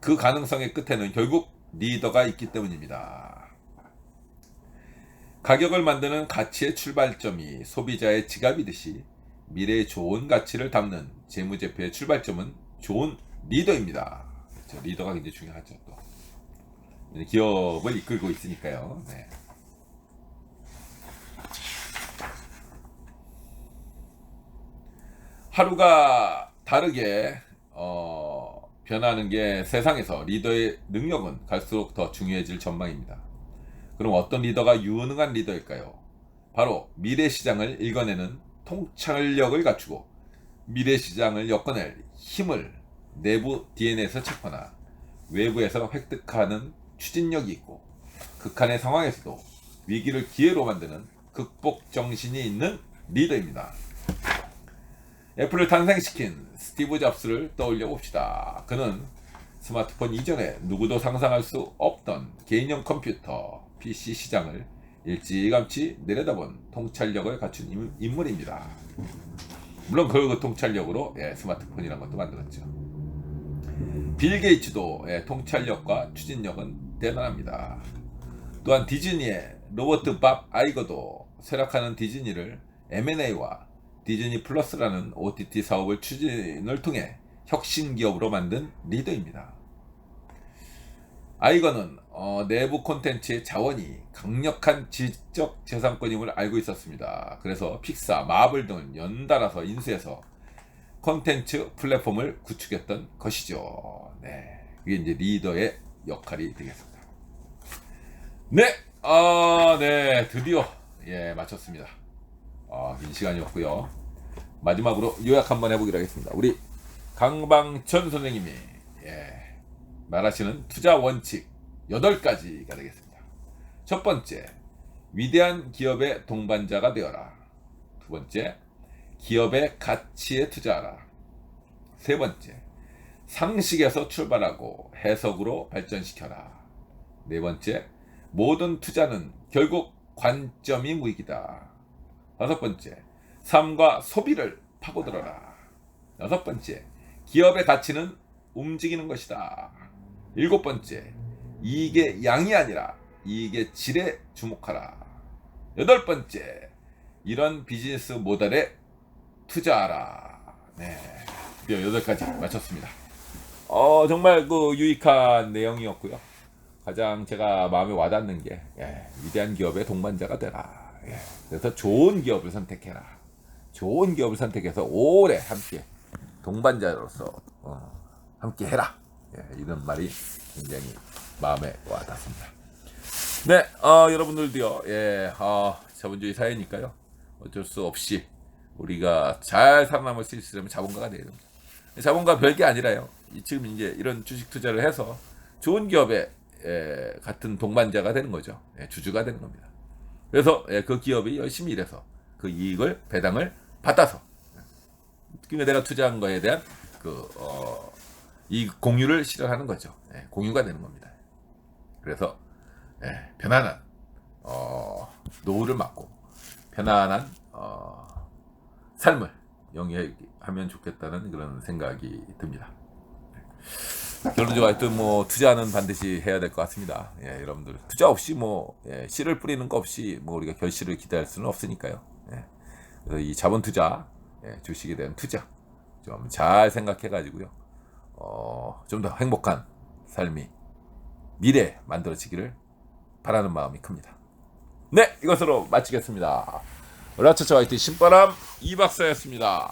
그 가능성의 끝에는 결국 리더가 있기 때문입니다. 가격을 만드는 가치의 출발점이 소비자의 지갑이듯이 미래의 좋은 가치를 담는 재무제표의 출발점은 좋은 리더입니다. 그렇죠? 리더가 굉장히 중요하죠. 또 기업을 이끌고 있으니까요. 네. 하루가 다르게 변하는 게 세상에서 리더의 능력은 갈수록 더 중요해질 전망입니다. 그럼 어떤 리더가 유능한 리더일까요? 바로 미래시장을 읽어내는 통찰력을 갖추고 미래시장을 엮어낼 힘을 내부 DNA에서 찾거나 외부에서 획득하는 추진력이 있고 극한의 상황에서도 위기를 기회로 만드는 극복 정신이 있는 리더입니다. 애플을 탄생시킨 스티브 잡스를 떠올려 봅시다. 그는 스마트폰 이전에 누구도 상상할 수 없던 개인용 컴퓨터, PC 시장을 일찌감치 내려다본 통찰력을 갖춘 인물입니다. 물론 그 통찰력으로 스마트폰이라는 것도 만들었죠. 빌 게이츠도 통찰력과 추진력은 대단합니다. 또한 디즈니의 로버트 밥 아이거도 쇠락하는 디즈니를 M&A와 디즈니 플러스라는 OTT 사업을 추진을 통해 혁신 기업으로 만든 리더입니다. 아이거는 내부 콘텐츠의 자원이 강력한 지적 재산권임을 알고 있었습니다. 그래서 픽사, 마블 등을 연달아서 인수해서 콘텐츠 플랫폼을 구축했던 것이죠. 네, 그게 이제 리더의 역할이 되겠습니다. 네, 네, 드디어 마쳤습니다. 긴 시간이었고요. 마지막으로 요약 한번 해보기로 하겠습니다. 우리 강방천 선생님이 말하시는 투자 원칙 8가지가 되겠습니다. 첫 번째, 위대한 기업의 동반자가 되어라. 두 번째, 기업의 가치에 투자하라. 세 번째, 상식에서 출발하고 해석으로 발전시켜라. 네 번째, 모든 투자는 결국 관점이 무익이다. 다섯 번째, 삶과 소비를 파고들어라. 여섯 번째, 기업의 가치는 움직이는 것이다. 일곱 번째, 이익의 양이 아니라 이익의 질에 주목하라. 여덟 번째, 이런 비즈니스 모델에 투자하라. 네, 여덟 가지 마쳤습니다. 정말 그 유익한 내용이었고요. 가장 제가 마음에 와닿는 게 위대한 기업의 동반자가 되라. 그래서 좋은 기업을 선택해라. 좋은 기업을 선택해서 오래 함께 동반자로서 함께 해라. 이런 말이 굉장히 마음에 와닿습니다. 네, 여러분들도요. 자본주의 사회니까요. 어쩔 수 없이 우리가 잘 살아남을 수 있으려면 자본가가 돼야 됩니다. 자본가 별게 아니라요. 지금 이제 이런 주식 투자를 해서 좋은 기업에 같은 동반자가 되는 거죠. 주주가 되는 겁니다. 그래서 그 기업이 열심히 일해서 그 이익을 배당을 받아서 내가 투자한 거에 대한 이 공유를 실현하는 거죠. 공유가 되는 겁니다. 그래서 편안한 노후를 맞고 편안한 삶을 영위하면 좋겠다는 그런 생각이 듭니다. 결론적으로 하여튼 투자는 반드시 해야 될 것 같습니다. 여러분들 투자 없이 씨를 뿌리는 거 없이 우리가 결실을 기대할 수는 없으니까요. 그래서 이 자본 투자, 주식에 대한 투자 좀 잘 생각해가지고요. 좀 더 행복한 삶이 미래에 만들어지기를 바라는 마음이 큽니다. 네, 이것으로 마치겠습니다. 라차차 화이팅 신바람 이박사였습니다.